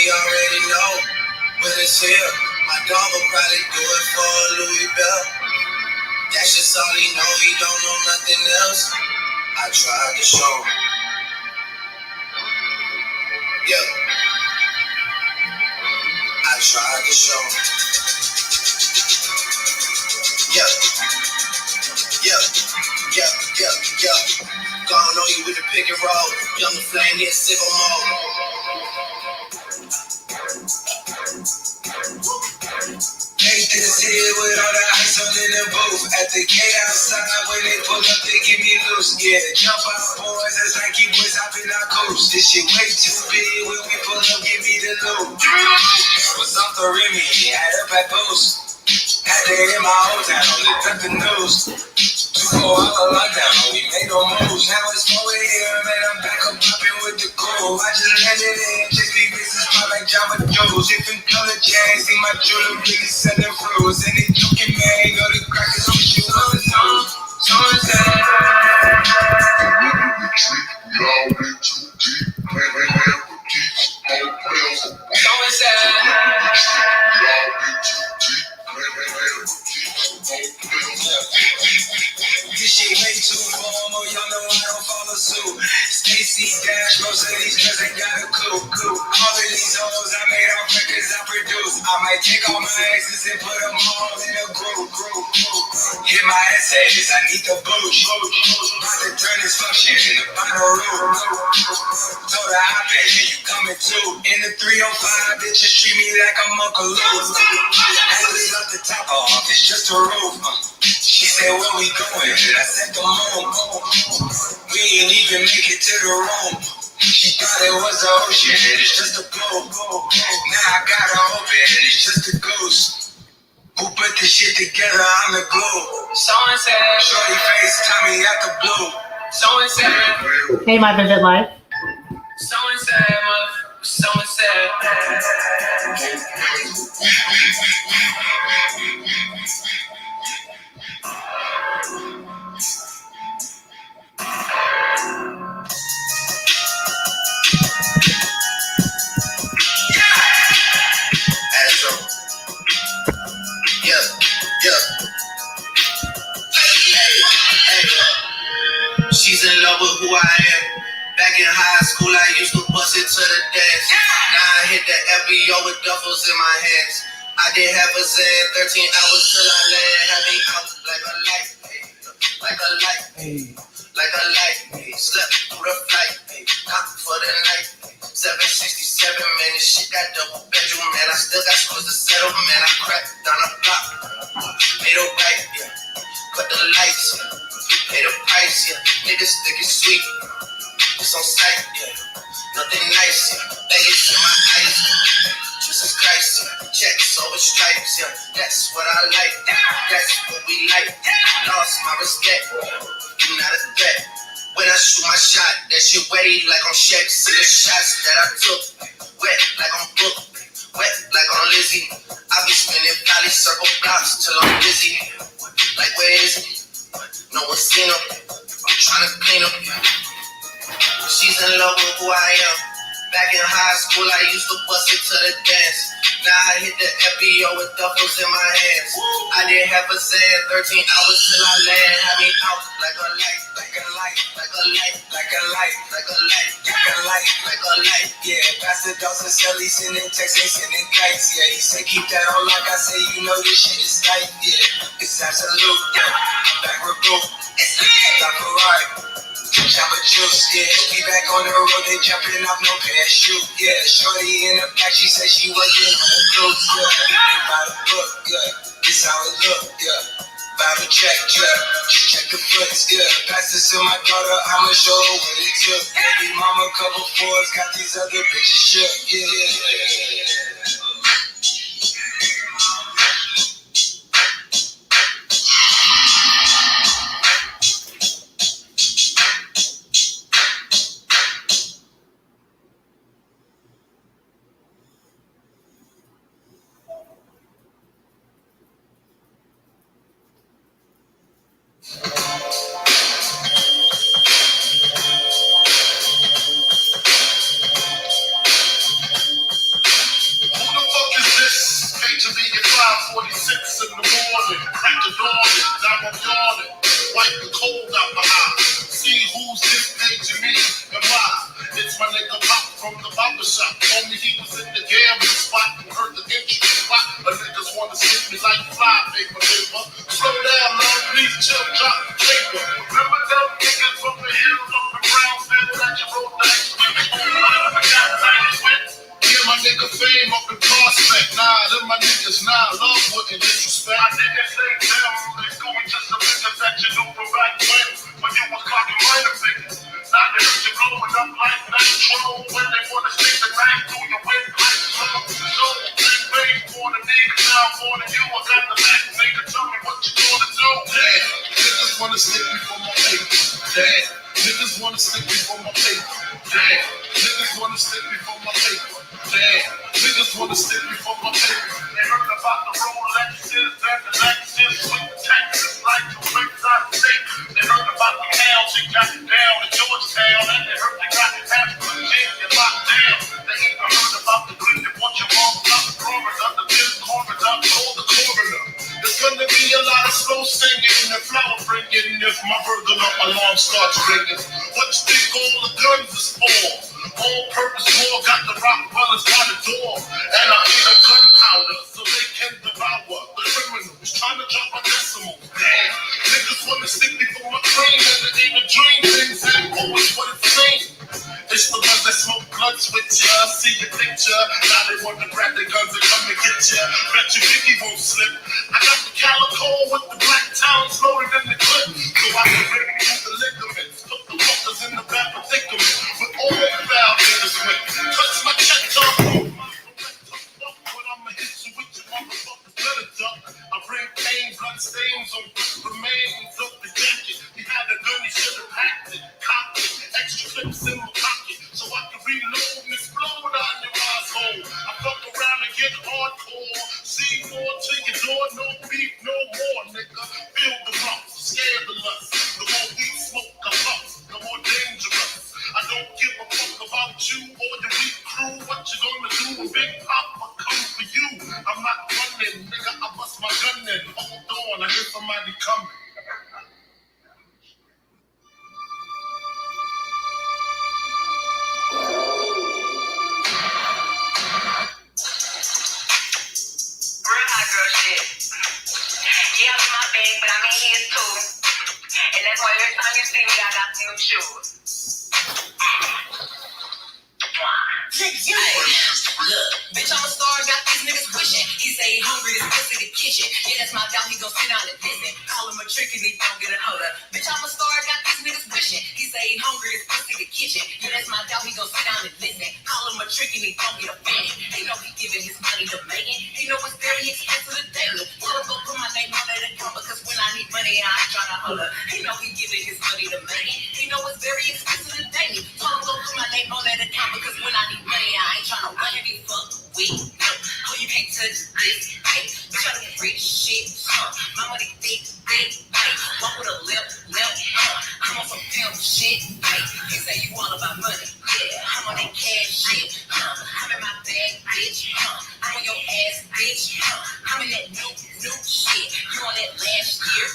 already know when it's here. My dog will probably do it for a Louis Bell. That's just all he know, he don't know nothing else. I tried to show him. Yeah, I tried to show him. Yeah, yeah, yeah, yeah, yeah. Gone on you with the pick and roll. Young flame here, civil mode. Came to the city with all the ice on in the booth. At the gate outside, when they pull up, they give me loose. Yeah, jump out, boys, that's like you boys hopping our coast. This shit way too big. When we pull up, give me the loot. Was off the Remy, had up at Boost. Had to hit my old town, they took the news. 2 4 hour lockdown, we made no moves. Now it's 4 a.m. and I'm back up popping with the gold. I just landed in, just these bitches pop like Java Joes. Different color chains, see my jewelry really selling fruits. And they joking, man, go to crackers, I'm shooting on the nose. So it's that. Y'all went too deep, playing for keeps, whole players. So it's that. Y'all went too deep, playing for keeps, whole players. This shit way too formal, y'all know I don't follow suit. Stacy Dash, most of these girls ain't got a clue. All of these hoes I made off records I produce. I might take all my exes and put them all in a group. Hit my essays, I need the boost. About to turn this function in the final room. Told her hop in, you coming too. In the 305, bitches treat me like I'm Uncle Lou. Asses up the top off, it's just a roof. She said, where we going? I said, the moon. We ain't even make it to the room. She thought it was the ocean, it's just a globe. Now I gotta open, it's just a ghost. Who put this shit together? I'm the glue. Someone said, shorty face, Tommy out the blue. Someone said, Hey, my Vivid Life. Someone said, someone said. She's in love with who I am. Back in high school, I used to bust it to the dance. Now I hit the FBO with duffels in my hands. I did have a Zan, 13 hours till I land. Had me out like a light, like a light, like a light. Slept through the flight, knocked for the night. 767, man, this shit got double bedroom, man. I still got screws to settle, man. I cracked down the block, made a right, cut the lights, pay the price, niggas think it's sweet, it's on sight, nothing nice, Vegas in my eyes, Jesus Christ, checks over stripes, that's what I like, that's what we like, lost my respect, you not a threat. When I shoot my shot, that shit wetty like on Shaq. See the shots that I took, wet like on Book, wet like on Lizzie. I be spinning valley circle blocks till I'm dizzy. Like where is it? No one's seen him. I'm trying to clean him. She's in love with who I am. Back in high school, I used to bust it to the dance. Now I hit the FBO with duffels in my hands. I did have a Zan, 13 hours till I land. Had me out like a light, like a light, like a light, like a light, like a light, like a light, like a light. Yeah, Pastor Dawson Sally sending texts, ain't sending kites. Yeah, he said keep that on like I say, you know this shit is tight. Yeah, it's absolute. I'm back with Boo. It's like a ride. Jabba juice, yeah. We back on the road, they jumping off no parachute, yeah. Shorty in the back, she said she wasn't on the clothes, yeah. Ain't by the book, yeah. This how it look, yeah. Bible check, yeah. Just check the foots, yeah. Pass this to my daughter, I'ma show her what it took. Baby mama, couple fours, got these other bitches shook, yeah. who's this page of me and why? It's my nigga Pop from the barber shop. Told me he was in the gambling spot and heard the entry spot. But niggas wanna stick me like fly paper. Slow down, Lord, please chill, drop the paper. Remember them niggas from the hills on the Brownsville that you rolled dice with? I got dice with. Yeah, my nigga Fame up in Prospect. Nah, them my niggas, love wouldn't disrespect. My niggas say tell it's going to some niggas that you knew from back when you was clocking minor figures. Now they hurt you blowing up like nitro when they wanna stick the knife through your wind like slow. So, big baby for the niggas, now for the you, I got the back, nigga, tell me what you gonna do. Damn, niggas wanna stick me for my paper. Damn, niggas wanna stick me for my paper. Damn, niggas wanna stick me for my paper. Damn, niggas wanna stick me for my paper. They heard about the Rolexes and the Lexus with the Texas like the rips out of state. They heard about the cows that got down in Georgetown, and they heard they got half of Virginia locked down. They even heard about the Greek that want your mom up the coroner, the big coroner, call the coroner. There's gonna be a lot of slow singing and flower bringing if my burglar alarm starts ringing. What you think all the guns is for? All-purpose war got the Rockefellers by the door, and I need a gunpowder so they can devour the criminals trying to drop a decimal. Damn, niggas wanna stick me for my cream, and it ain't a dream. Things ain't always what it seems. It's the ones that smoke blunts with ya, see your picture. Now they want to grab their guns and come and get ya. Bet you Biggie won't slip. I got the calico with the black towns loaded in the clip, so I can break through the ligaments. Put the fuckers in the back predicament with all the foul niggas with. Touch my chest up, but I'ma hit you with your motherfuckers better duck. I bring pain, blood stains on remains of the jacket. He had a gun, he should have hacked it, cocked it, extra clips in my pocket, so I can reload and explode on your asshole. I fuck around and get hardcore. See more to your door, no beef, no more, nigga. Feel the rump, scare the lust. The more we smoke, the puff, the more dangerous. I don't give a fuck about you or your weak crew. What you gonna do when Big Papa come for you? I'm not running, nigga. I bust my gun in. Hold on, I hear somebody coming. Real hot girl shit. Yeah, I'm in my bag, but I'm in his too. And that's why every time you see me, I got new shoes. Look, bitch, I'm a star, got these niggas wishing. He say he hungry, this pussy the kitchen. Yeah, that's my doubt, he gon' sit down and listen. Call him a trick and he don't get a hold up. Bitch, I'm a star, got these niggas wishing. He say he hungry, this pussy the kitchen. Yeah, that's my doubt, he gon' sit down and listen. Call him a trick and he don't get offended. He know he giving his money to Megan. He know it's very expensive to daily. Tell him go put my name on that account because when I need money, I ain't tryna hold up. He know he giving his money to Megan. He know it's very expensive to daily. Tell him go put my name on that account because when I need money, I ain't tryna run any fuck with. No, oh, you can't touch this. Hey, you tryna get rich shit. My money thick, thick. Hey, walk with a left. I'm on some pimp shit. Hey, you say you all about money. Yeah, I'm on that cash shit. I'm in my bag, bitch. I'm on your ass, bitch. I'm in that new shit. You on that last year?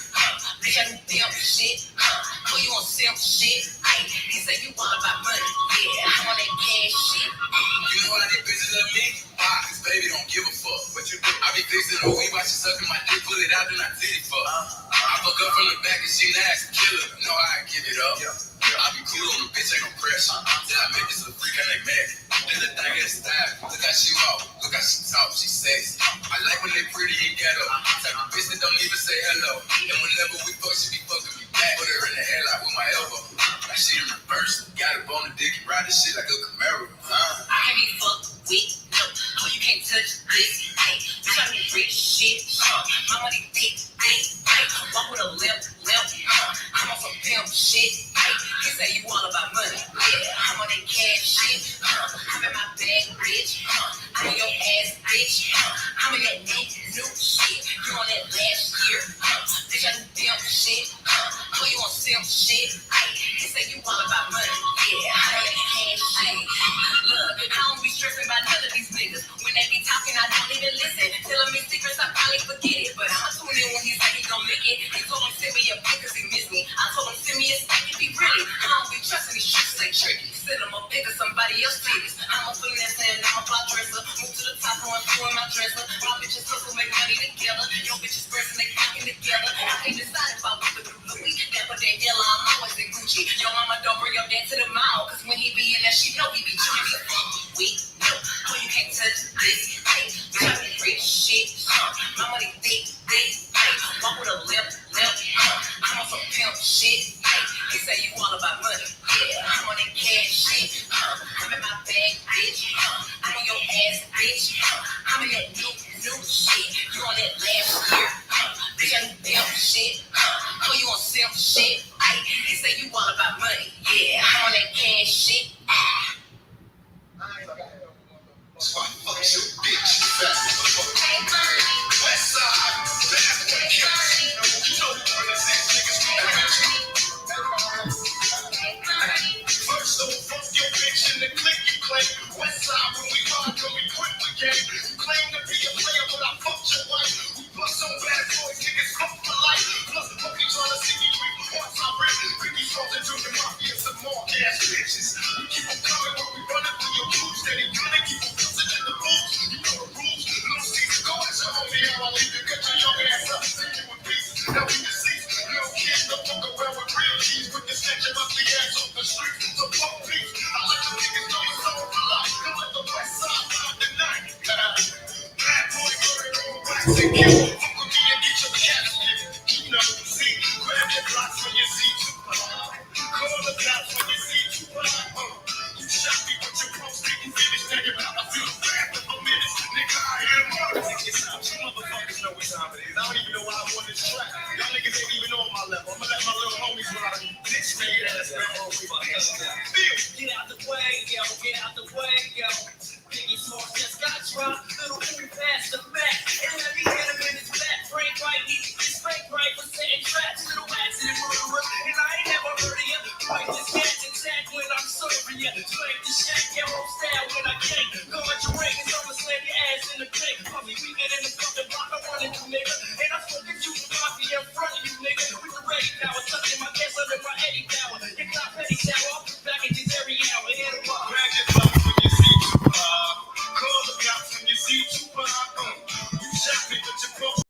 Bitch, I do pimp shit. Oh, you on simp shit? Hey, he say you all about money. Yeah, I'm on that cash shit. You know how they bitches love me? Cause baby don't give a fuck. What you do? I be fixing the weed while she sucking my dick, pull it out, then I titty fuck. I fuck up from the back and she nasty, kill her. Know how I give it up. I be cool on the bitch, ain't no pressure. Then I make this a freak, I ain't mad. Then the thing is style. Look how she walk, look how she talk, she sexy. I like when they pretty and ghetto. Type of bitch that don't even say hello. And whenever we fuck, she be fucking me back. Put her in the headlock with my elbow. Now she in reverse. Got a bone and dick and ride this shit like a Camaro. I can't be fucked with, no. Oh, you can't touch this. Hey, you tryna get rich shit. My money thick, thick. Hey, walk with a left. I'm on some pimp shit. Hey, he say you all about money. Yeah, I'm on that cash shit. I'm in my bag, bitch. I'm on your ass, bitch. I'm on your new shit. You on that last year? Bitch, I do pimp I throwing four in my dresser. My bitches hustle, make money together. Your bitches pressing, they cocking together. I can't decide if I want the blue Louis. That but that yellow, I'm always in Gucci. Your mama don't bring your dad to the mall. Cause when he be in there, she know he be chunky. We know, oh, you can't touch this. Hey, bitch, I be rich shit. My money thick, thick. Hey, walk with a left. I'm on some pimp shit. Hey, he say you all about money. Yeah, I'm on that cash shit. I'm in my bag, bitch. I'm on your ass, bitch. I'm in your new shit. You on that last year. Bitch, I do damn shit. Oh, you on simp shit. Hey, he say you all about money. Yeah, I'm on that cash shit. So I fuck your bitch. West side, bad boy killers. You know who are the sex niggas first, don't fuck your bitch in the click you claim. West side, when we ride, when we quit the game. You claim to be a player, but I fucked your wife. We bust on bad boys, niggas fuck for life. Plus, Pokey trying to see me weak. Hearts are red. Ricky frozen to the mafia, some more gas bitches. We keep them coming when we running through your troops. Steady gunning, keep them closer in the boots. You know the rules. Little Caesar, go at your homie, how I leave you. Cut your young ass up, take you in peace. Now we deceased. Little kids don't fuck around with real cheese. With the stench of ugly ass off the street. So fuck peace. I let the niggas know you're sold for life. Don't let the west side ride the night. Bad boy, murder, on wax and kill. Fuck with me and get your cash kicked. You know, see, grab your blocks when you see Tupac. Call the cops when you see Tupac. You shot me, but your post didn't finish. Now you're about to feel bad for a minute. Nigga, I hear murder. It's out. You motherfuckers know what time it is. I don't even know why I won this track. Y'all niggas ain't even on my level. I'ma let my little homies ride. Bitch, made ass man. Get out the way, yo. Get out the way, yo. Biggie Smalls just got dropped. Little fool past the mat. And let me hit him in his back. Frank Wright, he's Frank Wright for setting traps. Little accident murderer. And I ain't never heard of you. Fight this catch attack when I'm serving you. Spank the shack, your whole style when I can't. Go at your ring and I'ma slam your ass in the bank. Probably we get in the fucking block. I'm running you, nigga. And I'm fucking you with mafia in front of you, nigga. With the ready power. Tucking my gas under my Eddie power. You got petty shower. Packages every hour. Hit him up. Grab your phone when you see Tupac. Call the cops when you see Tupac. You shot me, but your folks.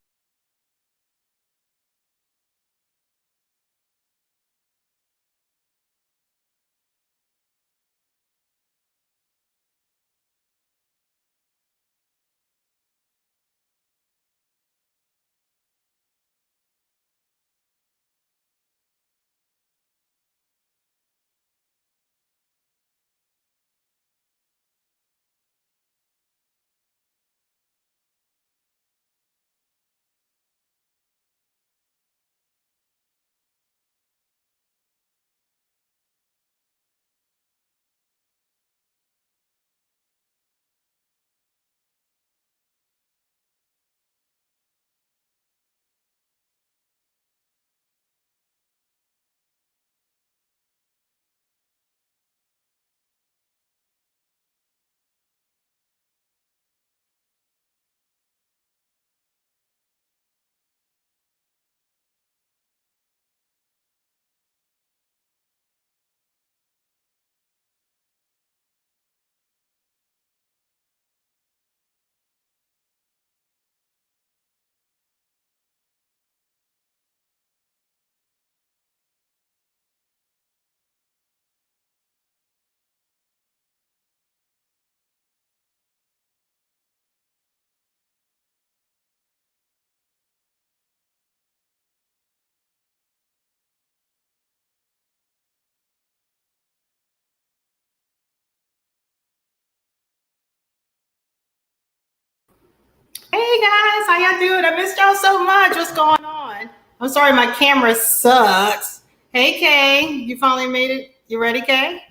Hey guys, how y'all doing? I missed y'all so much. What's going on? I'm sorry, my camera sucks. Hey Kay, you finally made it. You ready, Kay?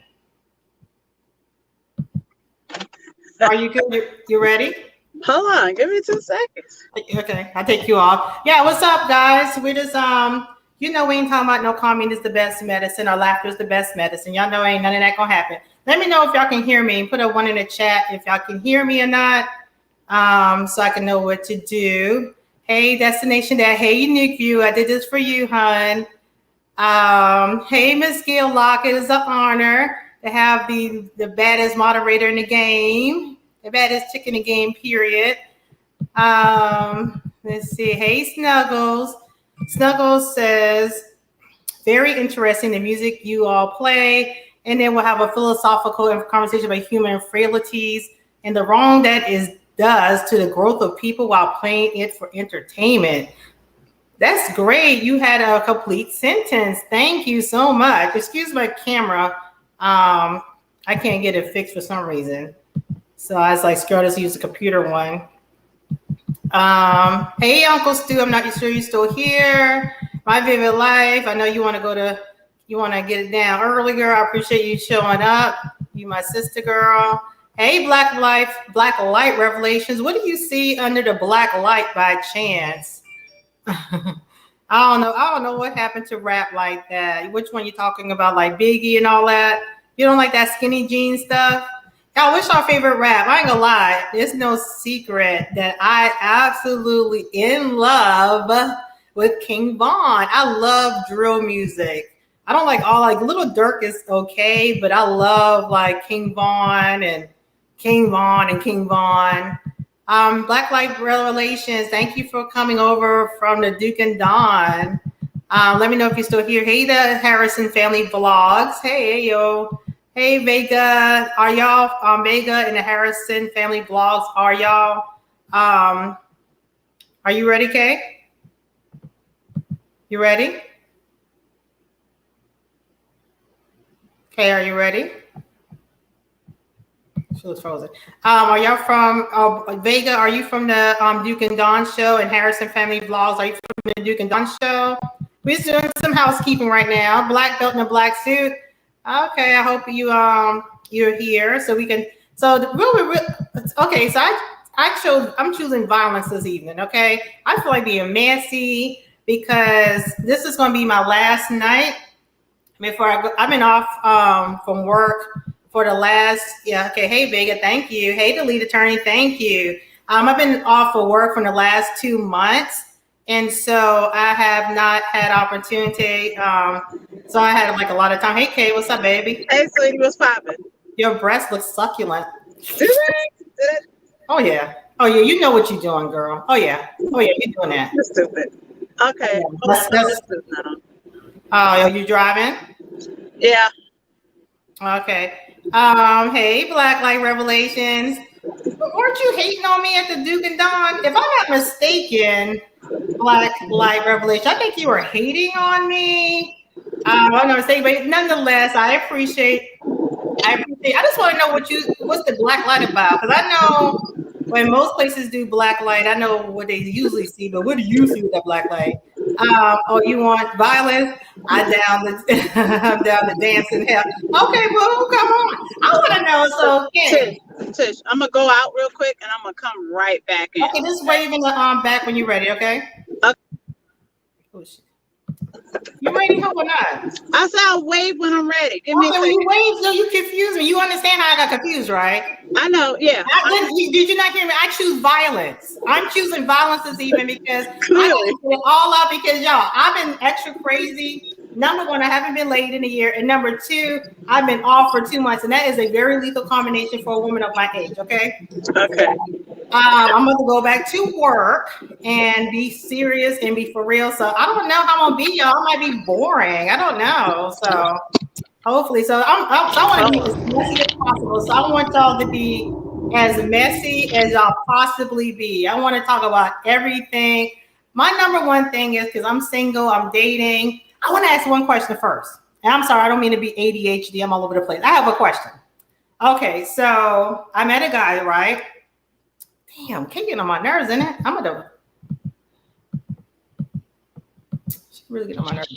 Are you good? You ready? Hold on, give me 2 seconds. Okay, I'll take you off. Yeah, what's up, guys? We just we ain't talking about no calming is the best medicine or laughter is the best medicine. Y'all know ain't none of that gonna happen. Let me know if y'all can hear me. Put a 1 in the chat if y'all can hear me or not. So I can know what to do. Hey, Destination Dad. Hey, NICU. I did this for you, hon. Hey, Miss Gail Lockett. It's an honor to have the baddest moderator in the game. The baddest chick in the game, period. Let's see. Hey, Snuggles. Snuggles says, very interesting, the music you all play. And then we'll have a philosophical conversation about human frailties and the wrong that is does to the growth of people while playing it for entertainment. That's great. You had a complete sentence. Thank you so much. Excuse my camera. I can't get it fixed for some reason. So I was like, screw this, use the computer one. Hey, Uncle Stu, I'm not sure you're still here. My Vivid Life. I know you want to get it down early, girl. I appreciate you showing up. You my sister, girl. Hey, Black Light Revelations. What do you see under the black light by chance? I don't know what happened to rap like that. Which one you talking about, like Biggie and all that? You don't like that skinny jeans stuff? Y'all, what's your favorite rap? I ain't gonna lie. There's no secret that I absolutely in love with King Von. I love drill music. I don't like Little Durk is okay, but I love like King Von and King Von and King Von. Black Light Relations, thank you for coming over from the Duke and Don. Let me know if you're still here. Hey, the Harrison Family Vlogs. Hey, yo. Hey, Vega. Are y'all Vega and the Harrison Family Vlogs? Are y'all? Are you ready, Kay? You ready? Kay, are you ready? She looks frozen. Are y'all from Vega? Are you from the Duke and Don show and Harrison Family Vlogs? Are you from the Duke and Don show? We're just doing some housekeeping right now. Black belt in a black suit. Okay, I hope you're here so we can. So okay. So I'm choosing violence this evening. Okay, I feel like being messy because this is going to be my last night before I go. I've been off from work for the last, okay. Hey, Vega, thank you. Hey, the lead attorney, thank you. I've been off for work for the last 2 months. And so I have not had opportunity. So I had like a lot of time. Hey, Kay, what's up, baby? Hey, sweetie, what's popping? Your breast looks succulent. Did it? Oh, yeah. Oh, yeah. You know what you're doing, girl. Oh, yeah. Oh, yeah. You're doing that. You're stupid. Okay. Yeah, oh, are you driving? Yeah. Okay. Hey, Black Light Revelations. Weren't you hating on me at the Duke and Don? If I'm not mistaken, Black Light Revelation, I think you were hating on me. I'm not mistaken, but nonetheless, I appreciate. I just want to know what's the black light about? Because I know when most places do black light, I know what they usually see, but what do you see with that black light? Oh, you want violence? I'm down to dance in hell. Okay, boo, come on. I want to know. So, yeah. Tish, I'm gonna go out real quick and I'm gonna come right back in. Okay, just wave in the back when you're ready. Okay. Okay. Oh shit. You ready? How or not? I said I'll wave when I'm ready. Give me a second. You wave, so you confuse me. You understand how I got confused, right? I know, yeah. Did you not hear me? I choose violence. I'm choosing violence this evening because Clearly. I get it all out because y'all, I've been extra crazy. Number one, I haven't been late in a year. And number two, I've been off for 2 months. And that is a very lethal combination for a woman of my age, okay? Okay. I'm going to go back to work and be serious and be for real. So I don't know how I'm going to be, y'all. I might be boring. I don't know. So hopefully. So I want to be as messy as possible. So I want y'all to be as messy as y'all possibly be. I want to talk about everything. My number one thing is because I'm single, I'm dating. I want to ask one question first. And I'm sorry, I don't mean to be ADHD. I'm all over the place. I have a question. Okay, so I met a guy, right? Damn, can't get on my nerves, isn't it? I'm gonna. She really get on my nerves.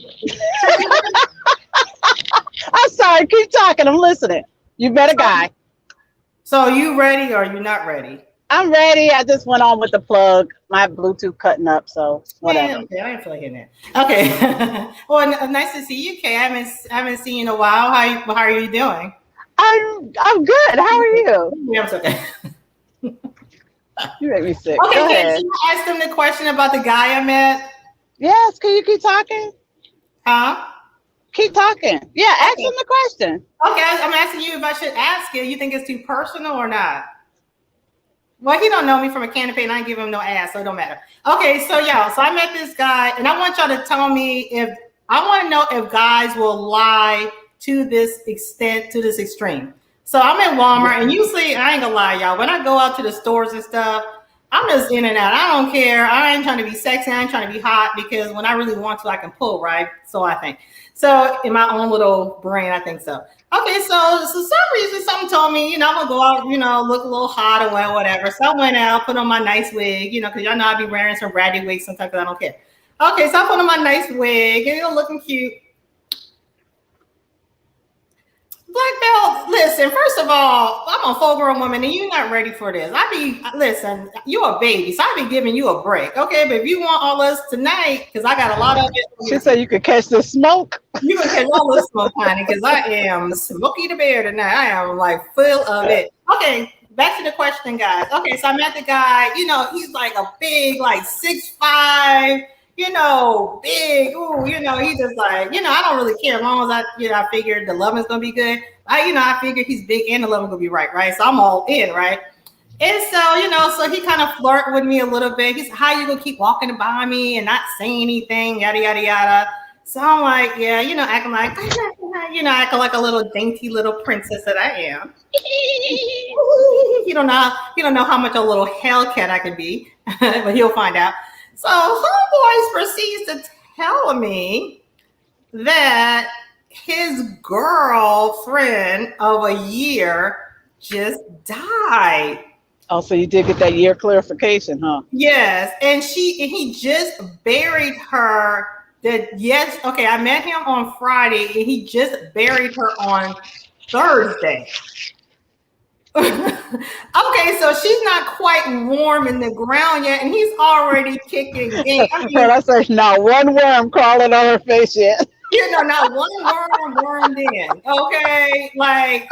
I'm sorry, keep talking. I'm listening. You met a guy. So you ready or you not ready? I'm ready. I just went on with the plug. My Bluetooth cutting up, so whatever. Yeah, okay, I didn't feel like hitting that. Okay. Well, nice to see you, Kay. I haven't seen you in a while. How are you doing? I'm good. How are you? Yeah, I'm okay. You make me sick. Okay, Go can ahead. you ask them the question about the guy I met? Yes, can you keep talking? Huh? Keep talking. Yeah, ask them the question. Okay, I'm asking you if I should ask it. You think it's too personal or not? Well, he don't know me from a can of paint. I ain't give him no ass, so it don't matter. Okay, so y'all, so I met this guy, and I want y'all to tell me if I want to know if guys will lie to this extent, to this extreme. So I'm in Walmart, and usually I ain't gonna lie, y'all. When I go out to the stores and stuff, I'm just in and out. I don't care. I ain't trying to be sexy. I ain't trying to be hot because when I really want to, I can pull, right? So I think. So in my own little brain, I think so. Okay, so some reason something told me, I'm gonna go out, look a little hot or whatever. So I went out, put on my nice wig, because y'all know I be wearing some ratty wigs sometimes because I don't care. Okay, so I put on my nice wig, looking cute. Black belt, listen, first of all, I'm a full-grown woman and you're not ready for this. Listen, you're a baby, so I be giving you a break, okay? But if you want all this tonight, because I got a lot of it. She said you could catch the smoke. You can catch all the smoke, honey, because I am Smokey the Bear tonight. I am like full of it. Okay, back to the question, guys. Okay, so I met the guy, he's like a big, like 6'5", big. Ooh, he just like, I don't really care as long as I figured the loving's gonna be good. I figured he's big and the loving gonna be right? So I'm all in, right? And so, so he kind of flirted with me a little bit. He's, how you gonna keep walking by me and not saying anything, yada, yada, yada. So I'm like, yeah, acting like, acting like a little dainty little princess that I am. You don't know how much a little Hellcat I could be, but he'll find out. So homeboy proceeds to tell me that his girlfriend of a year just died. Oh, so you did get that year clarification, huh? Yes, and he just buried her. I met him on Friday, and he just buried her on Thursday. Okay, so she's not quite warm in the ground yet, and he's already kicking game. That's like not one worm crawling on her face yet. Not one worm in. Okay, like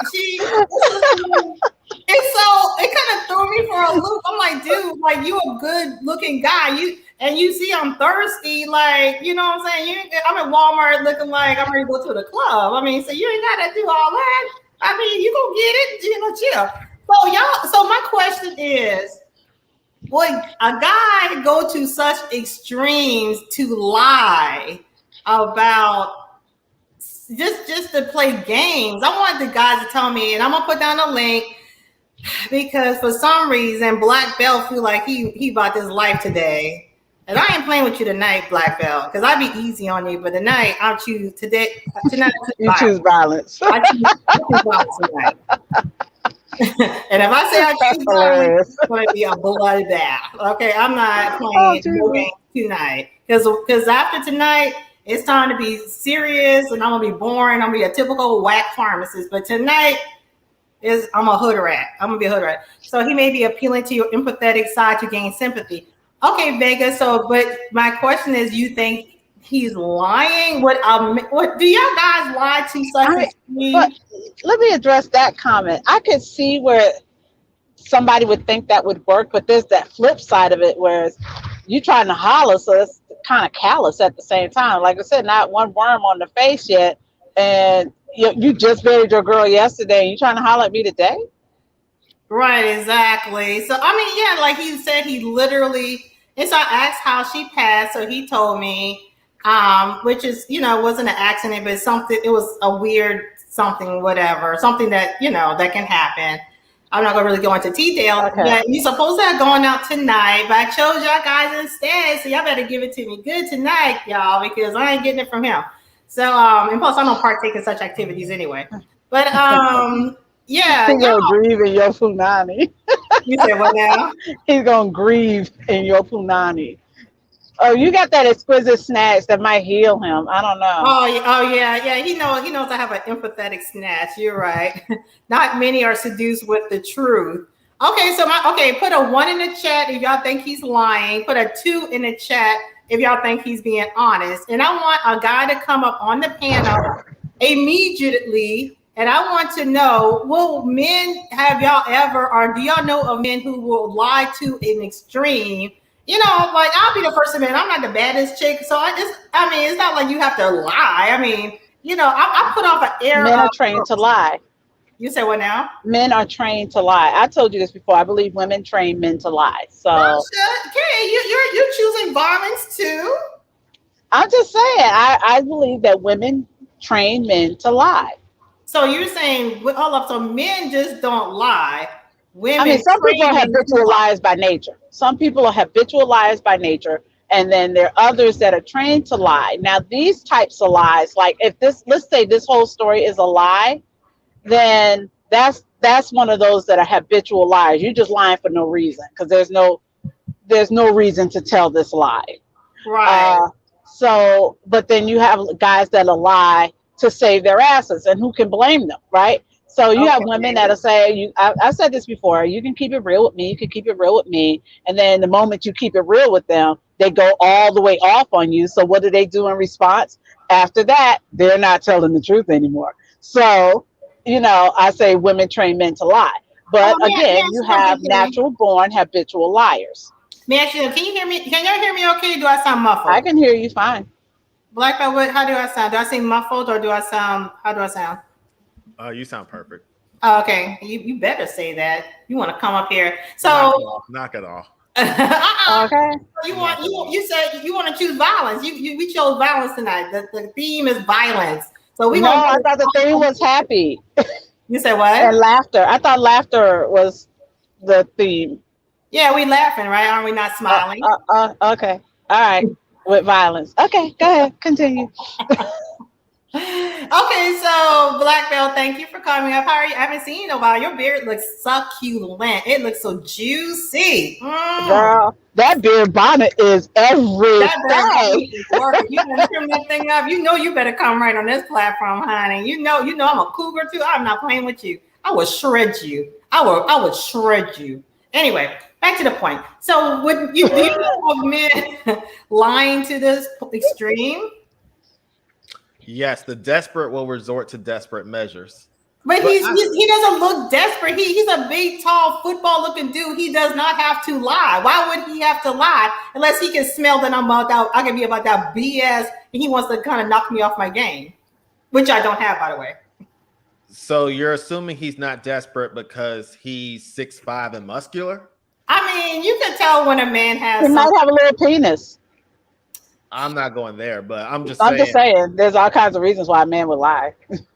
and so it kind of threw me for a loop. I'm like, dude, like you a good looking guy. You see I'm thirsty, like, you know what I'm saying? I'm at Walmart looking like I'm ready to go to the club. I mean, so you ain't gotta do all that. I mean, you gonna get it, chill. So my question is, would a guy go to such extremes to lie about just to play games? I want the guys to tell me, and I'm gonna put down a link because for some reason Black Belt feel like he bought this life today. And I ain't playing with you tonight, Black Belt, because I'll be easy on you. But tonight, I'll choose today. Tonight, you choose violence. I choose violence tonight. And if I say I choose violence, it's going to be a bloodbath. Okay, I'm not playing no games tonight. Because after tonight, it's time to be serious, and I'm going to be boring. I'm going to be a typical whack pharmacist. But tonight, I'm a hood rat. I'm going to be a hood rat. So he may be appealing to your empathetic side to gain sympathy. Okay, Vega. So, but my question is, you think he's lying? What do y'all guys lie to such extreme? But let me address that comment. I could see where somebody would think that would work, but there's that flip side of it where you're trying to holler, so it's kind of callous at the same time. Like I said, not one worm on the face yet, and you just buried your girl yesterday, and you're trying to holler at me today? Right, exactly. So, I mean, yeah, like he said, he literally, and so I asked how she passed. So he told me, which is, wasn't an accident, but it was a weird something, whatever, something that, that can happen. I'm not going to really go into detail. Okay. But you're supposed to have gone out tonight, but I chose y'all guys instead. So y'all better give it to me good tonight, y'all, because I ain't getting it from him. So, and plus I don't partake in such activities anyway. But, yeah. He's going to grieve in your punani. You said what now? He's going to grieve in your punani. Oh, you got that exquisite snatch that might heal him. I don't know. Oh yeah. He knows I have an empathetic snatch. You're right. Not many are seduced with the truth. Okay, so put a 1 in the chat if y'all think he's lying. Put a 2 in the chat if y'all think he's being honest. And I want a guy to come up on the panel immediately. And I want to know, will men have y'all ever, or do y'all know of men who will lie to an extreme? Like I'll be the first to admit I'm not the baddest chick. So it's not like you have to lie. I mean, I put off an air. Men are trained to lie. You said what now? Men are trained to lie. I told you this before. I believe women train men to lie. So Okay, you're choosing violence too. I'm just saying, I believe that women train men to lie. So you're saying, hold up, so men just don't lie. I mean, Women some people train are men to habitual lie. liars by nature. Some people are habitual liars by nature, and then there are others that are trained to lie. Now, these types of lies, like if this, let's say this whole story is a lie, then that's one of those that are habitual liars. You're just lying for no reason because there's no reason to tell this lie. Right. Uh, so, but then you have guys that'll lie to save their asses, and who can blame them, right? So you have women Okay. that'll say, I've said this before, you can keep it real with me, you can keep it real with me, and then the moment you keep it real with them, they go all the way off on you. So what do they do in response? After that, they're not telling the truth anymore. So, I say women train men to lie. Oh, But may I again, ask you you something, have Kenny? natural born habitual liars. May I ask you, can you hear me? Can y'all hear me okay? Do I sound I muffled? can hear you fine. Black belt, how do I sound? Do I seem muffled or how do I sound? You sound perfect. Oh, okay, you better say that. You want to come up here. Knock So, it off. Knock it off. uh-uh. Okay. Knock it off. You said you want to choose violence. We chose violence tonight. The theme is violence. So we No, gonna I go. thought the theme was happy You said and what? laughter. I thought laughter was the theme. Yeah, we laughing, right? Aren't we not smiling? Okay. All right. With violence. Okay. Go ahead. Continue. Okay, so Black Belt, thank you for coming up. How are you? I haven't seen you in a while. Your beard looks succulent. It looks so juicy. Girl, that beard bonnet is That better everything. is working. You gonna trim that thing up. You know you better come right on this platform, honey. You know I'm a cougar too. I'm not playing with you. I will shred you. I would shred you. Anyway, back to the point. So would you do you know of men lying to this extreme? Yes, the desperate will resort to desperate measures. But But he doesn't look desperate. He's a big, tall, football-looking dude. He does not have to lie. Why would he have to lie unless he can smell that I can be about that BS, and he wants to kind of knock me off my game, which I don't have, by the way. So you're assuming he's not desperate because he's 6'5" and muscular? I mean, you can tell when a man has He might something. have a little penis. I'm not going there, but I'm just saying there's all kinds of reasons why a man would lie.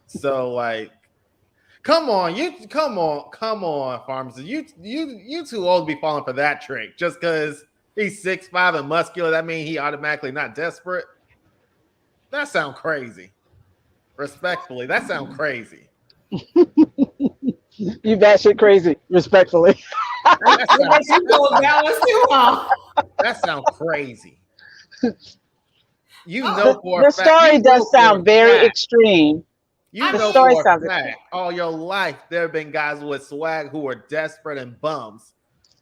So like, come on, pharmacist. You too old to be falling for that trick. Just because he's 6'5" and muscular, that means he automatically not desperate. That sounds crazy. Respectfully, that sounds crazy. You batshit crazy, respectfully. That sounds crazy. You know for The a fact, story does sound very extreme. You know for a fact, all your life there have been guys with swag who are desperate and bums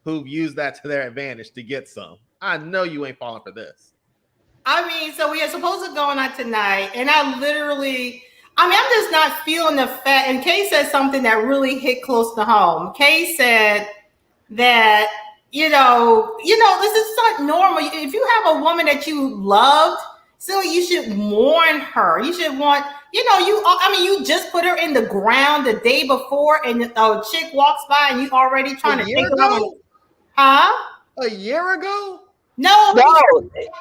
who've used that to their advantage to get some. I know you ain't falling for this. I mean, so we are supposed to go on that tonight, and I'm just not feeling the fact. And Kay said something that really hit close to home. Kay said that this is not normal. If you have a woman that you loved, so you should mourn her. You should want, you just put her in the ground the day before, and a chick walks by, and you already trying to take her on. Huh? A year ago? No,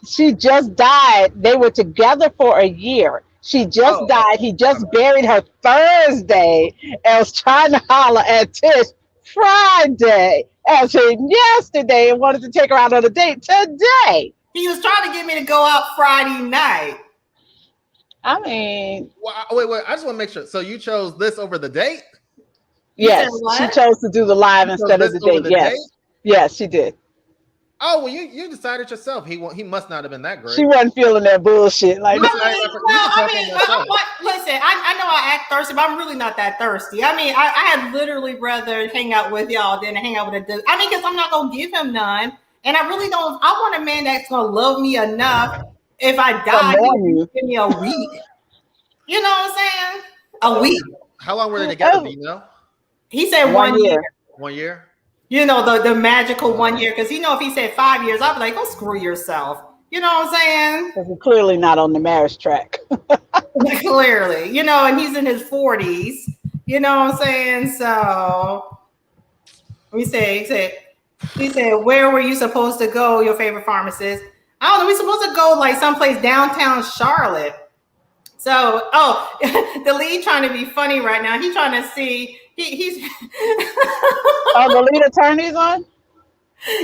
she just died. They were together for a year. She just died. He just buried her Thursday and was trying to holler at Tish Friday. And she yesterday and wanted to take her out on a date today. He was trying to get me to go out Friday night. I mean, wait. I just want to make sure. So you chose this over the date? Yes, she chose to do the live instead of the date. Yes, yes, she did. Oh, well, you decided yourself. He must not have been that great. She wasn't feeling that bullshit. Like, listen, I know I act thirsty, but I'm really not that thirsty. I mean, I had literally rather hang out with y'all than hang out with a dude. I mean, because I'm not gonna give him none, and I really don't. I want a man that's gonna love me enough. If I die, give me a week. You know what I'm saying? A week. How long were they together? Do you know? He said 1 year. 1 year. You know, the magical 1 year, because if he said 5 years, I'd be like, go screw yourself. You know what I'm saying? Because we're clearly not on the marriage track. Clearly, and he's in his 40s. You know what I'm saying? So let me say, he said, where were you supposed to go? Your favorite pharmacist? I don't know. We supposed to go like someplace downtown Charlotte. So, the lead trying to be funny right now. He's trying to see. He's Oh, the lead attorney's on.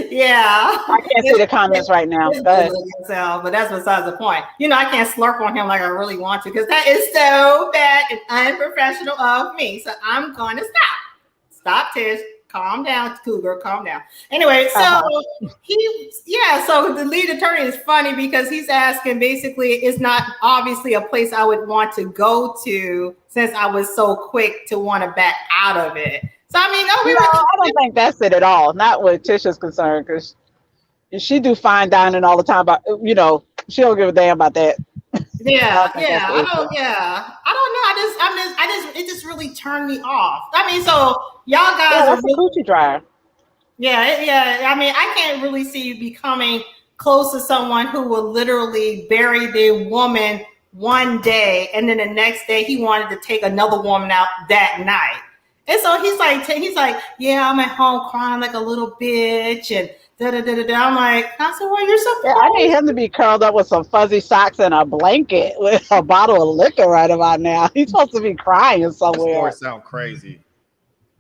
yeah. I can't see the comments right now. Go ahead. But that's besides the point. I can't slurp on him like I really want to because that is so bad and unprofessional of me. So I'm going to stop. Stop, Tish. Calm down, Cougar. Calm down. Anyway, so so the lead attorney is funny because he's asking basically it's not obviously a place I would want to go to since I was so quick to want to back out of it. So I mean, I don't think that's it at all. Not what Tisha's concerned because she do fine dining all the time. But she don't give a damn about that. I don't know. It just really turned me off. I mean, so y'all guys that's a coochie dryer. Yeah. I mean, I can't really see you becoming close to someone who will literally bury their woman one day, and then the next day he wanted to take another woman out that night. And so he's like, yeah, I'm at home crying like a little bitch, and da-da-da-da-da. I'm like, I said, well, you're so I need him to be curled up with some fuzzy socks and a blanket with a bottle of liquor right about now. He's supposed to be crying somewhere. This story sound crazy.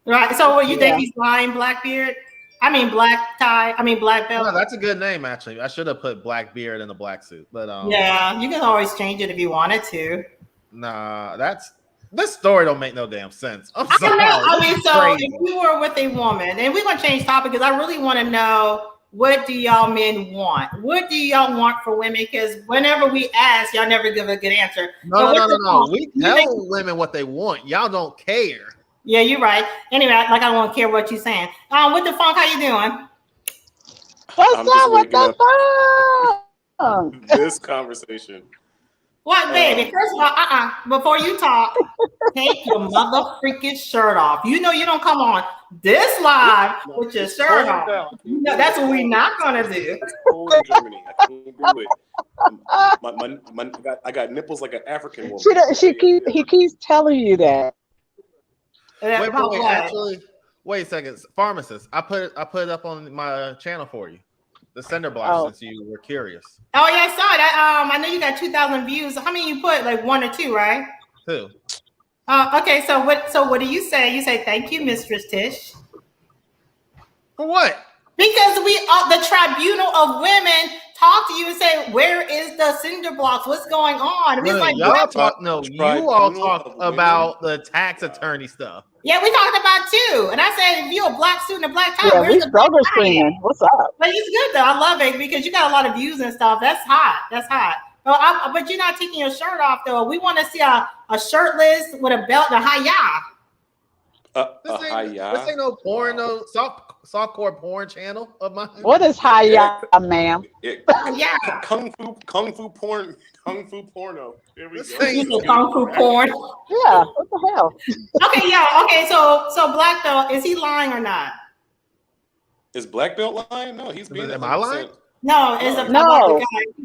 Right. So what you think he's lying, Blackbeard? I mean black tie. I mean black belt. No, that's a good name actually. I should have put Blackbeard in a black suit. But yeah, you can always change it if you wanted to. Nah, this story don't make no damn sense. I'm sorry. I mean, so if we were with a woman, and we're gonna change topic because I really want to know what do y'all men want? What do y'all want for women? Because whenever we ask, y'all never give a good answer. No. We tell women what they want. Y'all don't care. Yeah, you're right. Anyway, like I don't care what you're saying. What the funk? How you doing? What's up? What the fuck? This conversation. What, baby? First of all, before you talk, take your mother freaking shirt off. You know you don't come on this live with your shirt off. No, that's what we're not gonna do. Cold in Germany. I can't do it. I got nipples like an African woman. He keeps telling you that. Wait a second, pharmacist. I put it up on my channel for you. The cinder block, since you were curious. Oh yeah, I saw it. I know you got 2,000 views. How many you put? Like 1 or 2, right? 2. Okay. So what do you say? You say thank you, Mistress Tish. For what? Because the tribunal of women talk to you and say, where is the cinder blocks? What's going on? You all talk about the tax attorney stuff. Yeah, we talked about too. And I said, if you're a black student, a black tie, where's the struggle screening? What's up? But it's good though. I love it because you got a lot of views and stuff. That's hot. But you're not taking your shirt off though. We want to see a shirtless with a belt and a high This ain't no porn, no softcore porn channel of mine. What is high ma'am? Kung fu porn. Kung fu porno. There we go. Kung fu porn. Yeah. What the hell? Okay. Yeah. Okay. So Black Belt, is he lying or not? Is Black Belt lying? No, he's being. Am I lying? No. Is the guy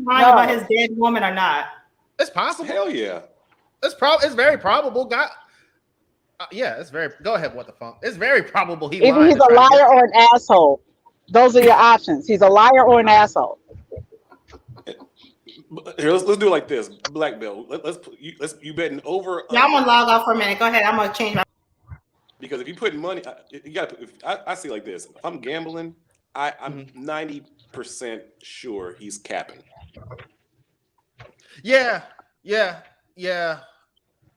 lying about his dead woman or not? It's possible. Hell yeah. It's very probable. It's very. Go ahead. What the fuck? It's very probable either he's a liar or an asshole. Those are your options. He's a liar or an asshole. Here, let's do it like this. Black Belt. You betting over. Yeah, I'm gonna log off for a minute. Go ahead. I'm gonna change my. Because if you put money, you got. I see it like this. If I'm gambling, I'm 90% sure he's capping. Yeah.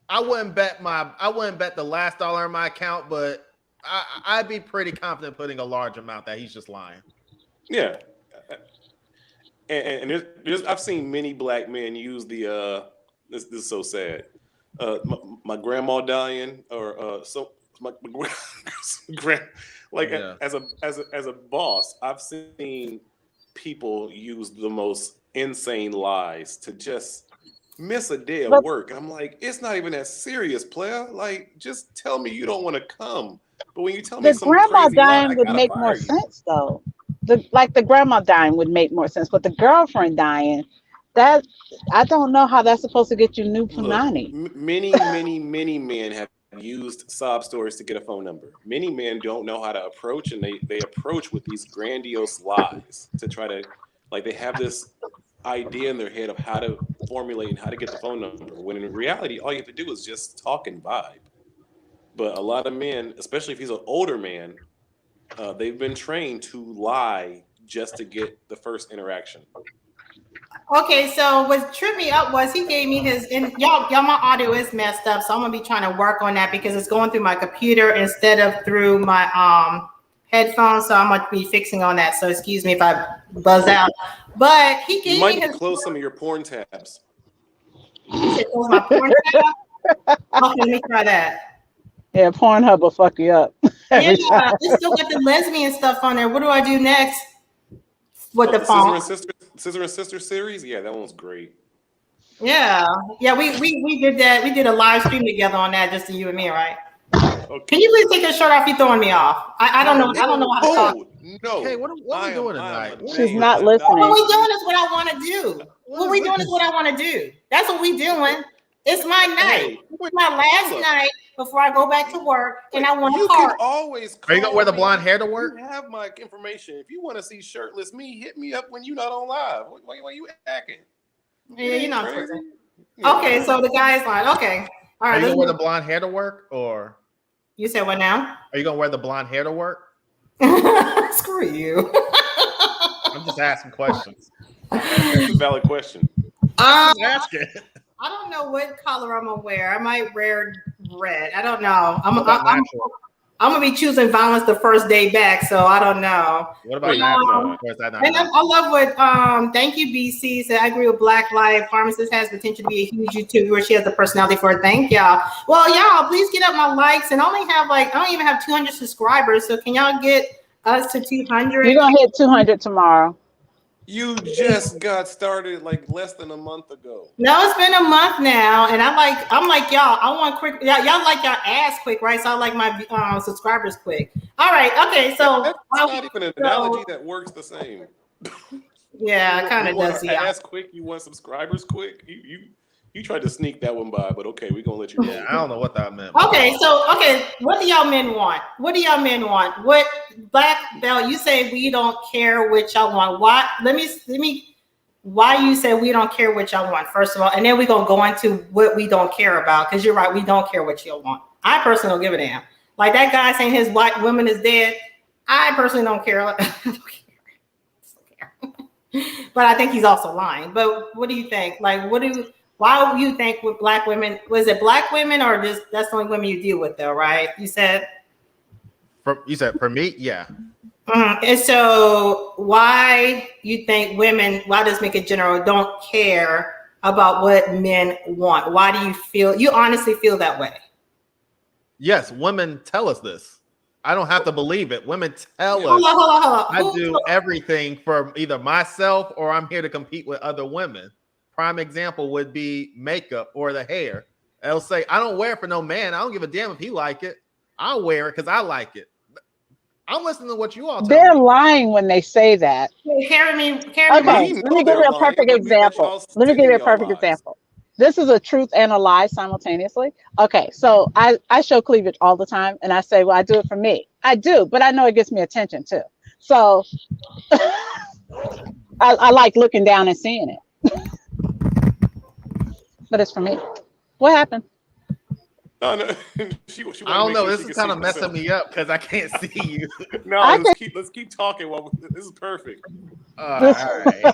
I wouldn't bet the last dollar in my account, but I'd be pretty confident putting a large amount that he's just lying. Yeah. And I've seen many black men use the this is so sad. My grandma dying or as a boss, I've seen people use the most insane lies to just miss a day of work. I'm like, it's not even that serious, player. Like, just tell me you don't want to come. But when you tell me the grandma dying would make more sense, though. The grandma dying would make more sense, but the girlfriend dying, that I don't know how that's supposed to get you new punani. Many men have used sob stories to get a phone number. Many men don't know how to approach, and they approach with these grandiose lies to try to, like, they have this idea in their head of how to formulate and how to get the phone number, when in reality all you have to do is just talk and vibe. But a lot of men, especially if he's an older man, they've been trained to lie just to get the first interaction. Okay, so what tripped me up was he gave me his, and y'all, my audio is messed up, so I'm gonna be trying to work on that because it's going through my computer instead of through my headphones. So I'm gonna be fixing on that. So excuse me if I buzz out. But he gave me his. Close some of your porn tabs. You said close my porn tab? Okay, let me try that. Yeah, Pornhub will fuck you up. Yeah, it's still got the lesbian stuff on there. What do I do next with the phone? Scissor and Sister series? Yeah, that one's great. Yeah, we did that. We did a live stream together on that, just you and me, right? Okay. Can you please take your shirt off? You're throwing me off. I don't know. I don't know how to talk. No. Hey, what are we doing tonight? She's not listening. What we doing is what I want to do. What we doing is what I want to do. That's what we doing. It's my night. It's my last night before I go back to work, and I want to park. Always. Are you gonna wear the blonde hair to work? You have my information. If you want to see shirtless me, hit me up when you're not on live. Why you acting? Yeah, you're not crazy. Okay, so the guy's like, okay, all right. Are you gonna wear the blonde hair to work, or you said what now? Are you gonna wear the blonde hair to work? Screw you. I'm just asking questions. That's a valid question. I'm asking. I don't know what color I'm gonna wear. I might wear red. I don't know. I'm gonna be choosing violence the first day back, so I don't know. What about natural? And I love what thank you, BC said. I agree with Black Life. Pharmacist has potential to be a huge YouTuber. She has the personality for it. Thank y'all. Well, y'all, please get up my likes. And I only have I don't even have 200 subscribers. So can y'all get us to 200? You're gonna hit 200 tomorrow. You just got started like less than a month ago. No, it's been a month now, and I'm like y'all. I want quick. Y'all like your ass quick, right? So I like my subscribers quick. All right, okay. So that's not even an analogy that works the same. Yeah, kind of does. Yeah. Ass quick. You want subscribers quick? You tried to sneak that one by, but okay, we're gonna let you know. Yeah, I don't know what that meant. Okay, what do y'all men want? What Black Belt? You say we don't care what y'all want. Why? Let me. Why you say we don't care what y'all want? First of all, and then we're gonna go into what we don't care about. Because you're right, we don't care what y'all want. I personally don't give a damn. Like that guy saying his white woman is dead. I personally don't care. But I think he's also lying. But what do you think? Like, why do you think with Black women, was it Black women or just that's the only women you deal with though, right? You said for me, yeah. And so why you think why does make it general don't care about what men want? Why do you honestly feel that way? Yes, women tell us this. I don't have to believe it. Women tell us hold on. I do everything for either myself or I'm here to compete with other women. Prime example would be makeup or the hair. They'll say, I don't wear it for no man. I don't give a damn if he like it. I'll wear it because I like it. I'm listening to what you all tell They're me. lying when they say that. Carry me. Okay, let me give you a perfect example. This is a truth and a lie simultaneously. Okay, so I show cleavage all the time, and I say, well, I do it for me. I do, but I know it gets me attention too. So I like looking down and seeing it. But it's for me. What happened? No. I don't know. This is kind of messing me up because I can't see you. No, let's keep talking. This is perfect. All right.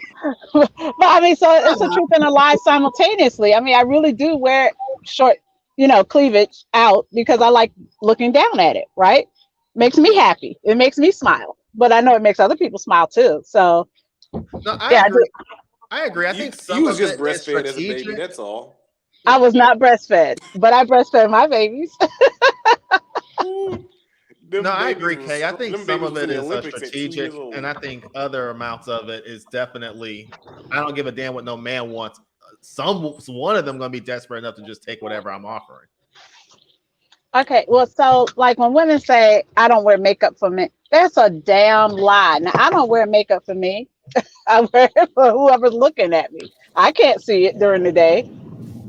But I mean, so it's a truth and a lie simultaneously. I mean, I really do wear short, cleavage out because I like looking down at it. Right? Makes me happy. It makes me smile. But I know it makes other people smile too. So no, I agree. I agree. I think you was just breastfed as a baby. That's all. I was not breastfed, but I breastfed my babies. No, I agree, Kay. I think some of it is strategic, and I think other amounts of it is definitely, I don't give a damn what no man wants. One of them going to be desperate enough to just take whatever I'm offering. Okay, well, so like when women say, I don't wear makeup for men, that's a damn lie. Now, I don't wear makeup for me. I wear it for whoever's looking at me. I can't see it during the day.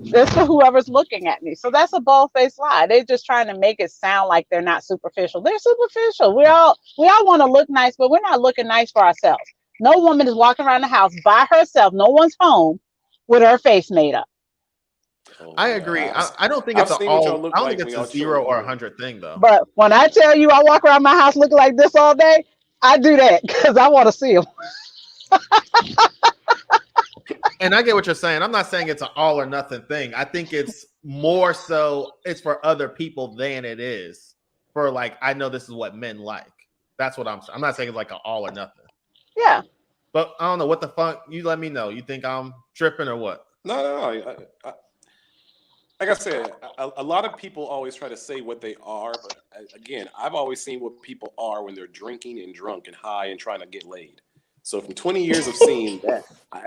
It's for whoever's looking at me. So that's a bold-faced lie. They're just trying to make it sound like they're not superficial. They're superficial. We all want to look nice, but we're not looking nice for ourselves. No woman is walking around the house by herself. No one's home with her face made up. Oh, I yeah. agree. I don't think I've it's an seen what y'all all. look I don't like think when it's a y'all 0 or children. 100 thing though. But when I tell you I walk around my house looking like this all day, I do that because I want to see them. And I get what you're saying. I'm not saying it's an all or nothing thing. I think it's more so it's for other people than it is for like I know this is what men like. That's what I'm saying. I'm not saying it's like an all or nothing. Yeah. But I don't know what the fuck. You let me know. You think I'm tripping or what? No. Like I said, a lot of people always try to say what they are, but again, I've always seen what people are when they're drinking and drunk and high and trying to get laid. So from 20 years of seeing that,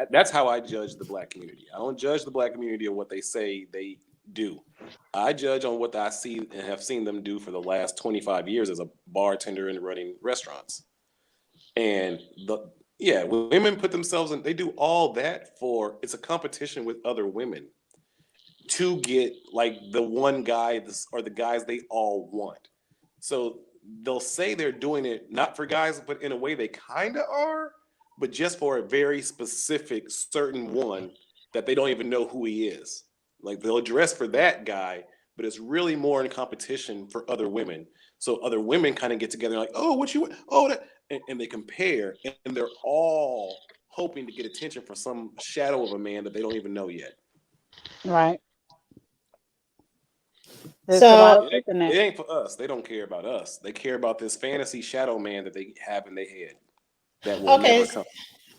that's how I judge the black community. I don't judge the black community on what they say they do. I judge on what I see and have seen them do for the last 25 years as a bartender and running restaurants. And women put themselves in, they do all that for, it's a competition with other women to get like the one guy or the guys they all want. So they'll say they're doing it not for guys, but in a way they kind of are, but just for a very specific certain one that they don't even know who he is. Like they'll dress for that guy, but it's really more in competition for other women. So other women kind of get together like, oh, what you, oh, that, and they compare, and they're all hoping to get attention from some shadow of a man that they don't even know yet. Right. So it ain't for us. They don't care about us. They care about this fantasy shadow man that they have in their head that will never come.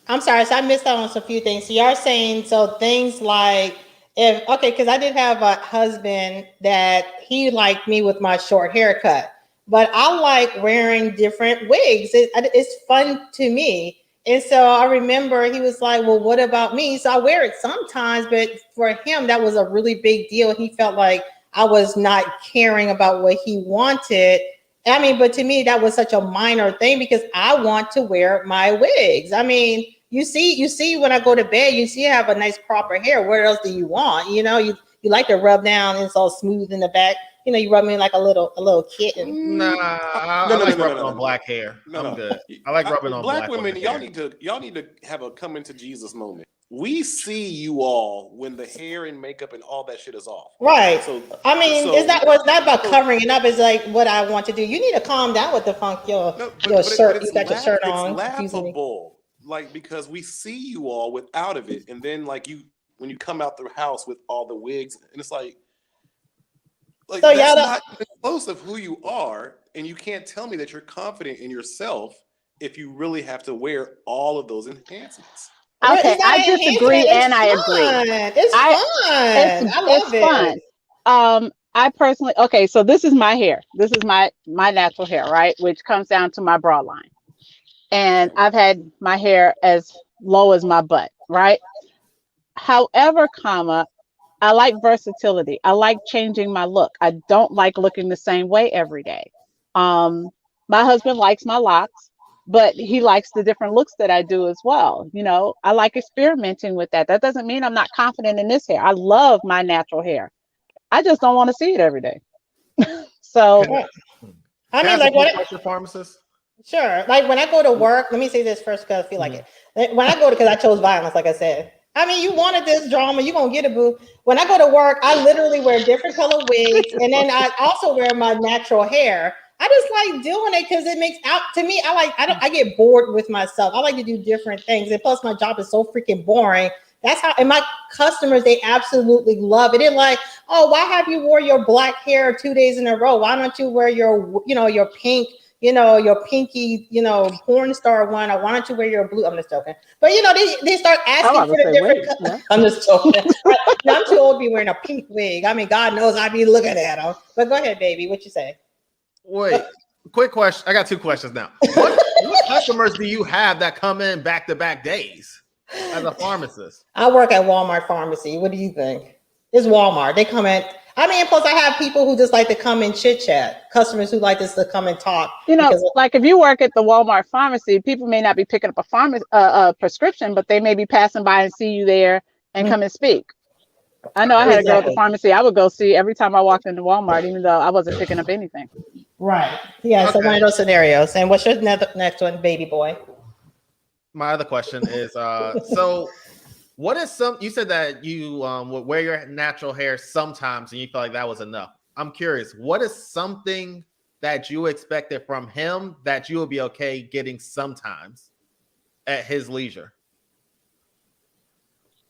I'm sorry, so I missed out on some few things. So you are saying so things like because I did have a husband that he liked me with my short haircut, but I like wearing different wigs. It's fun to me. And so I remember he was like, well, what about me? So I wear it sometimes, but for him, that was a really big deal. He felt like I was not caring about what he wanted. I mean, but to me, that was such a minor thing because I want to wear my wigs. I mean, you see when I go to bed, you see I have a nice proper hair. What else do you want? You know, you like to rub down and it's all smooth in the back. You know, you rub me like a little kitten. Nah, I like rubbing on black hair. I'm good. I like rubbing on black women. Y'all need to have a come into Jesus moment. We see you all when the hair and makeup and all that shit is off. Right. So I mean, it's not about covering it up. It's like what I want to do. You need to calm down with the funk. Your shirt. You got your shirt on. It's laughable. Like because we see you all without of it, and then like when you come out the house with all the wigs, and it's like so that's not close of who you are, and you can't tell me that you're confident in yourself if you really have to wear all of those enhancements. Okay, I disagree and I agree. It's fun. I love it. Fun. I personally, so this is my hair. This is my natural hair, right? Which comes down to my bra line. And I've had my hair as low as my butt, right? However, I like versatility. I like changing my look. I don't like looking the same way every day. My husband likes my locks, but he likes the different looks that I do as well. You know, I like experimenting with that. That doesn't mean I'm not confident in this hair. I love my natural hair. I just don't want to see it every day. So, I mean, like what your pharmacist? Sure. Like when I go to work, let me say this first because I feel like it. When I go because I chose violence, like I said. I mean, you wanted this drama, you're going to get it, boo. When I go to work, I literally wear different color wigs. And then I also wear my natural hair. I just like doing it because it makes out to me. I get bored with myself. I like to do different things. And plus my job is so freaking boring. That's how, and my customers, they absolutely love it. They're like, oh, why have you wore your black hair 2 days in a row? Why don't you wear your pink, your pinky, porn star one? I wanted to wear your blue. I'm just joking. But, they start asking for the different. Yeah. I'm just joking. I'm too old to be wearing a pink wig. I mean, God knows I'd be looking at them. But go ahead, baby. What you say? Wait, quick question. I got two questions now. What customers do you have that come in back-to-back days as a pharmacist? I work at Walmart pharmacy. What do you think? It's Walmart. They come in. I mean, plus I have people who just like to come and chit chat. Customers who like us to come and talk. Like if you work at the Walmart pharmacy, people may not be picking up a prescription, but they may be passing by and see you there and come and speak. I know I had a girl at the Exactly. pharmacy. I would go see every time I walked into Walmart, even though I wasn't picking up anything. Right. Yeah. So one Okay. of those scenarios. And what's your next one, baby boy? My other question is, so what is some? You said that you would wear your natural hair sometimes, and you felt like that was enough. I'm curious. What is something that you expected from him that you would be okay getting sometimes at his leisure?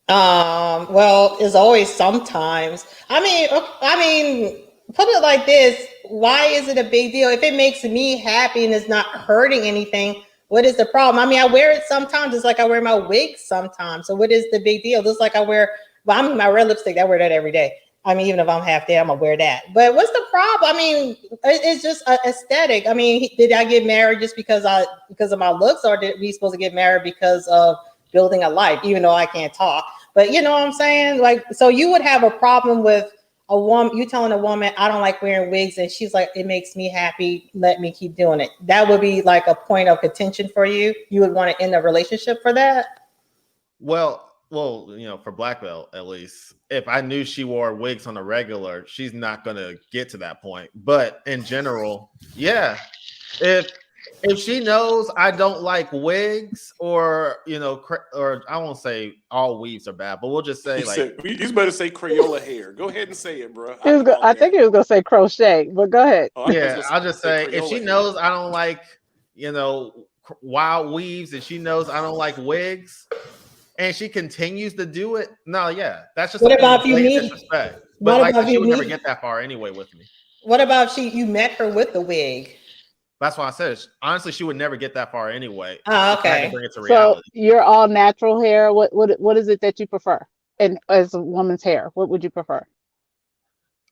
Well, it's always sometimes. Put it like this. Why is it a big deal? If it makes me happy and it's not hurting anything, what is the problem? I mean, I wear it sometimes. It's like I wear my wig sometimes. So what is the big deal? Just like my red lipstick, I wear that every day. I mean, even if I'm half there, I'm gonna wear that. But what's the problem? I mean, it's just aesthetic. I mean, did I get married just because of my looks, or did we supposed to get married because of building a life? Even though I can't talk, but you know what I'm saying? Like, so you would have a problem with a woman, you telling a woman, I don't like wearing wigs, and she's like, it makes me happy, let me keep doing it. That would be like a point of contention for you. You would want to end a relationship for that? Well, for Black Belt at least, if I knew she wore wigs on a regular, she's not gonna get to that point. But in general, yeah, if she knows I don't like wigs, or or I won't say all weaves are bad, but we'll just say You better say Crayola hair. Go ahead and say it, bro. I think he was gonna say crochet, but go ahead. Oh, yeah, I'll just say if Crayola she hair. knows I don't like wild weaves, and she knows I don't like wigs, and she continues to do it, no, yeah, that's just What about if you blatant meet? disrespect. But What like I about said, if she you would never meet? get that far anyway with me. What about if you met her with the wig? That's why I said, honestly, she would never get that far anyway. Oh, If I had to okay. bring it to So reality. you're all natural hair. What is it that you prefer? And as a woman's hair, what would you prefer?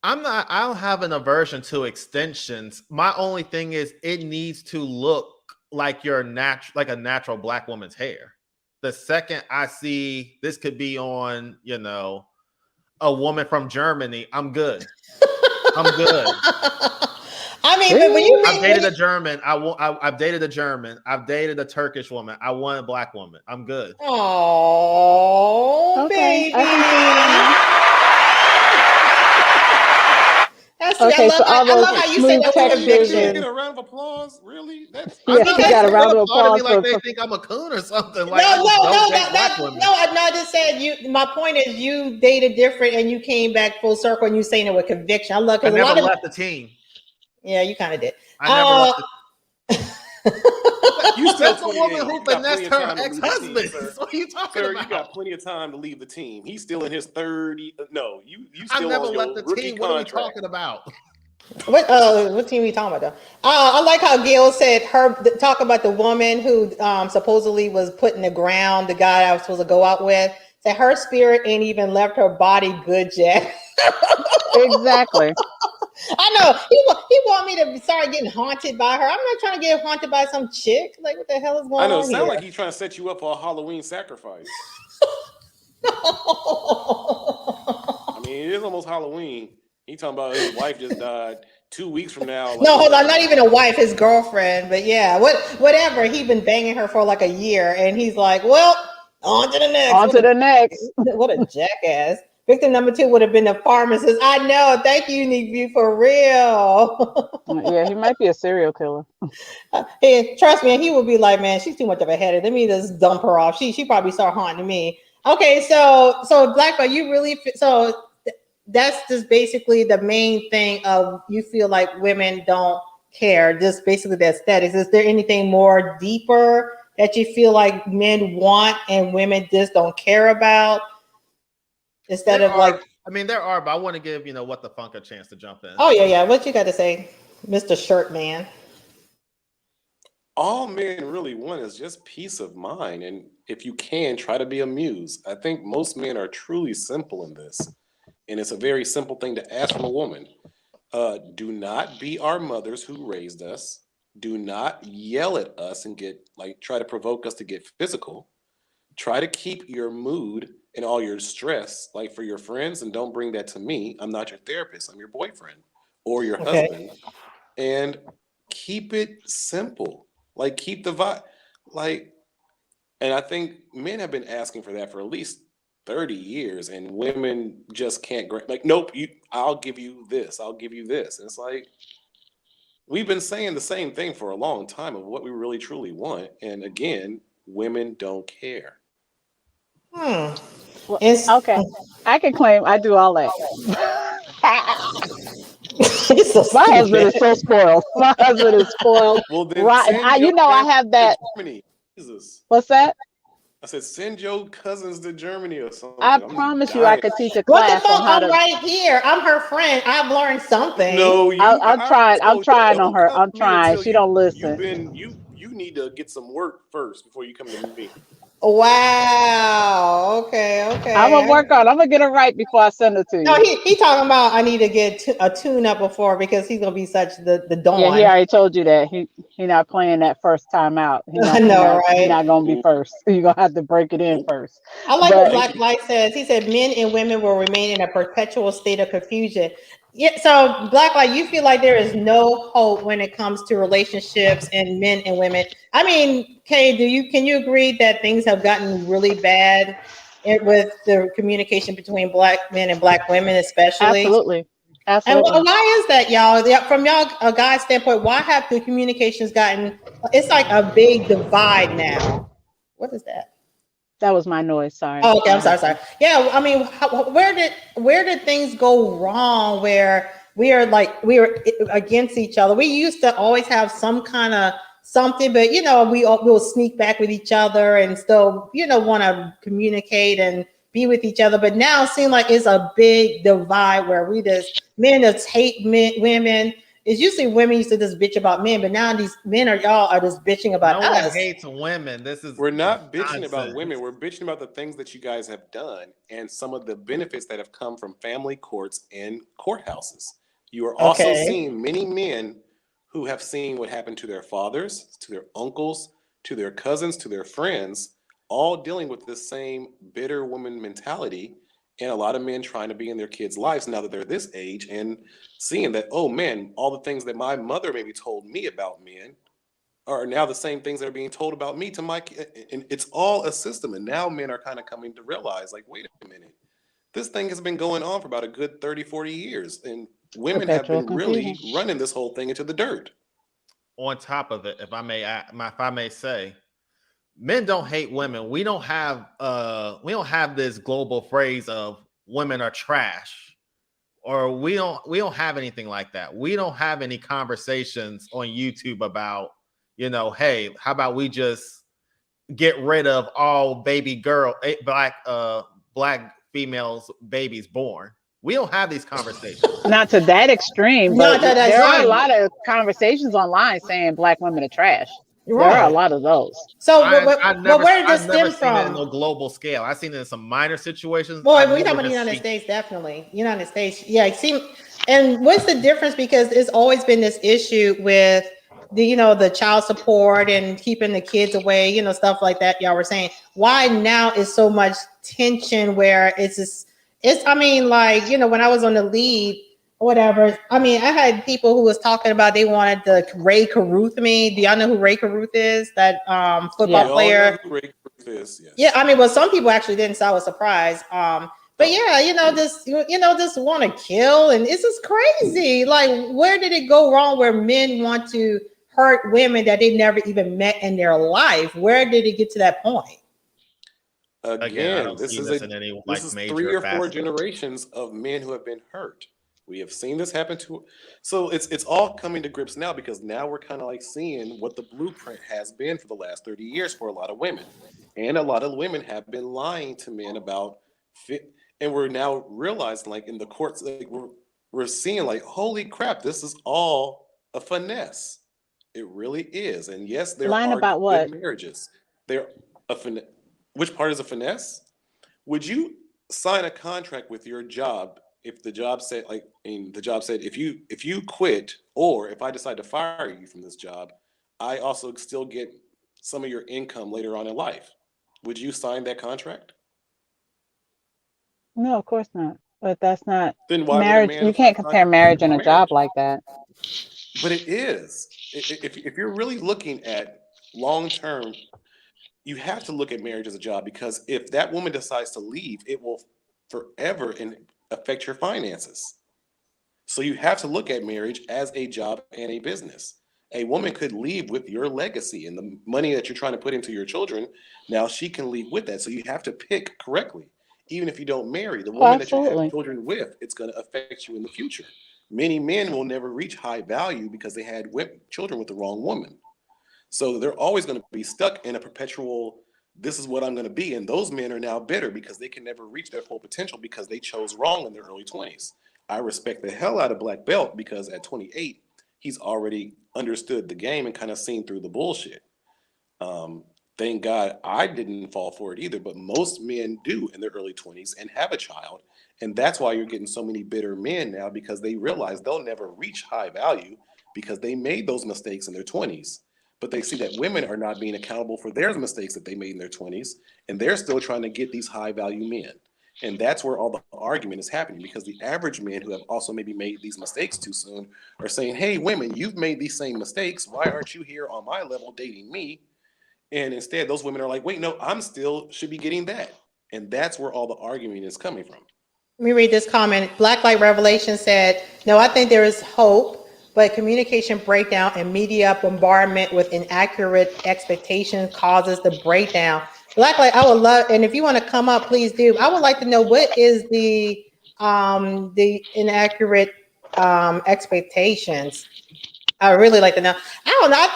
I don't have an aversion to extensions. My only thing is it needs to look like like a natural Black woman's hair. The second I see this could be on, a woman from Germany, I'm good. I'm good. I mean, but when you I've meet, dated a German. I've dated a German. I've dated a Turkish woman. I want a Black woman. I'm good. oh, Okay, baby. I can see you now. That's sweet. Okay, so all I those love how Wait, you said smooth that with textures can we conviction. get and a round of applause? Really? That's I yeah, mean, he Because got a round there's of a part of me applause like for, they for think I'm a coon or something. Like I no, just no, don't no, date Black women. no, I just said you. My point is, you dated different, and you came back full circle, and you saying it with conviction. I love I because a never lot of left the team. yeah, you kind of did. I never left the you still That's a woman 28. who You got plenty finessed of her time to leave the team, ex-husband. sir. What are you talking Sir, you about? got plenty of time to leave the team. He's still in his 30. No, you I still never on left your the rookie team. What are we contract. talking about? what team are we talking about though? I like how Gail said talk about the woman who supposedly was put in the ground. The guy I was supposed to go out with said her spirit ain't even left her body good yet. exactly. I know he want me to start getting haunted by her. I'm not trying to get haunted by some chick. Like, what the hell is I going know. It on sounds here? like he's trying to set you up for a Halloween sacrifice. I mean, it is almost Halloween. He talking about his wife just died 2 weeks from now. Like, No, hold on, not even a wife, his girlfriend. But yeah, whatever. He been banging her for like a year, and he's like, well, on to the next. On to the next. What a jackass. Victim number 2 would have been the pharmacist. I know. Thank you, Nick View, for real. Yeah, he might be a serial killer. Hey, trust me, he would be like, man, she's too much of a headache. Let me just dump her off. She probably start haunting me. Okay, so Black Belt, you really that's just basically the main thing of you feel like women don't care, just basically the aesthetics. Is there anything more deeper that you feel like men want and women just don't care about? Instead There of like, are, there are, but I want to give What the Funk a chance to jump in. oh yeah, what you got to say, Mr. Shirt Man? all men really want is just peace of mind. And if you can, try to be amused. I think most men are truly simple in this. And it's a very simple thing to ask from a woman. Do not be our mothers who raised us. Do not yell at us and try to provoke us to get physical. Try to keep your mood and all your stress, like for your friends, and don't bring that to me. I'm not your therapist. I'm your boyfriend or your husband. And keep it simple. Like keep the vibe. And I think men have been asking for that for at least 30 years, and women just can't like, nope, I'll give you this, I'll give you this. And it's like, we've been saying the same thing for a long time of what we really truly want, and again, women don't care. Well, It's okay, I can claim I do all that. it's so My husband stupid. is so spoiled. My husband is spoiled, Well, then rotten. send your I family have to that. Germany. Jesus. What's that? I said, send your cousins to Germany or I something. I'm promise you, I dying. could teach a What the class on fuck? how I'm to. right here. I'm her friend. I've learned something. No, I'm I trying. I'm told you, trying on don't her. come I'm to me trying. until She don't you've listen. been you need to get some work first before you come to me. Wow. Okay. I'm gonna Okay. work on. I'm gonna get it right before I send it to No, you. he talking about I need to get a tune up before because he's gonna be such the Yeah, he dawn. already told you that. He not playing that first time out. I know, He right? not gonna be Ooh, first. You gonna have to break it in nope. first. I like what But Thank Black you. Light says. He said men and women will remain in a perpetual state of confusion. Yeah, so Black Light, you feel like there is no hope when it comes to relationships and men and women. I mean, Kay, can you agree that things have gotten really bad with the communication between black men and black women, especially? absolutely, And absolutely. why is that, y'all? Yeah, from y'all a guy's standpoint, why have the communications gotten? It's like a big divide now. What is that? That was my noise. Sorry, Oh, okay. my I'm sorry. Sorry. husband. Yeah. I mean, where did things go wrong? Where we are against each other. We used to always have some kind of something, but we'll sneak back with each other and still want to communicate and be with each other. But now it seems like it's a big divide where we just men just hate women. It's usually women used to just bitch about men, but now these men are just bitching about No one us. hates women. This is We're not bitching about nonsense. women. We're bitching about the things that you guys have done and some of the benefits that have come from family courts and courthouses. You are also Okay. seeing many men who have seen what happened to their fathers, to their uncles, to their cousins, to their friends, all dealing with this same bitter woman mentality. And a lot of men trying to be in their kids' lives now that they're this age and seeing that, oh man, all the things that my mother maybe told me about men are now the same things that are being told about me to my kid. And it's all a system. And now men are kind of coming to realize, like, wait a minute, this thing has been going on for about a good 30, 40 years. And women have Perpetual been really confusion. running this whole thing into the dirt. On top of it, if I may say, men don't hate women. We don't have this global phrase of women are trash, or we don't have anything like that. We don't have any conversations on YouTube about, hey, how about we just get rid of all black females babies born. We don't have these conversations. Not to that extreme, but Not that I there are a say. lot of conversations online saying black women are trash. There are a Right. lot of those. So, I've never where did I've this never stem seen it in from? no global scale. I've seen it in some minor situations. Well, I've we talking never about the just United seen. States, definitely. United States, yeah. See, and what's the difference? Because it's always been this issue with the child support and keeping the kids away, stuff like that. Y'all were saying why now is so much tension where it's just I mean, like when I was on the lead, whatever. I mean, I had people who was talking about they wanted the Ray Caruth me. Do y'all know who Ray Caruth is? That football We Yeah. all know player. who Ray Cruz is, Yeah, yes. I mean, well, some people actually didn't, so I was surprised. But Oh, yeah, just want to kill, and it's just crazy. Like, where did it go wrong? Where men want to hurt women that they never even met in their life? Where did it get to that point? Again, I again, don't see this in any this like is major 3 or 4 facet. generations of men who have been hurt. We have seen this happen to, so it's all coming to grips now because now we're kind of like seeing what the blueprint has been for the last 30 years for a lot of women. And a lot of women have been lying to men about fit, and we're now realizing, like in the courts, like we're seeing like, holy crap, this is all a finesse. It really is. And yes, there Lying are about good what? marriages. There a finesse. Which part is a finesse? Would you sign a contract with your job if the job said, like, and the job said, if you quit, or if I decide to fire you from this job, I also still get some of your income later on in life? Would you sign that contract? No, of course not. But that's not Then why would a marriage. man You sign can't a compare contract marriage and for a job marriage? like that. But it is. If you're really looking at long term, you have to look at marriage as a job, because if that woman decides to leave, it will forever affect your finances. So you have to look at marriage as a job and a business. A woman could leave with your legacy and the money that you're trying to put into your children. Now she can leave with that. So you have to pick correctly. Even if you don't marry the woman that you have children with, it's going to affect you in the future. Many men will never reach high value because they had children with the wrong woman. So they're always going to be stuck in a perpetual, this is what I'm going to be. And those men are now bitter because they can never reach their full potential because they chose wrong in their early 20s. I respect the hell out of Black Belt because at 28, he's already understood the game and kind of seen through the bullshit. Thank God I didn't fall for it either, but most men do in their early 20s and have a child. And that's why you're getting so many bitter men now, because they realize they'll never reach high value because they made those mistakes in their 20s. But they see that women are not being accountable for their mistakes that they made in their 20s, and they're still trying to get these high value men. And that's where all the argument is happening, because the average men who have also maybe made these mistakes too soon are saying, hey, women, you've made these same mistakes. Why aren't you here on my level dating me? And instead, those women are like, wait, no, I'm still should be getting that. And that's where all the argument is coming from. Let me read this comment. Black Light Revelation said, no, I think there is hope, but communication breakdown and media bombardment with inaccurate expectations causes the breakdown. Black Light, I would love, and if you want to come up, please do. I would like to know what is the inaccurate expectations. I would really like to know. I don't know.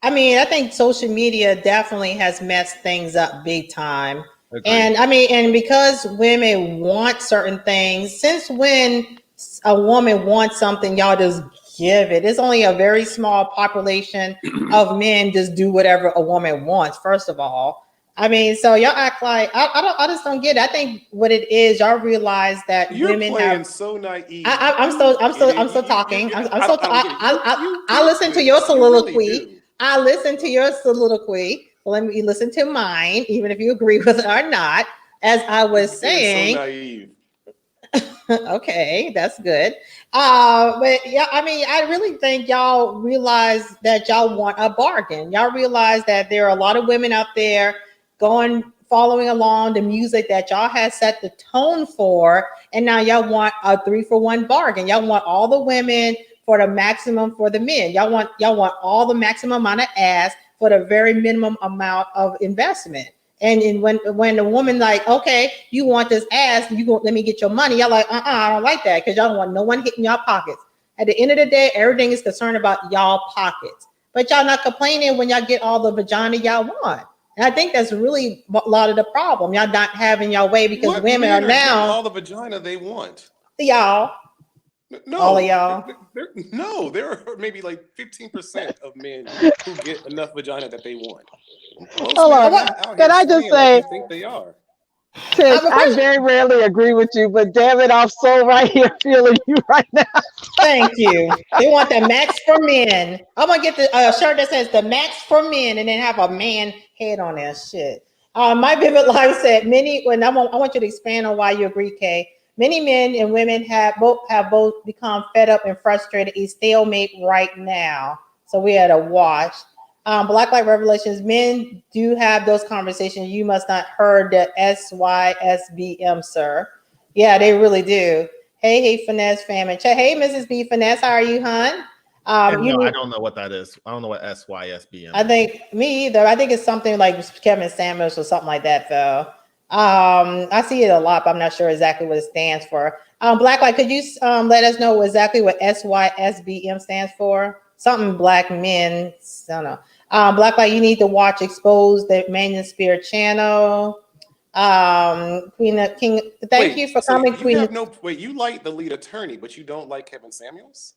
I think social media definitely has messed things up big time. Agreed. And because women want certain things, since when a woman wants something, y'all just give it. It's only a very small population of men just do whatever a woman wants, first of all. So y'all act like I just don't get it. I think what it is, y'all realize that you're women playing so naive. I'm still talking. I listen to your soliloquy. Really I listen to your soliloquy. Let me listen to mine, even if you agree with it or not. As I was saying, so naive. Okay, that's good. But yeah, I really think y'all realize that y'all want a bargain. Y'all realize that there are a lot of women out there following along the music that y'all had set the tone for, and now y'all want a 3-for-1 bargain. Y'all want all the women for the maximum for the men. Y'all want all the maximum amount of ass for the very minimum amount of investment. And when the woman like, okay, you want this ass, let me get your money. Y'all like, I don't like that, because y'all don't want no one hitting y'all pockets. At the end of the day, everything is concerned about y'all pockets. But y'all not complaining when y'all get all the vagina y'all want. And I think that's really a lot of the problem. Y'all not having y'all way, because women are now all the vagina they want. Y'all. No, all of y'all. There are maybe like 15% of men who get enough vagina that they want. Most Hold on. Can I just say, like you think they are. Tish, I very rarely agree with you, but damn it, I'm so right here feeling you right now. Thank you. They want the max for men. I'm gonna get the shirt that says the max for men, and then have a man head on that shit. My Vivid Life said many. I want you to expand on why you agree, Kay. Many men and women have both become fed up and frustrated. A stalemate right now. So we had a wash. Black Light Revelations, men do have those conversations. You must not heard the SYSBM, sir. Yeah, they really do. Hey, Finesse fam and chat. Hey, Mrs. B Finesse, how are you, hon? I don't know what that is. I don't know what SYSBM. I think me either. I think it's something like Kevin Samuels or something like that, though. I see it a lot, but I'm not sure exactly what it stands for. Black Light, could you let us know exactly what SYSBM stands for? Something black men. I don't know. Black Light, you need to watch Expose the Manosphere channel. Queen King, thank you for coming, Queen. You like the lead attorney, but you don't like Kevin Samuels?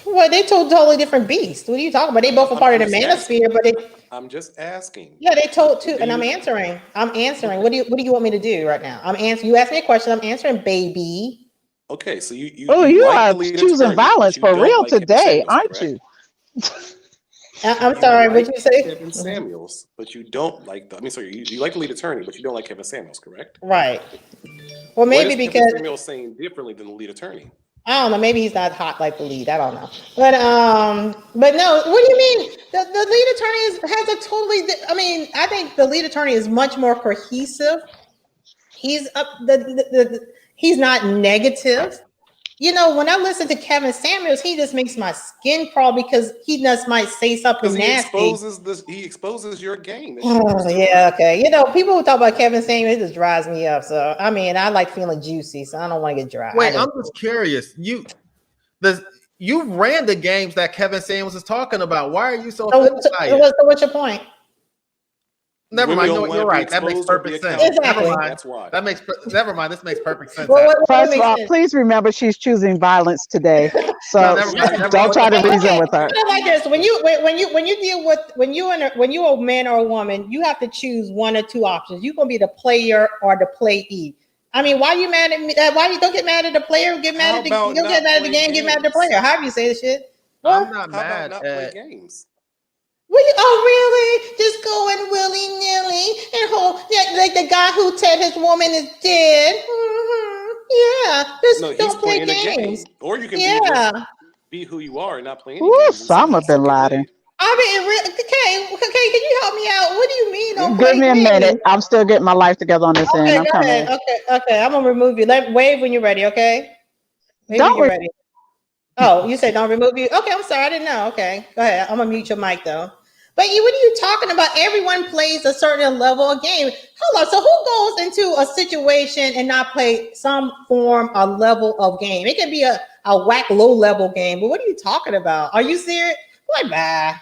Well, they told totally different beasts. What are you talking about? They both are part of the Manosphere, but I'm just asking. Yeah, they told two, and I'm answering. Okay. What do you want me to do right now? I'm answering. You asked me a question. I'm answering, baby. Okay, so you like are choosing violence for real today, aren't you? I'm sorry. What you say? Kevin Samuels, but you don't like you like the lead attorney, but you don't like Kevin Samuels, correct? Right. Well, maybe because Kevin Samuels saying differently than the lead attorney. I don't know. Maybe he's not hot like the lead. I don't know. But no. What do you mean? The lead attorney has a totally. I mean, I think the lead attorney is much more cohesive. He's up. He's not negative. You know, when I listen to Kevin Samuels, he just makes my skin crawl because he just might say something nasty. He exposes your game. Oh, yeah, okay. You know, people who talk about Kevin Samuels, it just drives me up. So I mean, I like feeling juicy, so I don't want to get dry. Wait, I'm just curious. You ran the games that Kevin Samuels is talking about. Why are you so offended by it? What's your point? Never mind. No, you're right. That makes perfect sense. Exactly. Never mind. That's why. Never mind. This makes perfect sense. First of all, please remember she's choosing violence today. So don't try to reason with her. Like this, when you deal with when you're a man or a woman, you have to choose one or two options. You're gonna be the player or the playee. I mean, why are you mad at me? Why you don't get mad at the player? Get mad at the game. Get mad at the player. However you say the shit. I'm not mad at play games. Really? Just going willy-nilly and like the guy who said his woman is dead. Mm-hmm. Yeah, just don't play games. Or you can be who you are and not play any games. Osama bin Laden. I mean, okay, can you help me out? What do you mean? Give me a minute. I'm still getting my life together on this end. I'm coming. Okay. I'm gonna remove you. Wave when you're ready. Okay. Wave when you're ready. Oh, you said don't remove you. Okay, I'm sorry. I didn't know. Okay, go ahead. I'm gonna mute your mic though. But what are you talking about? Everyone plays a certain level of game. Hold on. So who goes into a situation and not play some form or level of game? It can be a whack low level game. But what are you talking about? Are you serious? Boy, bye.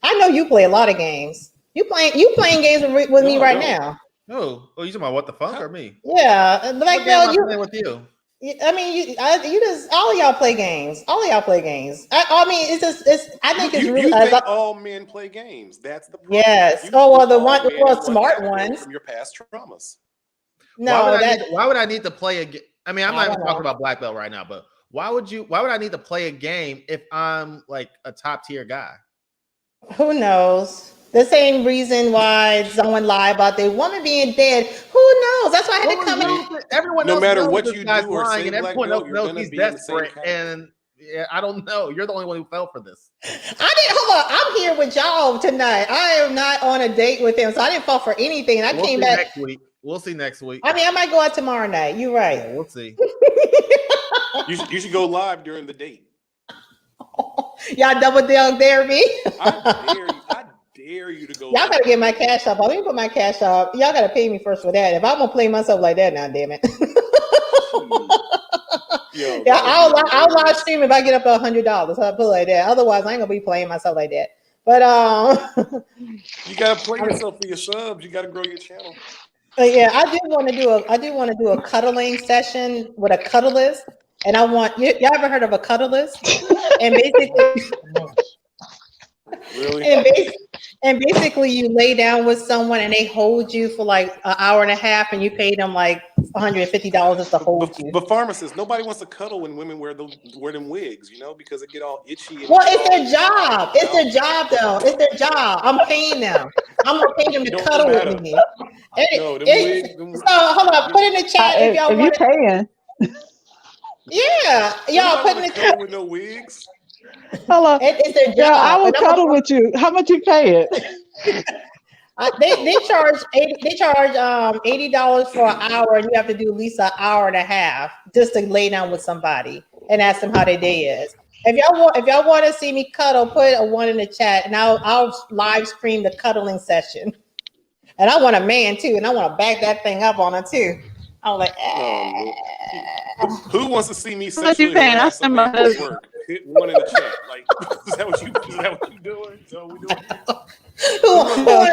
I know you play a lot of games. You playing games with me right now. No. Oh, you talking about what the fuck or me? Yeah, like you playing with you. I mean, you just all of y'all play games. I mean, I think it's really. You think all men play games? That's the problem. Yes. Smart ones from your past traumas. No, why would I need to play a game? I mean, I'm not even talking about black belt right now, but why would I need to play a game if I'm like a top tier guy? Who knows? The same reason why someone lied about their woman being dead. Who knows? That's why I had to come in. Everyone no else matter knows what this you guy's do or lying, say, and everyone else knows he's desperate. And I don't know. You're the only one who fell for this. Hold on. I'm here with y'all tonight. I am not on a date with him, so I didn't fall for anything. And I came back next week. We'll see next week. I mean, I might go out tomorrow night. You're right. Yeah, we'll see. You should go live during the date. Y'all double dare me. I dare you to go. Y'all gotta get my cash up. Let me put my cash up. Y'all gotta pay me first for that. If I'm gonna play myself like that now, damn it. I'll live stream if I get up to $100. I'll put it like that. Otherwise, I ain't gonna be playing myself like that. But you gotta play yourself for your subs. You gotta grow your channel. Yeah, I do want to do a cuddling session with a cuddlist. And I want y'all ever heard of a cuddlist? And basically, really? And basically, you lay down with someone and they hold you for like an hour and a half, and you pay them like $150 just to hold you. But pharmacists, nobody wants to cuddle when women wear them wigs, because it get all itchy. Well, it's their job. It's their job, though. It's their job. I'm paying them. I'm gonna pay them to cuddle with me. So hold on. Put in the chat if y'all want. Paying. Yeah, y'all put in the chat with no wigs. Hello. It's their job. Yeah, I will cuddle with you. How much you pay it? They charge $80 for an hour, and you have to do at least an hour and a half just to lay down with somebody and ask them how their day is. If y'all want to see me cuddle, put a 1 in the chat, and I'll live stream the cuddling session. And I want a man too, and I want to back that thing up on it too. I'm like, who wants to see me sexually harass a man at work? Hit 1 in the chat. Like, is that what you doing? Is that what we doing?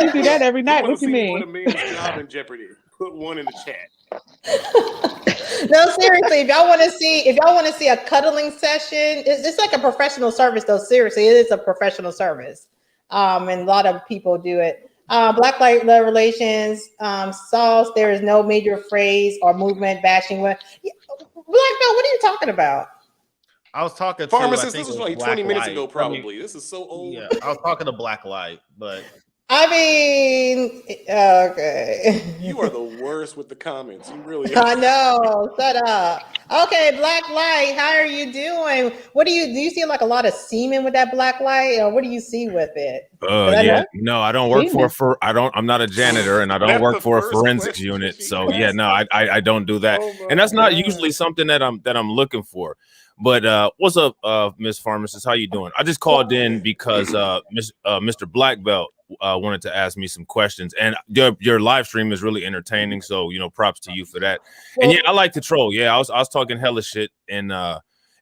You do that every night. What you mean? Put a man's job in jeopardy. Put 1 in the chat. No, seriously. If y'all want to see a cuddling session, it's like a professional service. Though seriously, it is a professional service. And a lot of people do it. Black light relations, sauce. There is no major phrase or movement bashing. Black belt, what are you talking about? I was talking to pharmacist. This was like 20 minutes ago, probably. This is so old. Yeah, I was talking to Black Light, but I mean, okay. You are the worst with the comments. You really I are. know. Shut up. Okay, black light. How are you doing? What do you see like a lot of semen with that black light, or what do you see with it? Because I know. Yeah, no, I don't work Semen. for I'm not a janitor and I don't That's work the for a first forensics question unit. she So yeah, asked. no, I don't do that. Oh And my that's not usually god. something that I'm looking for. But what's up, Miss Pharmacist? How you doing? I just called in because Mr. Black Belt wanted to ask me some questions, and your live stream is really entertaining. So props to you for that. And yeah, Well, I like to troll. Yeah, I was talking hella shit and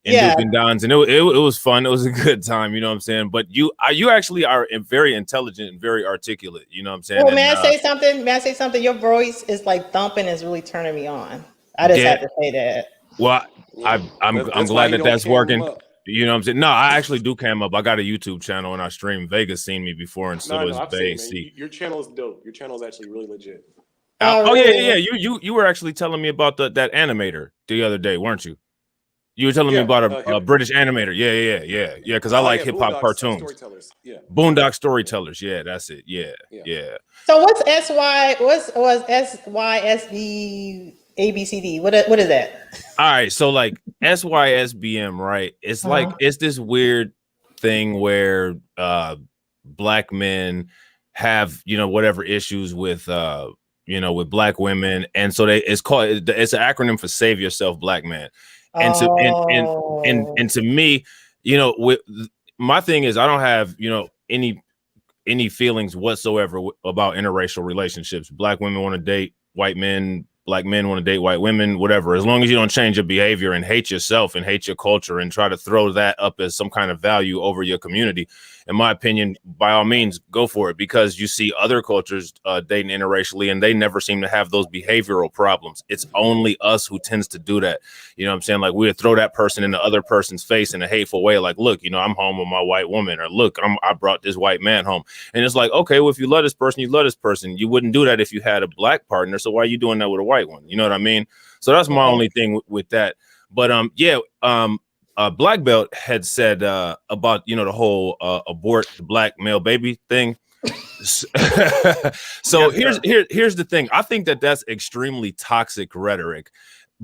yeah. Duke and Dons, and it was fun. It was a good time, you know what I'm saying? But you actually are very intelligent and very articulate, you know what I'm saying? Well, And may I say something? May I say something? Your voice is like thumping, is really turning me on. I just yeah, have to say that. well, Yeah. I'm That's why glad you that don't that's cam them working. up. You know what I'm saying? No, I actually do cam up. I got a YouTube channel and I stream. Vegas seen me before, and No, so I know. does I've seen, man. AC. Your channel is dope. Your channel is actually really legit. Oh, Oh yeah, really? You were actually telling me about that animator the other day, weren't you? You were telling me Yeah. about a Hip. British animator. Yeah. Because I Oh like yeah. hip hop Boondocks cartoons. storytellers. Yeah. Boondock Storytellers. Yeah, that's it. Yeah, Yeah. yeah. So what's SY? What's SYSB ABCD? What is that? All right, so like SYSBM, right? It's like Uh-huh. it's this weird thing where black men have, whatever issues with with black women, and so it's an acronym for Save Yourself Black Man. And to Oh. and to me, with my thing is I don't have, any feelings whatsoever about interracial relationships. Black women want to date white men, black men want to date white women, whatever. As long as you don't change your behavior and hate yourself and hate your culture and try to throw that up as some kind of value over your community, in my opinion, by all means, go for it, because you see other cultures dating interracially and they never seem to have those behavioral problems. It's only us who tends to do that. You know what I'm saying? Like we would throw that person in the other person's face in a hateful way. Like, look, I'm home with my white woman, or look, I brought this white man home. And it's like, okay, well, if you love this person, you love this person. You wouldn't do that if you had a black partner. So why are you doing that with a white one? You know what I mean? So that's my only thing with that. But Black Belt had said about the whole abort the black male baby thing. So here's the thing. I think that's extremely toxic rhetoric.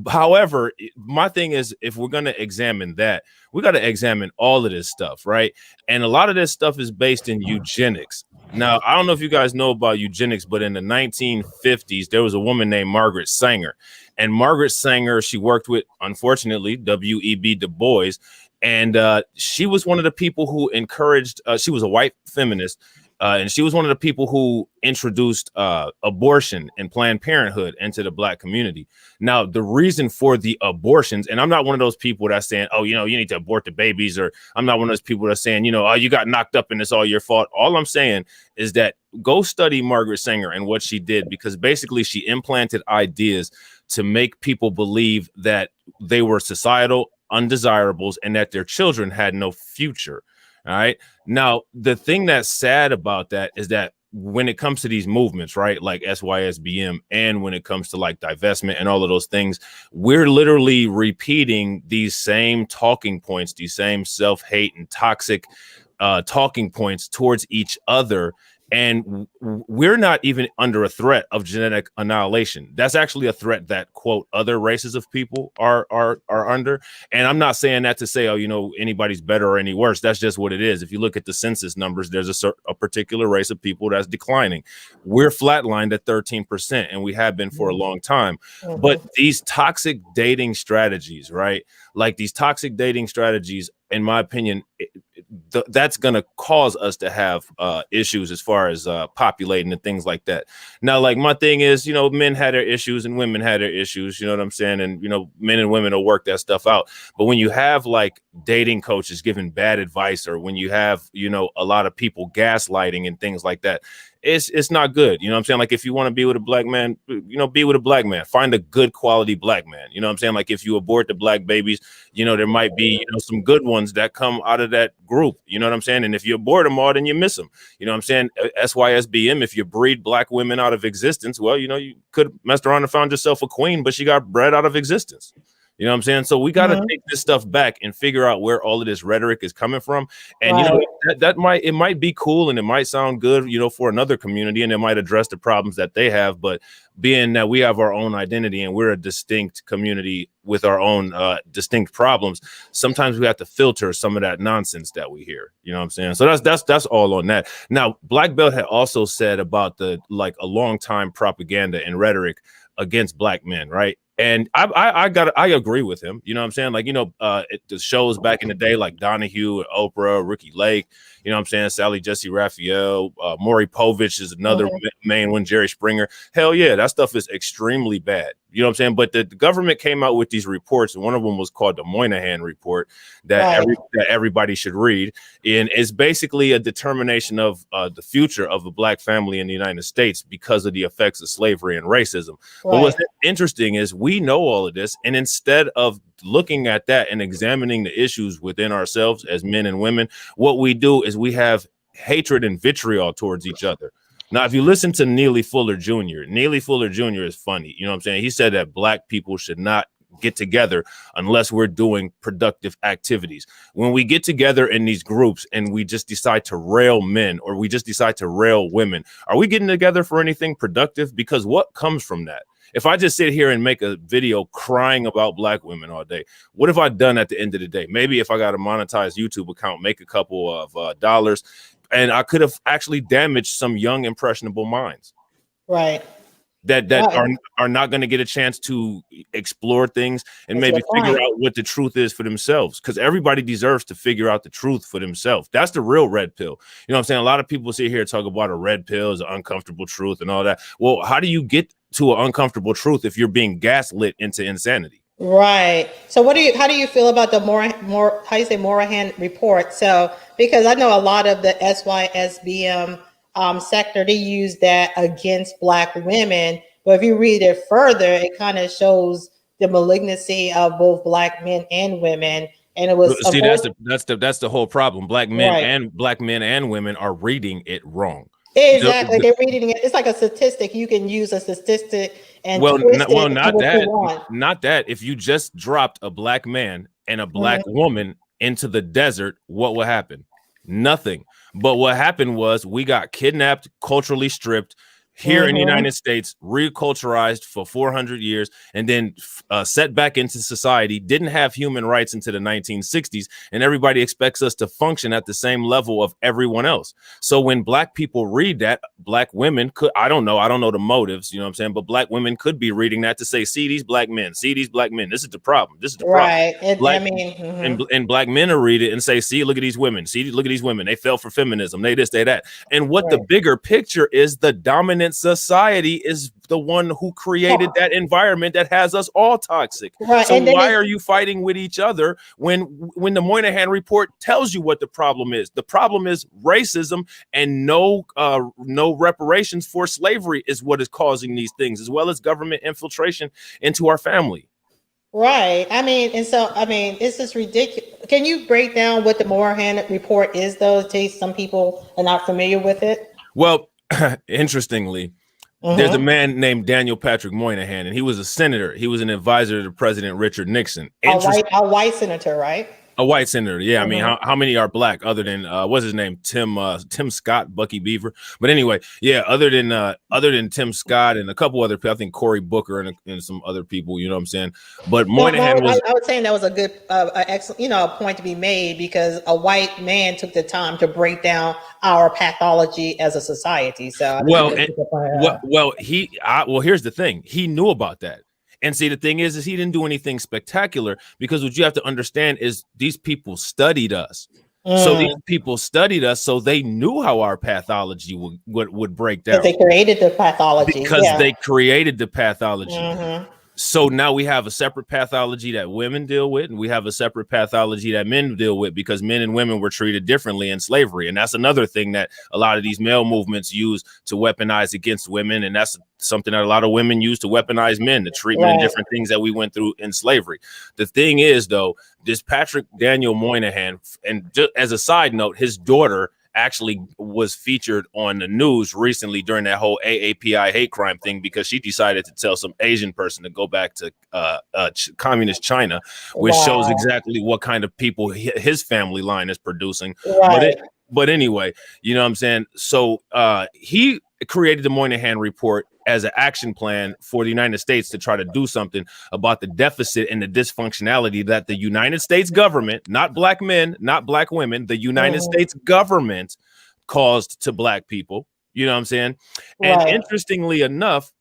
However, my thing is, if we're going to examine that, we got to examine all of this stuff, right? And a lot of this stuff is based in eugenics. Now, I don't know if you guys know about eugenics, but in the 1950s, there was a woman named Margaret Sanger. And Margaret Sanger, she worked with, unfortunately, W.E.B. Du Bois. And she was one of the people who encouraged, she was a white feminist. And she was one of the people who introduced abortion and Planned Parenthood into the black community. Now, the reason for the abortions, and I'm not one of those people that's saying, oh, you need to abort the babies, or I'm not one of those people that's saying, oh, you got knocked up and it's all your fault. All I'm saying is that go study Margaret Sanger and what she did, because basically she implanted ideas to make people believe that they were societal undesirables and that their children had no future. All right. Now, the thing that's sad about that is that when it comes to these movements, right, like SYSBM, and when it comes to like divestment and all of those things, we're literally repeating these same talking points, these same self-hate and toxic talking points towards each other. And we're not even under a threat of genetic annihilation. That's actually a threat that, quote, other races of people are under. And I'm not saying that to say, oh, anybody's better or any worse. That's just what it is. If you look at the census numbers, there's a particular race of people that's declining. We're flatlined at 13%, and we have been for a long time. Mm-hmm. But these toxic dating strategies, right? Like these toxic dating strategies, in my opinion, that's going to cause us to have issues as far as populating and things like that. Now, like my thing is, men had their issues and women had their issues, you know what I'm saying? And, men and women will work that stuff out. But when you have like dating coaches giving bad advice, or when you have, a lot of people gaslighting and things like that, it's not good. You know what I'm saying? Like if you want to be with a black man, be with a black man, find a good quality black man. You know what I'm saying? Like if you abort the black babies, there might be, some good ones that come out of that group. You know what I'm saying? And if you abort them all, then you miss them. You know what I'm saying? SYSBM, if you breed black women out of existence, well, you could mess around and found yourself a queen, but she got bred out of existence. You know what I'm saying? So we got to take this stuff back and figure out where all of this rhetoric is coming from. And, you know, that might be cool and it might sound good, you know, for another community, and it might address the problems that they have. But being that we have our own identity and we're a distinct community with our own distinct problems, sometimes we have to filter some of that nonsense that we hear. You know what I'm saying? So that's all on that. Now, Black Belt had also said about the like a long time propaganda and rhetoric against Black men, right? And I agree with him. You know what I'm saying? Like, you know, the shows back in the day, like Donahue and Oprah, Ricky Lake, you know what I'm saying? Sally Jesse Raphael, Maury Povich is another main one, Jerry Springer. Hell yeah, that stuff is extremely bad. You know what I'm saying? But the government came out with these reports, and one of them was called the Moynihan Report that that everybody should read. And it's basically a determination of the future of the Black family in the United States because of the effects of slavery and racism. But what's interesting is we know all of this, and instead of looking at that and examining the issues within ourselves as men and women, what we do is we have hatred and vitriol towards each other. Now, if you listen to Neely Fuller Jr., Neely Fuller Jr. is funny. You know what I'm saying? He said that Black people should not get together unless we're doing productive activities. When we get together in these groups and we just decide to rail men or we just decide to rail women, are we getting together for anything productive? Because what comes from that? If I just sit here and make a video crying about Black women all day, what have I done at the end of the day? Maybe if I got a monetized YouTube account, make a couple of dollars, and I could have actually damaged some young, impressionable minds. Right. That are not going to get a chance to explore things and maybe figure out what the truth is for themselves. Because everybody deserves to figure out the truth for themselves. That's the real red pill. You know what I'm saying? A lot of people sit here and talk about a red pill is an uncomfortable truth and all that. Well, how do you get to an uncomfortable truth if you're being gaslit into insanity? Right. So how do you feel about the Moynihan report? So, because I know a lot of the SYSBM sector, they use that against Black women. But if you read it further, it kind of shows the malignancy of both Black men and women. And it was that's the whole problem. Black men and women are reading it wrong. Exactly. They're reading it. It's like a statistic. You can use a statistic and not that. If you just dropped a Black man and a Black woman into the desert, what will happen? Nothing. But what happened was we got kidnapped, culturally stripped here in the United States, reculturized for 400 years, and then set back into society, didn't have human rights into the 1960s, and everybody expects us to function at the same level of everyone else. So when Black people read that, Black women could, I don't know the motives, you know what I'm saying, but Black women could be reading that to say, see these Black men, this is the problem. This is the problem. Right. And Black men will read it and say, see, look at these women. See, look at these women. They fell for feminism. They this, they that. And what the bigger picture is, the dominant society is the one who created that environment that has us all toxic. Right. So why are you fighting with each other when the Moynihan report tells you what the problem is? The problem is racism and no reparations for slavery is what is causing these things, as well as government infiltration into our family. Right. It's just ridiculous. Can you break down what the Moynihan report is, though, in case some people are not familiar with it? Well, interestingly, there's a man named Daniel Patrick Moynihan, and he was a senator. He was an advisor to President Richard Nixon. A white senator, right? A white senator, yeah. I mean, how many are Black other than what's his name? Tim Scott, Bucky Beaver. But anyway, yeah, other than Tim Scott and a couple other people, I think Cory Booker and some other people, you know what I'm saying? But Moynihan was. I was saying that was a good, excellent, point to be made, because a white man took the time to break down our pathology as a society. So here's the thing: he knew about that. And see, the thing is he didn't do anything spectacular, because what you have to understand is these people studied us. So these people studied us, so they knew how our pathology would break down. They created the pathology. They created the pathology. So now we have a separate pathology that women deal with, and we have a separate pathology that men deal with, because men and women were treated differently in slavery. And that's another thing that a lot of these male movements use to weaponize against women. And that's something that a lot of women use to weaponize men, the treatment and different things that we went through in slavery. The thing is, though, this Patrick Daniel Moynihan, and just as a side note, his daughter actually was featured on the news recently during that whole AAPI hate crime thing because she decided to tell some Asian person to go back to communist China, which shows exactly what kind of people his family line is producing. But anyway, you know what I'm saying? So he created the Moynihan Report as an action plan for the United States to try to do something about the deficit and the dysfunctionality that the United States government, not black men, not black women, the United States government caused to black people. You know what I'm saying? And interestingly enough,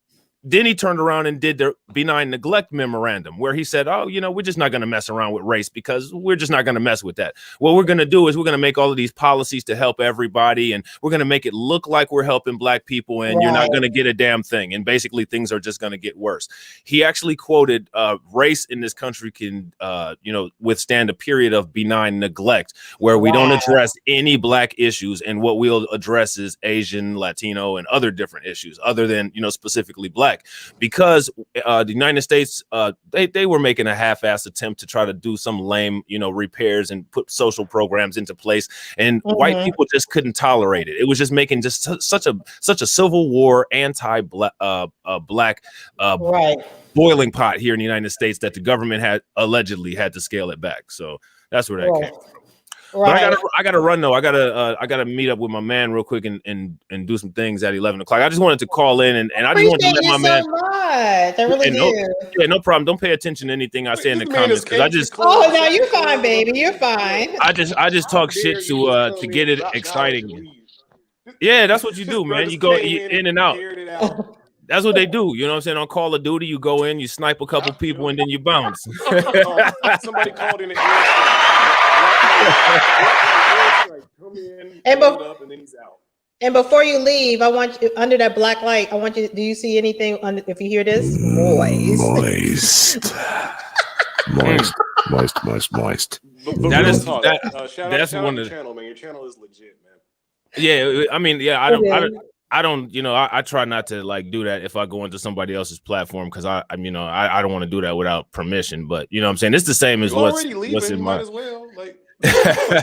then he turned around and did the benign neglect memorandum where he said, oh, you know, we're just not going to mess around with race because we're just not going to mess with that. What we're going to do is we're going to make all of these policies to help everybody. And we're going to make it look like we're helping black people and you're not going to get a damn thing. And basically things are just going to get worse. He actually quoted race in this country can, you know, withstand a period of benign neglect where we don't address any black issues. And what we'll address is Asian, Latino, and other different issues other than, you know, specifically black. Because the United States, they were making a half-assed attempt to try to do some lame, you know, repairs and put social programs into place, and white people just couldn't tolerate it. It was just making just such a civil war, anti-black, boiling pot here in the United States that the government had allegedly had to scale it back. So that's where that came from. But I gotta run though. I gotta meet up with my man real quick and do some things at 11 o'clock. I just wanted to call in and I just wanted to let my man. So much. I really do. No problem. Don't pay attention to anything I say in the comments because I just. Oh no, you're fine, baby. You're fine. I just talk shit to get it exciting. Yeah, that's what you do, man. You go in and out. That's what they do. You know what I'm saying? On Call of Duty, you go in, you snipe a couple people, and then you bounce. Somebody called in the and then he's out. And before you leave, I want you under that black light. I want you. Do you see anything? If you hear this, moist. That's one of the channel, man. Your channel is legit, man. Yeah, I mean, yeah, I don't, you know, I try not to like do that if I go into somebody else's platform because I don't want to do that without permission. But you know what I'm saying? It's the same as what's in my. Might as well. Like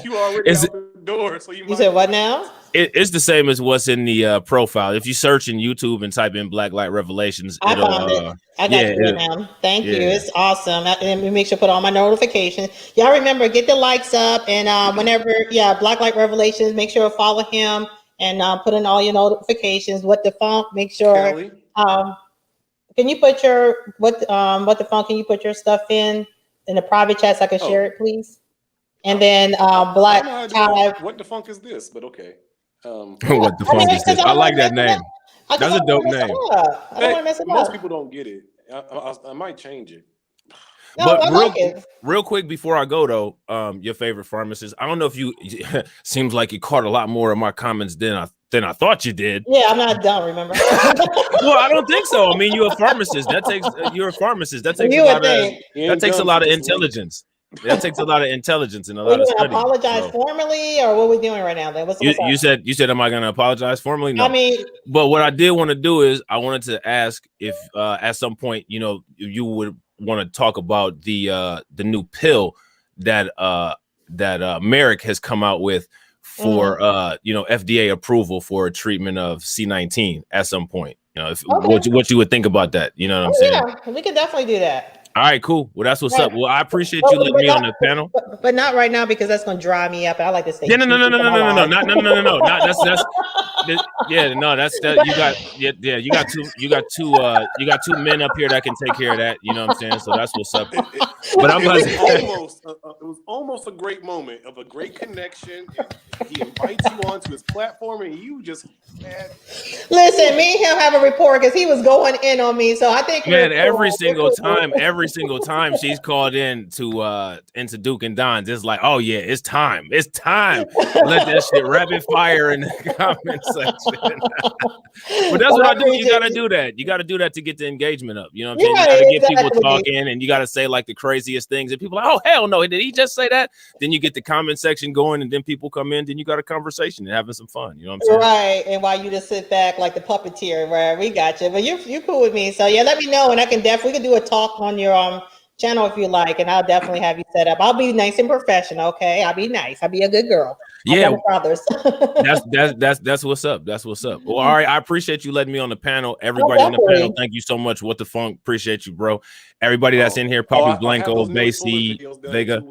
you already out the door, so you said what now? It's the same as what's in the profile. If you search in YouTube and type in Black Light Revelations, I found it. I got it right now. Thank you. It's awesome. And make sure to put all my notifications. Y'all remember, get the likes up and whenever, Black Light Revelations, make sure to follow him and put in all your notifications. What the funk? Make sure. Kelly? Can you put your what the funk? Can you put your stuff in the private chat so I can share it, please? And then Black Tie. What the funk is this? But okay. What the funk is this? I like that name. That's a dope name. I don't want to mess it up. Most people don't get it. I might change it. No, but real quick before I go though, your favorite pharmacist. I don't know if you seems like you caught a lot more of my comments than I thought you did. Yeah, I'm not dumb, remember? Well, I don't think so. I mean, you're a pharmacist. You're a pharmacist. That takes a lot of intelligence. That takes a lot of intelligence and a lot of study. Apologize formally, or what are we doing right now? Then you said, am I going to apologize formally? No. I mean, but what I did want to do is I wanted to ask if at some point, you know, you would want to talk about the new pill that Merrick has come out with for FDA approval for treatment of C19 at some point. You know, what you would think about that? You know what I'm saying? Yeah, we can definitely do that. All right, cool. Well, that's what's up. Well, I appreciate you letting me on the panel, but not right now because that's gonna dry me up. I like to stay. No. You got two men up here that can take care of that. You know what I'm saying? So that's what's up. But it was almost a great moment of a great connection. He invites you onto his platform, and you just listen. Me and him have a rapport because he was going in on me. So I think every single time she's called in to into Duke and Don's, it's like, oh yeah, it's time. Let that shit rapid fire in the comment section. But that's what I do. You gotta do that. You gotta do that to get the engagement up. You know what I'm saying? You gotta get people talking, and you gotta say like the craziest things, and people are like, oh hell no, did he just say that? Then you get the comment section going, and then people come in, then you got a conversation and having some fun. You know what I'm saying? Right. And while you just sit back like the puppeteer, right? We got you. But you cool with me. So yeah, let me know, and we can do a talk on your channel if you like, and I'll definitely have you set up. I'll be nice and professional, okay? I'll be nice. I'll be a good girl. Yeah, brothers. that's what's up. That's what's up. Well, all right. I appreciate you letting me on the panel. Everybody on the panel, thank you so much. What the funk? Appreciate you, bro. Everybody that's in here, Poppy Blanco, Basie, Vega.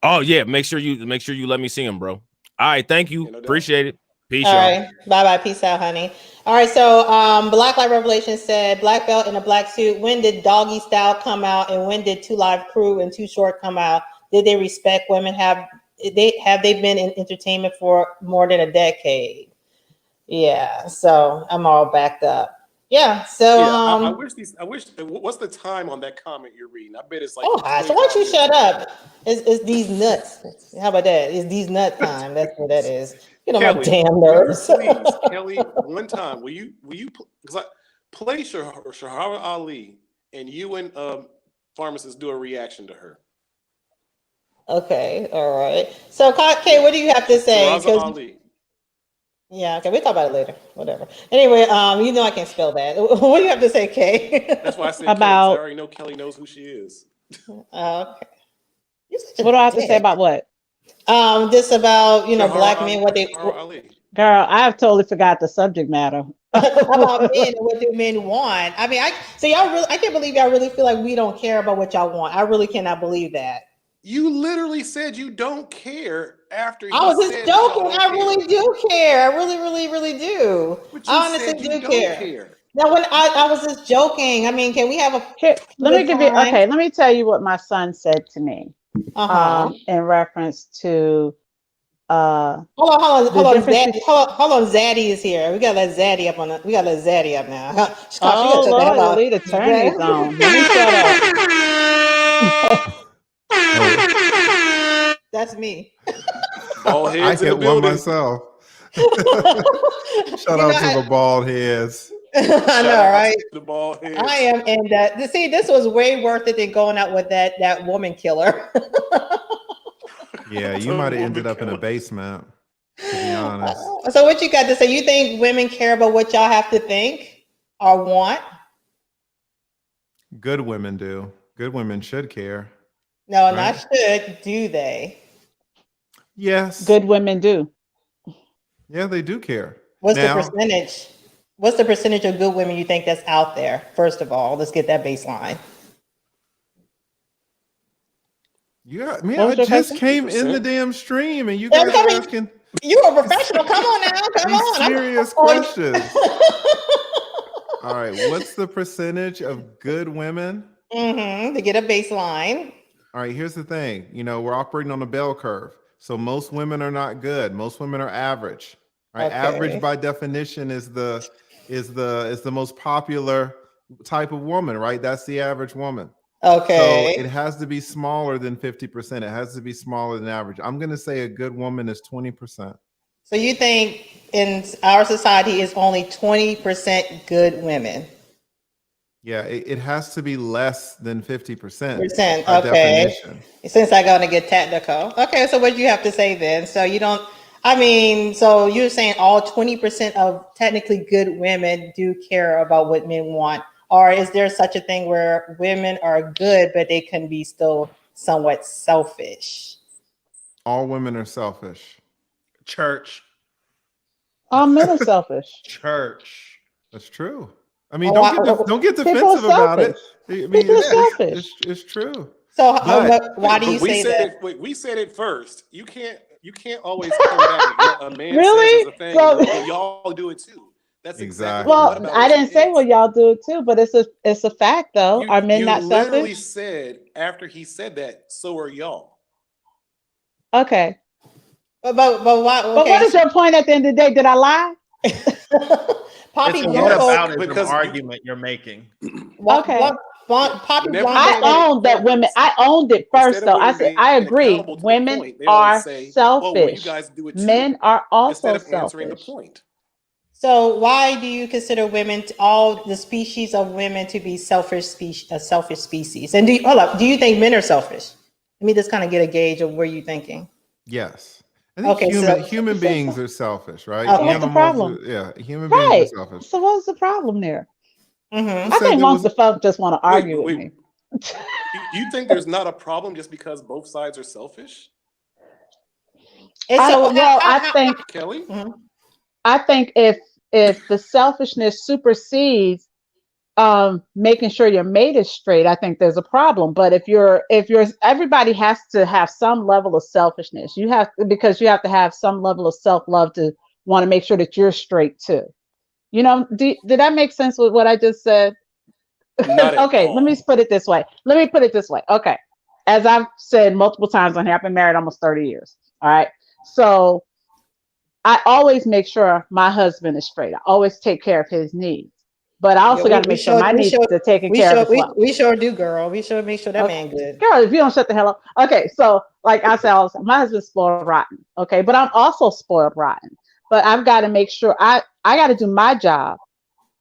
Oh yeah, make sure you let me see him, bro. All right, thank you. Appreciate it. Peace, all y'all. right. Bye. Peace out, honey. All right. So Black Light Revelation said black belt in a black suit. When did Doggy Style come out, and when did Two Live Crew and Too Short come out? Did they respect women? Have they been in entertainment for more than a decade? Yeah. So I'm all backed up. Yeah. So I wish what's the time on that comment you're reading? I bet it's like, oh gosh, why don't you shut up? It's these nuts. How about that? It's these nut time. That's what that is. You know, my damn nerves. Please, Kelly, one time, will you play Shahara Ali, and you and pharmacist do a reaction to her? Okay, all right. So, Kay, what do you have to say? Ali. Yeah, okay, we'll talk about it later. Whatever. Anyway, you know I can't spell that. What do you have to say, Kay? That's why I said about. I already know Kelly knows who she is. Okay. What do I have to say about what? Just about Shahara black Ali, men, what they. Girl, I have totally forgot the subject matter. About men and what do men want? I mean, I can't believe y'all really feel like we don't care about what y'all want. I really cannot believe that. You literally said you don't care after I was just joking. I really do care. I really, really, really do. I honestly do care. Now, when I was just joking. I mean, can we have a here? Let me tell you what my son said to me. In reference to hold on. Zaddy is here. We gotta let Zaddy up now. Oh Lord, the lead attorney's on. Let me shut up. That's me. I get one myself. Shout out to the bald heads. I know, right? The bald heads. I am, and see, this was way worth it than going out with that woman killer. Yeah, you might have ended up in a basement, to be honest. So what you got to say? You think women care about what y'all have to think or want? Good women do. Good women should care. No, right? Not should. Do they? Yes. Good women do. Yeah, they do care. What's the percentage? What's the percentage of good women you think that's out there? First of all, let's get that baseline. Yeah, man, I just came in the damn stream and you guys are asking. You're a professional. Come on now. Come on. Serious questions. All right. What's the percentage of good women? To get a baseline. All right. Here's the thing. We're operating on a bell curve. So most women are not good. Most women are average. Right. Okay. Average by definition is the most popular type of woman, right? That's the average woman. Okay. So it has to be smaller than 50%. It has to be smaller than average. I'm going to say a good woman is 20%. So you think in our society is only 20% good women? Yeah, it has to be less than 50%. Okay. Definition. Since I'm going to get technical. Okay, so what do you have to say then? So so you're saying all 20% of technically good women do care about what men want. Or is there such a thing where women are good, but they can be still somewhat selfish? All women are selfish. Church. All men are selfish. Church. That's true. I mean, don't get defensive about it. I mean, it's true. So why do you say that? We said it first. You can't always come back and what a man really? says is a thing. Well, y'all do it too. That's exactly. Well, I didn't say well, y'all do it too, but it's a fact though. Are men not selfish? You literally said after he said that, so are y'all. Okay. But why? Okay. But what is your point at the end of the day? Did I lie? Poppy Blanco, because an argument you're making. Okay. Poppy Blanco. I owned that women. I owned it first, though. I said I agree. Women are selfish. Men are also selfish. The point. So why do you consider women, all the species of women, to be selfish species? And do you think men are selfish? Let me just kind of get a gauge of where you're thinking. Yes. I think human beings are selfish, right? Okay. What's the problem? Human beings are selfish. So what's the problem there? I think most of the folks just want to argue with me. You think there's not a problem just because both sides are selfish? I think Kelly? I think if the selfishness supersedes making sure your mate is straight, I think there's a problem. But if you're everybody has to have some level of selfishness. Because you have to have some level of self-love to want to make sure that you're straight too. You know, did that make sense with what I just said? Not at Okay, all. let me put it this way. Okay. As I've said multiple times on here, I've been married almost 30 years. All right. So I always make sure my husband is straight. I always take care of his needs. But I also got to make sure my needs are taken care of as well. We sure do, girl. We sure make sure that man good. Girl, if you don't shut the hell up. Okay, so like I said, my husband's spoiled rotten. Okay, but I'm also spoiled rotten. But I've got to make sure I got to do my job.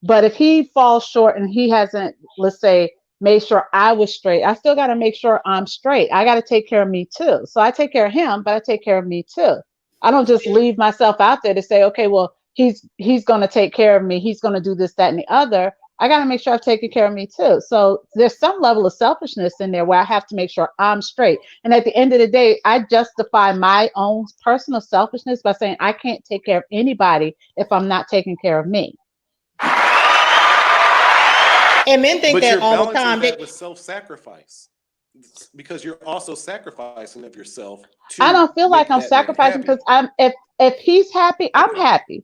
But if he falls short and he hasn't, let's say, made sure I was straight, I still got to make sure I'm straight. I got to take care of me too. So I take care of him, but I take care of me too. I don't just leave myself out there to say, okay, well, he's going to take care of me. He's going to do this, that, and the other. I got to make sure I've taken care of me too. So there's some level of selfishness in there where I have to make sure I'm straight. And at the end of the day, I justify my own personal selfishness by saying I can't take care of anybody if I'm not taking care of me. And men think that all the time. That with self-sacrifice, because you're also sacrificing of yourself. I don't feel like I'm sacrificing because if he's happy, I'm happy.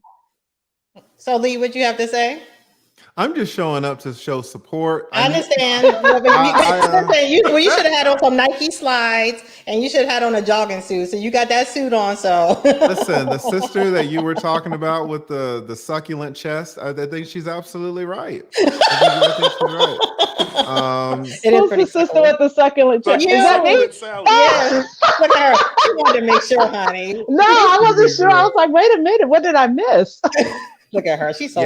So Lee, what you have to say? I'm just showing up to show support. I understand. You should have had on some Nike slides and you should have had on a jogging suit. So you got that suit on. So listen, the sister that you were talking about with the succulent chest, I think she's absolutely right. I think she's right. Who's the sister with the succulent chest? Is that me? Yeah. Look at her. She wanted to make sure, honey. No, I wasn't sure. I was like, wait a minute, what did I miss? Look at her. She's so.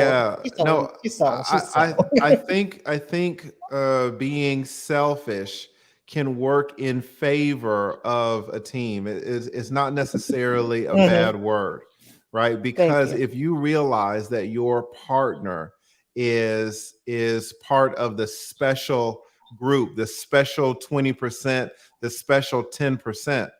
I think being selfish can work in favor of a team. It's not necessarily a bad word, right? Because if you realize that your partner is part of the special group, the special 20%, the special 10%,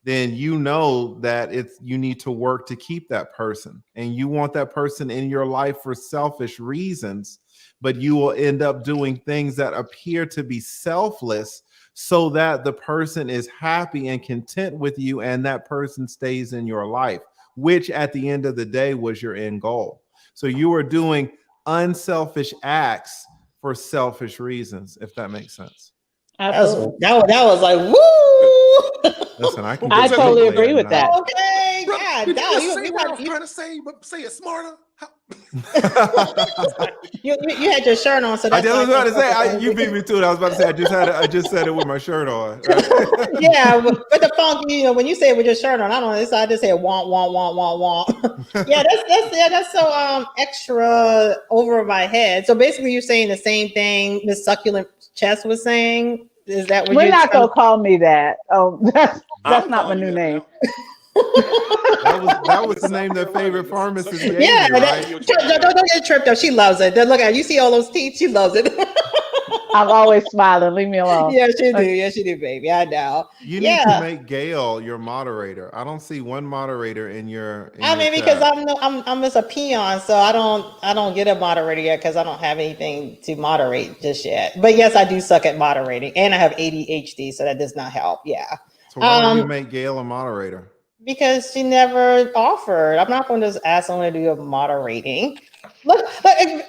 then you know that you need to work to keep that person, and you want that person in your life for selfish reasons, but you will end up doing things that appear to be selfless so that the person is happy and content with you and that person stays in your life, which at the end of the day was your end goal. So you are doing unselfish acts for selfish reasons, if that makes sense. Absolutely. That was like, woo! Listen, I totally agree with that. Okay, God, you trying to say, but say it smarter. You had your shirt on, so that's I was about to say you beat me to it. I was about to say I just said it with my shirt on. Right? Yeah, but the funk, when you say it with your shirt on, I don't know. I just say want. Yeah, that's so extra over my head. So basically, you're saying the same thing Miss Succulent Chest was saying. Is that what we're not gonna call me that? Oh, that's not my new name. That was the name that favorite pharmacist gave yeah, you, right? Don't get tripped up. She loves it. Look at you. See all those teeth. She loves it. I'm always smiling. Leave me alone. Yeah, she do. Yeah, she do, baby. I know. You need to make Gail your moderator. I don't see one moderator in your. Because I'm just a peon, so I don't get a moderator yet because I don't have anything to moderate just yet. But yes, I do suck at moderating, and I have ADHD, so that does not help. Yeah. So why don't you make Gail a moderator? Because she never offered. I'm not going to just ask someone to do a moderating. Look,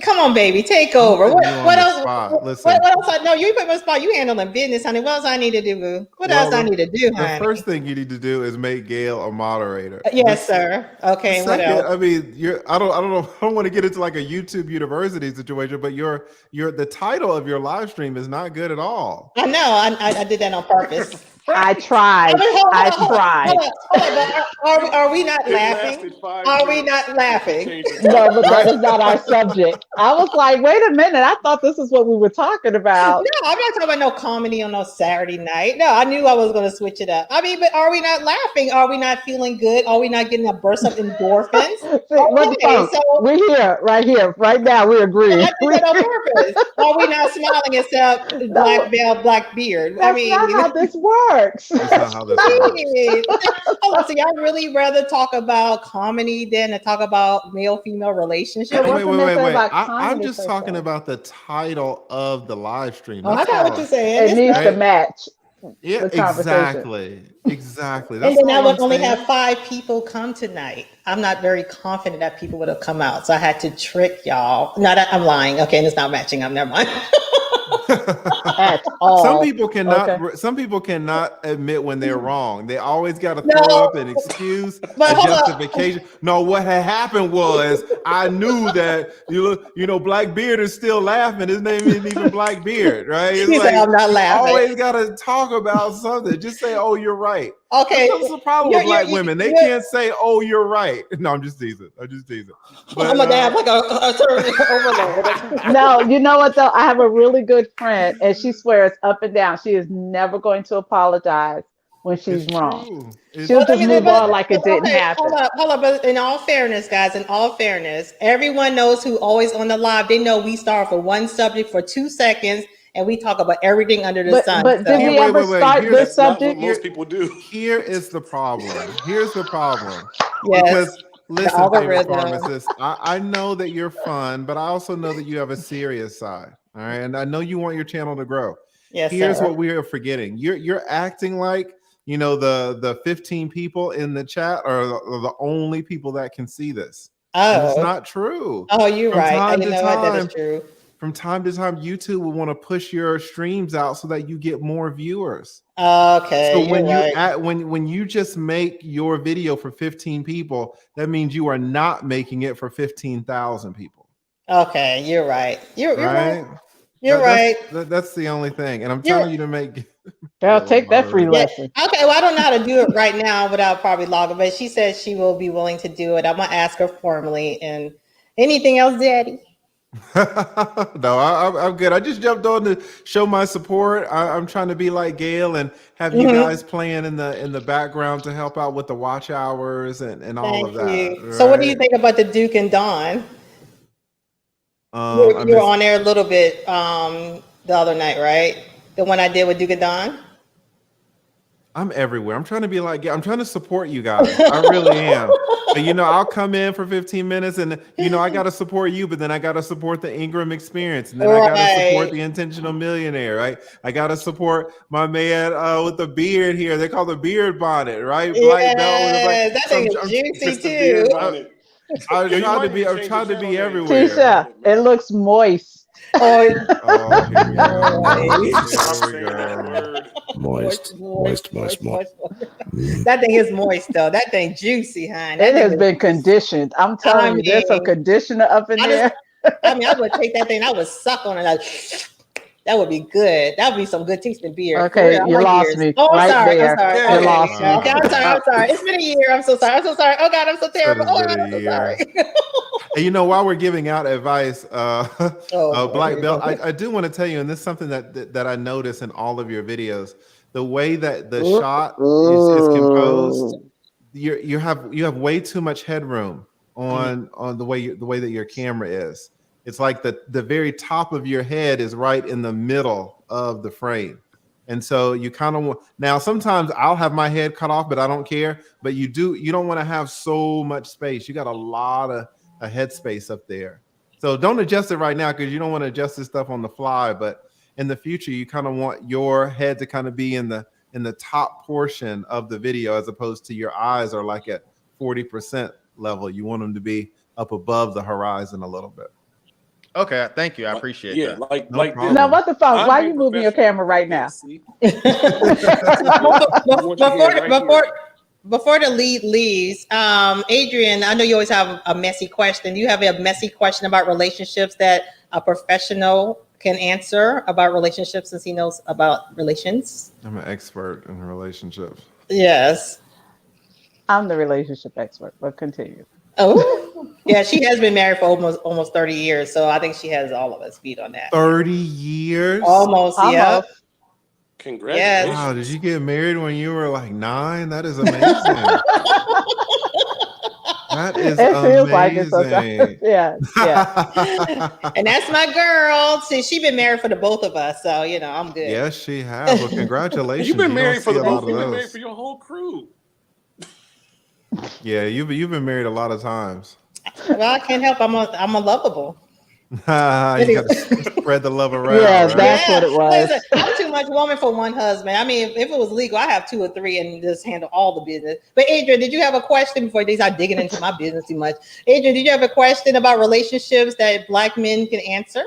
come on, baby, take over. What else? What else? No, you put me on the spot. You handling business, honey. What else I need to do, boo? What else I need to do, honey? The first thing you need to do is make Gail a moderator. Yes, sir. Okay. What else? I mean, I don't want to get into like a YouTube University situation, but the title of your live stream is not good at all. I know. I did that on purpose. I tried. Are we not laughing? Are we not laughing? No, but that is was not our subject. I was like, wait a minute. I thought this is what we were talking about. No, I'm not talking about no comedy on no Saturday night. No, I knew I was going to switch it up. I mean, but are we not laughing? Are we not feeling good? Are we not getting a burst of endorphins? So we're here, right now. We agree. I did that on purpose. Are we not smiling except black belt, black beard? That's not how this works. That's not how this works. Oh, so y'all really rather talk about comedy than to talk about male-female relationships? Wait. I'm just talking about the title of the live stream. I got what you're saying. It needs to match. Yeah, exactly. That's and then I would only have 5 people come tonight. I'm not very confident that people would have come out, so I had to trick y'all. No, I'm lying. Okay, and it's not matching up. Never mind. At all. Some people cannot admit when they're wrong. They always got to throw up an excuse, a justification. No, what had happened was I knew that you know Blackbeard is still laughing. His name isn't even Blackbeard, right? It's like, I'm not laughing. You always got to talk about something. Just say, "Oh, you're right." Okay, that's the problem with black women. They can't say, "Oh, you're right." No, I'm just teasing. But, I'm gonna have like a certain overload. No, you know what though? I have a really good friend, and she swears up and down she is never going to apologize when she's wrong. She'll just move on like it didn't happen. Hold up. But in all fairness, guys, everyone knows who always on the live. They know we start with one subject for 2 seconds. And we talk about everything under the sun. But did we ever start this subject? Most people do. Here is the problem. Yes. Because listen, favorite pharmacist, I know that you're fun, but I also know that you have a serious side. All right. And I know you want your channel to grow. Yes. Here's what we are forgetting. You're acting like, you know, the 15 people in the chat are the only people that can see this. Oh. And it's not true. Oh, you're right. I didn't know that is true. From time to time, YouTube will want to push your streams out so that you get more viewers. Okay. So when you just make your video for 15 people, that means you are not making it for 15,000 people. Okay, you're right. You're right. That's the only thing, and I'm telling you to make. I'll take that free lesson. Okay, well, I don't know how to do it right now without probably logging, but she says she will be willing to do it. I'm gonna ask her formally. And anything else, Daddy? No, I'm good. I just jumped on to show my support. I'm trying to be like Gail and have you guys playing in the background to help out with the watch hours and all of that. Right? So, what do you think about the Duke and Dawn? You were on there a little bit the other night, right? The one I did with Duke and Dawn. I'm everywhere. I'm trying to be like, I'm trying to support you guys. I really am. But, you know, I'll come in for 15 minutes and, you know, I got to support you, but then I got to support the Ingram experience. And then I got to support the Intentional Millionaire, right? I got to support my man with the beard here. They call the beard bonnet, right? Black belt. That thing is juicy too. I'm trying to be everywhere. Tisha, it looks moist. Oh, here we go. Moist. That thing is moist though. That thing juicy, honey. It has been conditioned. I'm telling you, there's some conditioner up in there. I would take that thing. I would suck on it. That would be good. That would be some good tasting beer. Okay, you lost me. Oh, I'm sorry. You lost me. Okay, I'm sorry. It's been a year. I'm so sorry. Oh God, I'm so terrible. Oh God, I'm so sorry. And you know, while we're giving out advice, Black Belt, I do want to tell you, and this is something that I notice in all of your videos, the way that the shot is composed, you have way too much headroom on the way that your camera is. It's like the very top of your head is right in the middle of the frame. And so you kind of want, now sometimes I'll have my head cut off, but I don't care. But you don't want to have so much space. You got a lot of head space up there. So don't adjust it right now because you don't want to adjust this stuff on the fly. But in the future, you kind of want your head to kind of be in the top portion of the video as opposed to your eyes are like at 40% level. You want them to be up above the horizon a little bit. Okay, thank you. I appreciate that. Now, what the fuck? Why are you moving your camera right now? Before the lead leaves, Adrian, I know you always have a messy question. Do you have a messy question about relationships that a professional can answer about relationships since he knows about relations? I'm an expert in relationships. Yes. I'm the relationship expert, but continue. Oh. Yeah, she has been married for almost 30 years, so I think she has all of us beat on that. 30 years? Almost, yeah. Congratulations. Wow, did you get married when you were like 9? That is amazing. That is It feels like it sometimes. amazing. Yeah, yeah. And that's my girl. See, she's been married for the both of us, so I'm good. Yes, she has. Well, congratulations. You've been You don't married for see the a lot both. of You've been married those. for your whole crew. Yeah, you've been married a lot of times. Well, I can't help. I'm a lovable. You got to spread the love around. Yeah, right? that's what it was. Listen, I'm too much woman for one husband. I mean, if it was legal, I have 2 or 3 and just handle all the business. But Adrian, did you have a question before they start digging into my business too much? Adrian, did you have a question about relationships that Black men can answer?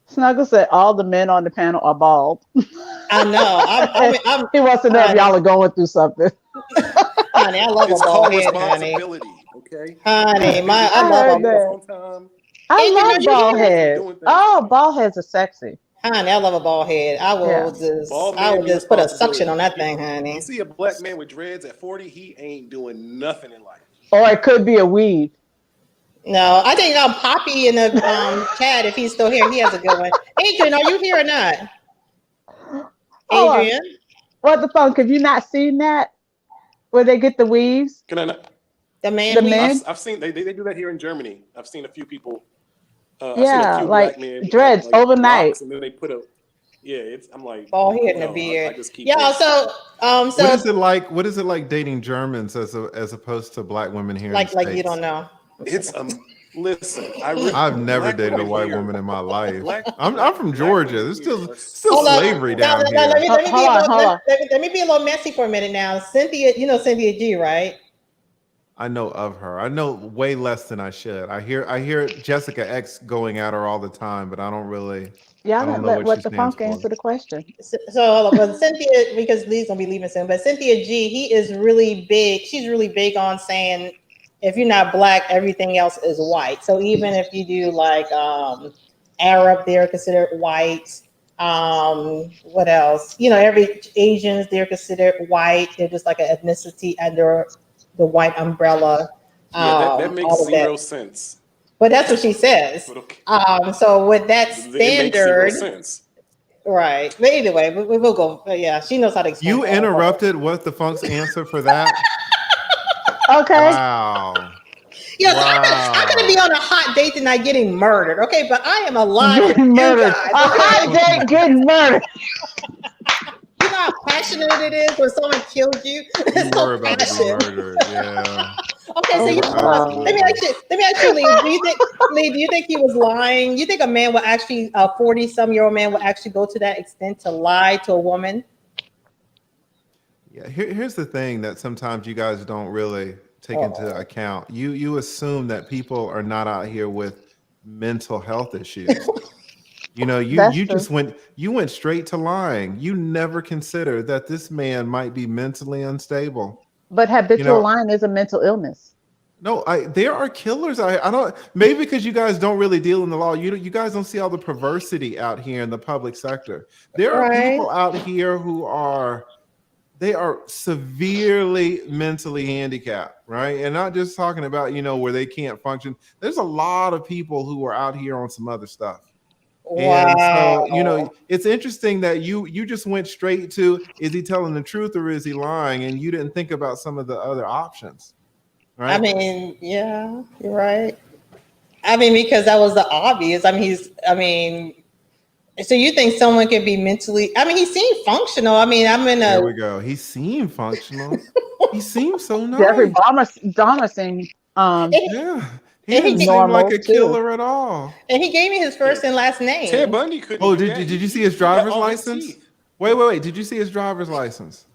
Snuggle said all the men on the panel are bald. I know. He wants to know if y'all are going through something. Honey, I love It's a bald called head, honey. responsibility. Okay. Honey, I I love heard a that. On time. I Adrian, are love you bald here? heads. Oh, bald heads are sexy. Honey, I love a bald head. I will just put a suction on that thing, honey. You see a Black man with dreads at 40, he ain't doing nothing in life. Or it could be a weave. No, I think Poppy in the chat, if he's still here, he has a good one. Adrian, are you here or not? Adrian? What the fuck? Have you not seen that? Where they get the weaves? Can I not? The man. I've seen they do that here in Germany. I've seen a few people. I've Yeah, seen a few like Black men dreads overnight. locks, and then they put a. Yeah, I'm like bald head and a beard. I just keep Yeah, so what is it like? What is it like dating Germans as opposed to Black women here? Like in the States? you don't know. It's listen. I've never Black dated a women white here- woman in my life. Black- I'm from Georgia. There's still Hold on. slavery Now, down now, here. let me be a little messy for a minute now. Cynthia, you know Cynthia G, right? I know of her. I know way less than I should. I hear Jessica X going at her all the time, but I don't really. Y'all I don't not know let what what she the stands funk for. answer the question. So hold on, but Cynthia, because Lee's gonna be leaving soon, but Cynthia G, he is really big. She's really big on saying if you're not Black, everything else is white. So even if you do like Arab, they're considered white. What else? Every Asians, they're considered white. They're just like an ethnicity under the white umbrella. Yeah, that makes zero sense. But that's what she says. Okay. So with that It makes zero standard, sense. right? But anyway, we will go. Yeah, she knows how to explain. You interrupted. What's the funk's answer for that? Okay. Wow. Yeah, so I'm gonna be on a hot date tonight getting murdered. Okay, but I am alive. Getting murdered. Guys, A hot date getting murdered. You know how passionate it is when someone kills you. You were about to be murdered. Yeah. Okay, so let me ask you, Lee, do you think he was lying? You think a man would actually, a 40-some-year-old man would actually go to that extent to lie to a woman? Yeah. Here's the thing that sometimes you guys don't really take into account. You assume that people are not out here with mental health issues. You went straight to lying. You never considered that this man might be mentally unstable. But habitual lying is a mental illness. No, there are killers. I don't, maybe because you guys don't really deal in the law. You guys don't see all the perversity out here in the public sector. There are people out here who are severely mentally handicapped, right? And not just talking about, where they can't function. There's a lot of people who are out here on some other stuff. Wow. And so, it's interesting that you just went straight to, is he telling the truth or is he lying? And you didn't think about some of the other options, right? I mean, yeah, you're right. I mean, because that was the obvious. So you think someone can be mentally, he seemed functional. There we go. He seemed functional. He seemed so nice. Jeffrey Dahmer seemed, yeah. He didn't seem like a killer at all. And he gave me his first and last name. Ted Bundy couldn't. Oh, did you see his driver's license? Wait. Did you see his driver's license?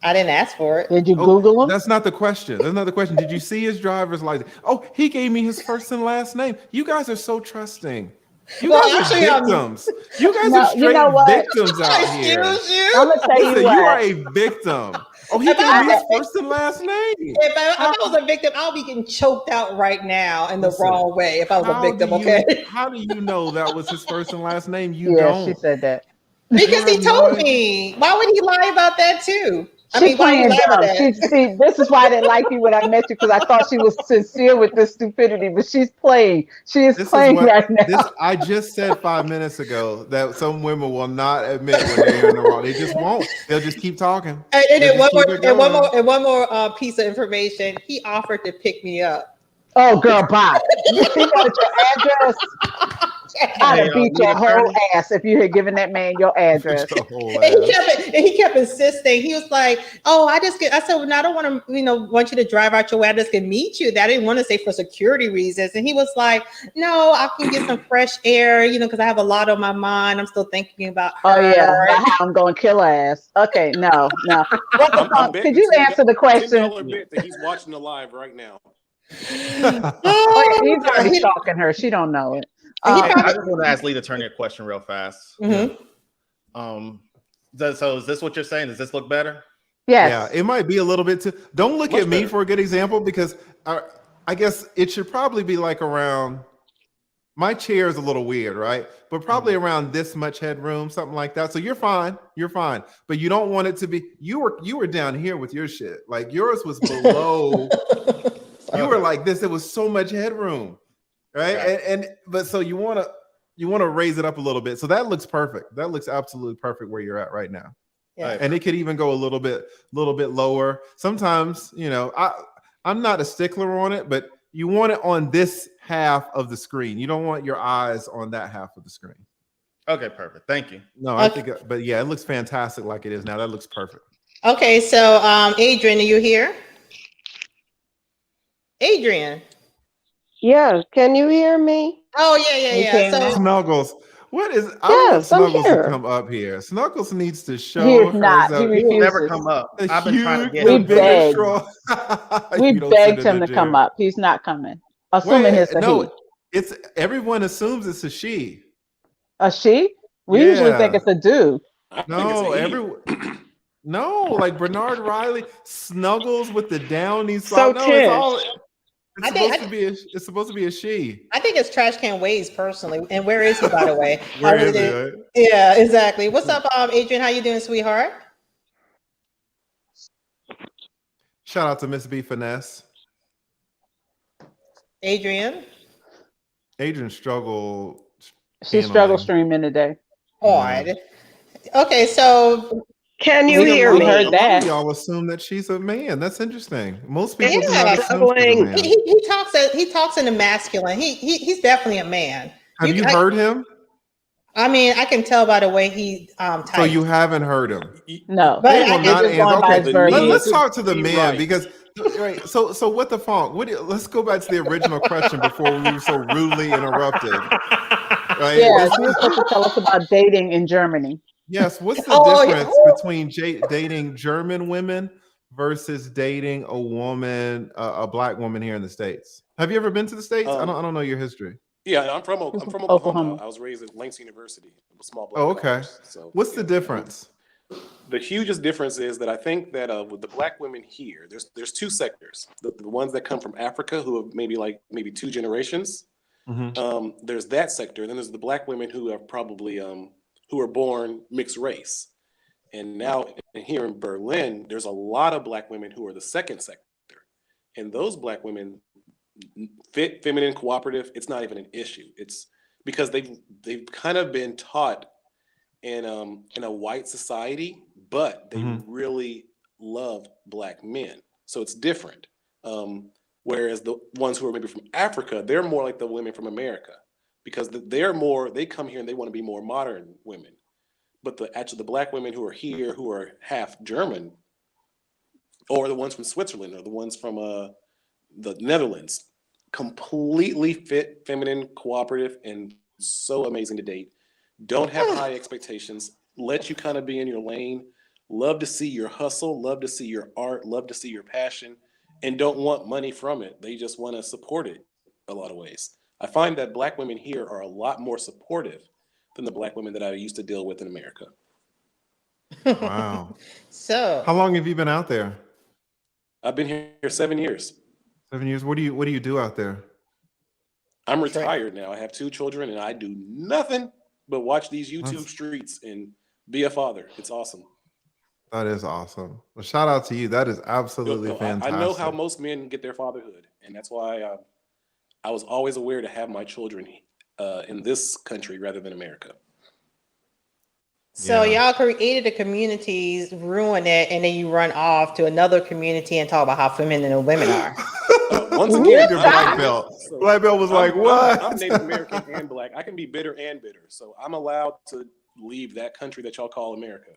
I didn't ask for it. Did you Google him? That's not the question. Did you see his driver's license? Oh, he gave me his first and last name. You guys are so trusting. You guys are victims. You guys are straight victims out here. Excuse you? I'm gonna tell you what. You are a victim. Oh, he gave me his first and last name. If I was a victim, I'll be getting choked out right now in the wrong way if I was a victim, okay? How do you know that was his first and last name? She said that. Because he told me. Why would he lie about that too? I She's mean, why are you playing laughing dumb. at? See, this is why I didn't like you when I met you, because I thought she was sincere with this stupidity, but she's playing. She is This is playing what right now. I just said 5 minutes ago that some women will not admit when they're in the wrong. They just won't. They'll just keep talking. And They'll then just keep it going. one more piece of information. He offered to pick me up. Oh, girl, bye. You wanted your address? I'd have beat your whole ass if you had given that man your address. Your whole And ass. he kept insisting. He was like, "Oh, I said, well, no, I don't want to, want you to drive out your way. I just can meet you. That I didn't want to say for security reasons." And he was like, "No, I can get some fresh air, because I have a lot on my mind. I'm still thinking about her." Oh yeah, about how I'm going to kill her ass. Okay, no. What the fuck? Could you answer the question? $10 bet that he's watching the live right now. Oh yeah, he's already stalking her. She don't know it. I just want to ask Lee to turn your question real fast. Mm-hmm. So is this what you're saying? Does this look better? Yes. Yeah, it might be a little bit too. Don't look Much at me better. for a good example because I guess it should probably be like around. My chair is a little weird, right? But probably around this much headroom, something like that. So you're fine. You're fine. But you don't want it to be. You were down here with your shit. Like yours was below. You were like this. It was so much headroom, right? Okay. But so you want to raise it up a little bit. So that looks perfect. That looks absolutely perfect where you're at right now. Yeah. And it could even go a little bit lower. Sometimes, I'm not a stickler on it, but you want it on this half of the screen. You don't want your eyes on that half of the screen. Okay, perfect. Thank you. No, I think, but yeah, it looks fantastic like it is now. That looks perfect. Okay, so Adrian, are you here? Adrian. Yeah, can you hear me? Oh yeah. So Snuggles. What is? I want Yes, I'm Snuggles to here. come up here. Snuggles needs to He show is not. He herself. He will never refuses. come up. A I've been trying to huge, get We him. bigger begged. straw. We You don't begged sit in him the to come chair. up. He's not coming. Assuming it's a he. It's everyone assumes it's a she. A she? We usually think Yeah. it's a dude. I think No, it's a he. everyone. No, like Bernard Riley Snuggles with the downy So sock. No, it's all. Tish, It's supposed to be a she. I think it's Trash Can Ways personally. And where is he, by the way? Where is he? Right? Yeah, exactly. What's up, Adrian? How you doing, sweetheart? Shout out to Miss B Finesse. Adrian. Adrian struggled. She struggled streaming today. Hard. Okay, so can you We hear heard me? A lot that. of y'all assume that she's a man. That's interesting. Most people do Yeah. not assume she's a man. he talks in the masculine. He's definitely a man. Have you heard him? I mean, I can tell by the way he types. So you haven't heard him. No, But They I will can not just going by answer. his Okay, verbiage. let's talk to the He man writes. because right. So what the funk? Let's go back to the original question before we were so rudely interrupted. Right? Yeah, she was supposed to tell us about dating in Germany. Yes. What's the difference between dating German women versus dating a woman, a black woman here in the States? Have you ever been to the States? I don't know your history. Yeah, I'm from Oklahoma. I was raised at Langston University, a small black Oh, okay. college. So What's the difference? The hugest difference is that I think that with the black women here, there's two sectors. The ones that come from Africa, who have maybe two generations. Mm-hmm. There's that sector. And then there's the black women who are probably who are born mixed race. And now here in Berlin, there's a lot of black women who are the second sector. And those black women fit, feminine, cooperative. It's not even an issue. It's because they've kind of been taught in a white society, but they really love black men. So it's different. Whereas the ones who are maybe from Africa, they're more like the women from America because they come here and they want to be more modern women. But the black women who are here, who are half German, or the ones from Switzerland, or the ones from the Netherlands, completely fit, feminine, cooperative, and so amazing to date. Don't have high expectations. Let you kind of be in your lane. Love to see your hustle. Love to see your art. Love to see your passion. And don't want money from it. They just want to support it a lot of ways. I find that black women here are a lot more supportive than the black women that I used to deal with in America. Wow. So how long have you been out there? I've been here 7 years. 7 years. What do you do out there? I'm retired now. I have 2 children and I do nothing but watch these YouTube streets and be a father. It's awesome. That is awesome. Well, shout out to you. That is absolutely I fantastic. know how most men get their fatherhood, and that's why I was always aware to have my children in this country rather than America. So Yeah. y'all created the communities, ruin it, and then you run off to another community and talk about how feminine the women are. Once again, Black Belt. Black Belt was like, what? I'm Native American and Black. I can be bitter and bitter. So I'm allowed to leave that country that y'all call America.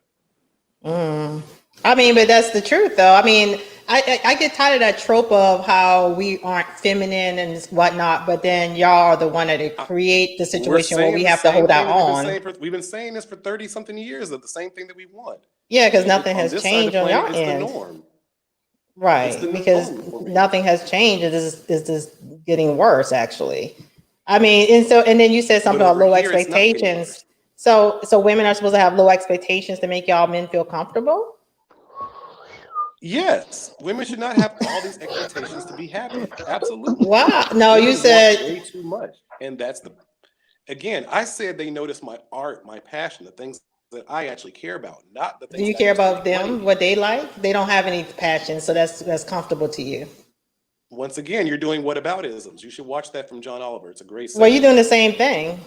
I mean, but that's the truth, though. I mean, I get tired of that trope of how we aren't feminine and whatnot, but then y'all are the one that create the situation where we have to hold our own. We've been saying this for 30 something years of the same thing that we want. Yeah, because nothing has this side of changed the on your planet, end. It's the norm. Right, It's the because norm. nothing has changed. It's just getting worse, actually. I mean, and then you said something about low here, it's not getting expectations. worse. So women are supposed to have low expectations to make y'all men feel comfortable? Yes, women should not have all these expectations to be happy. Absolutely. Wow. No, Women you want said way too much, and that's again. I said they notice my art, my passion, the things that I actually care about, not the things. Do you that care used to about make them, money. what they like? They don't have any passion, so that's comfortable to you. Once again, you're doing whataboutisms. You should watch that from John Oliver. It's a great. Well, you're doing the same thing.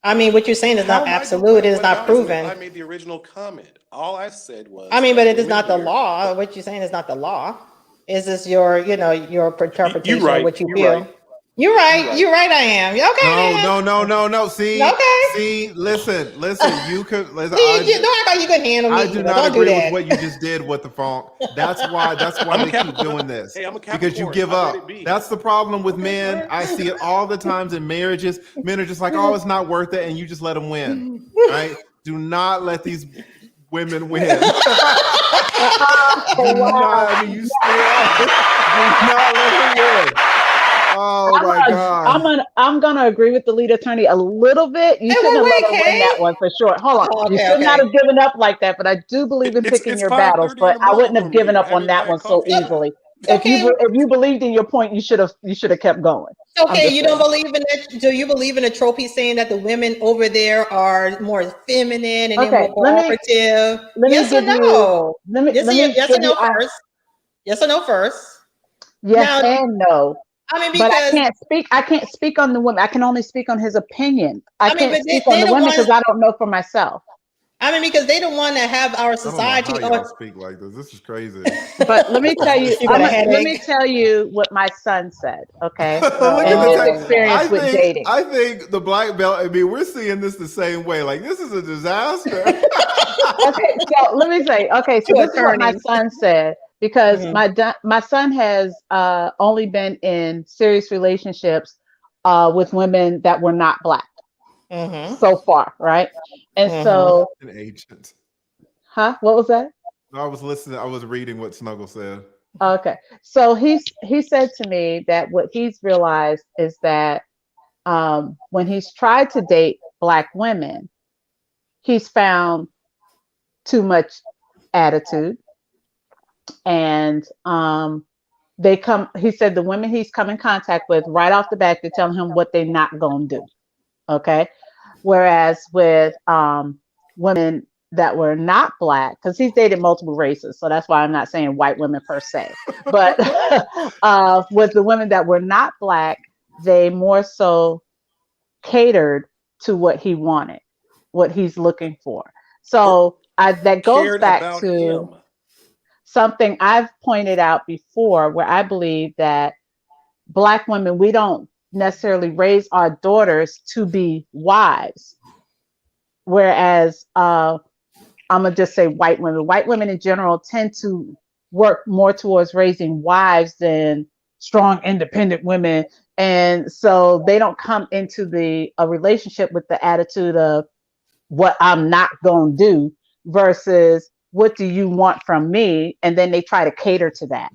I mean, what you're saying is not absolute. It is not proven. I made the original comment. All I said was. I mean, but it is not the law. What you're saying is not the law. Is this your interpretation of what you feel? Right. You're right. You're right. I am. Okay. No. See, Okay. see, listen. You could. Listen, don't act like you can handle me. I do not agree with what you just did with the funk. That's why they keep doing this. Hey, I'm a because you give up. That's the problem with men. I see it all the times in marriages. Men are just like, oh, it's not worth it, and you just let them win. Right? Do not let these women win. Do not. You stay out. Do not let them win. Oh my God! I'm gonna agree with the lead attorney a little bit. You shouldn't have let her win that one for sure. Hold on, you should not have given up like that. But I do believe in picking your battles. But I wouldn't have given up on that one so easily. If you believed in your point, you should have kept going. Okay, you don't believe in that? Do you believe in a trophy saying that the women over there are more feminine and more cooperative? Yes or no? Yes or no first? Yes or no first? Yes and no. I mean, but I can't speak on the women. I can only speak on his opinion. I can't speak on the women because I don't know for myself. I mean, because they don't want to have our society. I don't know how y'all speak like this. This is crazy. But let me tell you. Let me tell you what my son said. Okay, and his experience with dating. I think the black belt. I mean, we're seeing this the same way. Like this is a disaster. Okay, so let me say. Okay, so this is what my son said. Because my son has only been in serious relationships with women that were not Black so far, right? And so, an agent. Huh? What was that? I was listening. I was reading what Snuggle said. Okay, so he said to me that what he's realized is that when he's tried to date Black women, he's found too much attitude. And he said the women he's come in contact with right off the bat, they're telling him what they're not going to do. Okay. Whereas with women that were not Black, because he's dated multiple races. So that's why I'm not saying white women per se. But with the women that were not Black, they more so catered to what he wanted, what he's looking for. So that goes back to something I've pointed out before, where I believe that Black women, we don't necessarily raise our daughters to be wives. Whereas I'm going to just say white women in general tend to work more towards raising wives than strong, independent women. And so they don't come into a relationship with the attitude of what I'm not going to do versus what do you want from me? And then they try to cater to that.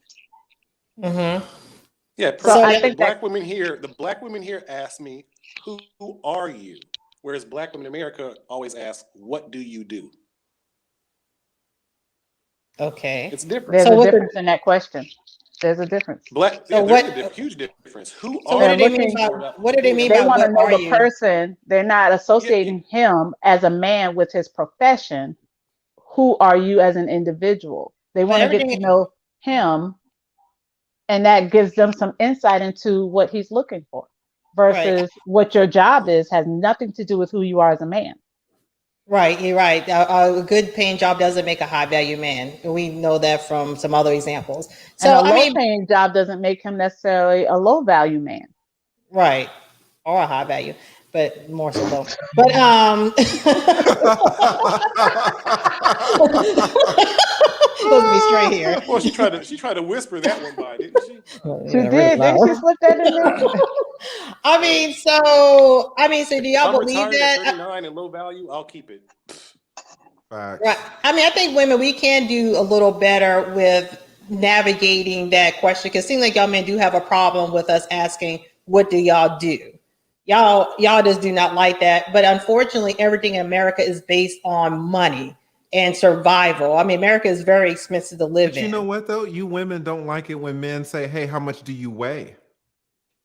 Yeah, so I think the Black women here ask me, who are you? Whereas Black women in America always ask, what do you do? Okay. It's different. There's a difference in that question. There's a difference. Huge difference. What do they mean by what do they mean by what want to know are the you? person. They're not associating him as a man with his profession. who are you as an individual. They want to get to know him, and that gives them some insight into what he's looking for versus what your job is has nothing to do with who you are as a man. Right, you're right. A good paying job doesn't make a high value man. We know that from some other examples. So, and a low paying job doesn't make him necessarily a low value man. Right. Or a high value, but more so low. But let's be straight here. Well, she tried to whisper that one by, didn't she? She did. Didn't she slip that in there? So do y'all believe that? 39 and low value, I'll keep it. Right. I mean, I think women, we can do a little better with navigating that question, because it seems like y'all men do have a problem with us asking, what do y'all do? Y'all just do not like that. But unfortunately, everything in America is based on money and survival. I mean, America is very expensive to live in. You know what though? You women don't like it when men say, "Hey, how much do you weigh?"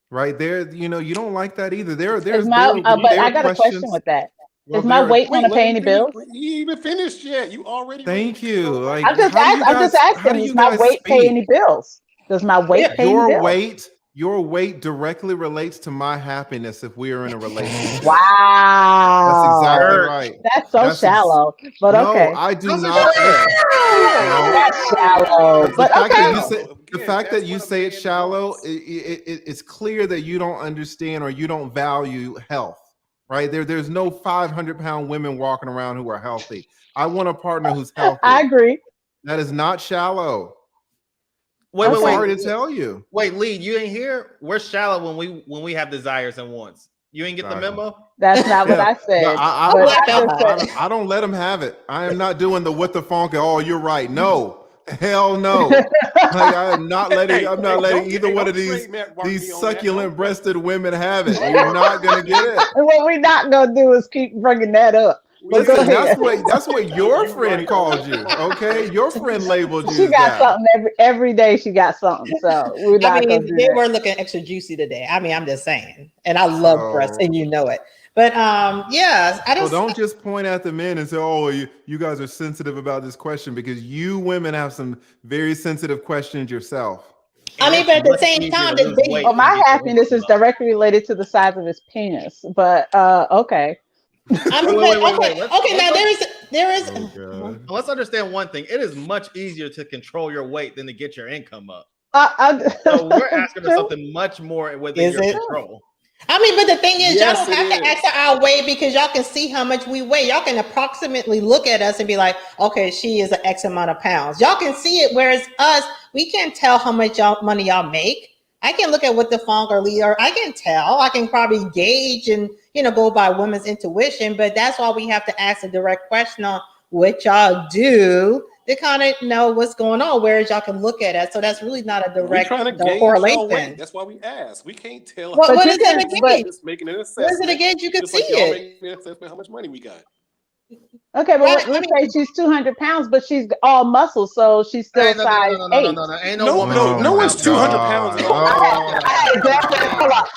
Right there, you don't like that either. But I got a question with that. Is my weight going to pay any bills? You even finished yet? You already. Thank you. Like, I'm just asking. Does my weight pay any bills? Does my weight pay any bills? Your weight directly relates to my happiness if we are in a relationship. Wow. That's exactly right. That's so shallow. But okay. No, I do not. That's shallow. But the fact that you say it's shallow, it's clear that you don't understand or you don't value health. Right? There's no 500-pound women walking around who are healthy. I want a partner who's healthy. I agree. That is not shallow. Wait, sorry to tell you. Wait, Lee, you ain't here? We're shallow when we have desires and wants. You ain't get the memo? That's not what I said. No, I don't let him have it. I am not doing the what the funk. Oh, you're right. No. Hell no. I am not letting either one of these succulent breasted women have it. You're not gonna get it. And what we're not gonna do is keep bringing that up. Listen, that's what your friend called you. Okay, your friend labeled you. She got something every day. She got something. So we're not gonna do they that. were looking extra juicy today. I mean, I'm just saying, and I love breasts, and you know it. But yeah, I don't. So don't just point at the men and say, "Oh, you guys are sensitive about this question," because you women have some very sensitive questions yourself. I mean, but at the same time, my happiness is directly related to the size of his penis. But okay. I mean, wait. Okay, now there is. Oh, let's understand one thing. It is much easier to control your weight than to get your income up. So we're asking for something much more within your control. I mean, but the thing is, y'all don't have to ask our weight because y'all can see how much we weigh. Y'all can approximately look at us and be like, okay, she is an X amount of pounds. Y'all can see it, whereas us, we can't tell how much money y'all make. I can look at what the funk or leader, I can tell. I can probably gauge and, go by women's intuition, but that's why we have to ask a direct question on what y'all do to kind of know what's going on, whereas y'all can look at it. So that's really not a direct correlation. That's why we ask. We can't tell. What is it again? Just making an assessment. What is it again? You can see it. Making an assessment how much money we got. Okay, but let's say she's 200 pounds, but she's all muscle, so she's still a size 8. No one's 200 pounds. I had a girlfriend. Hold on,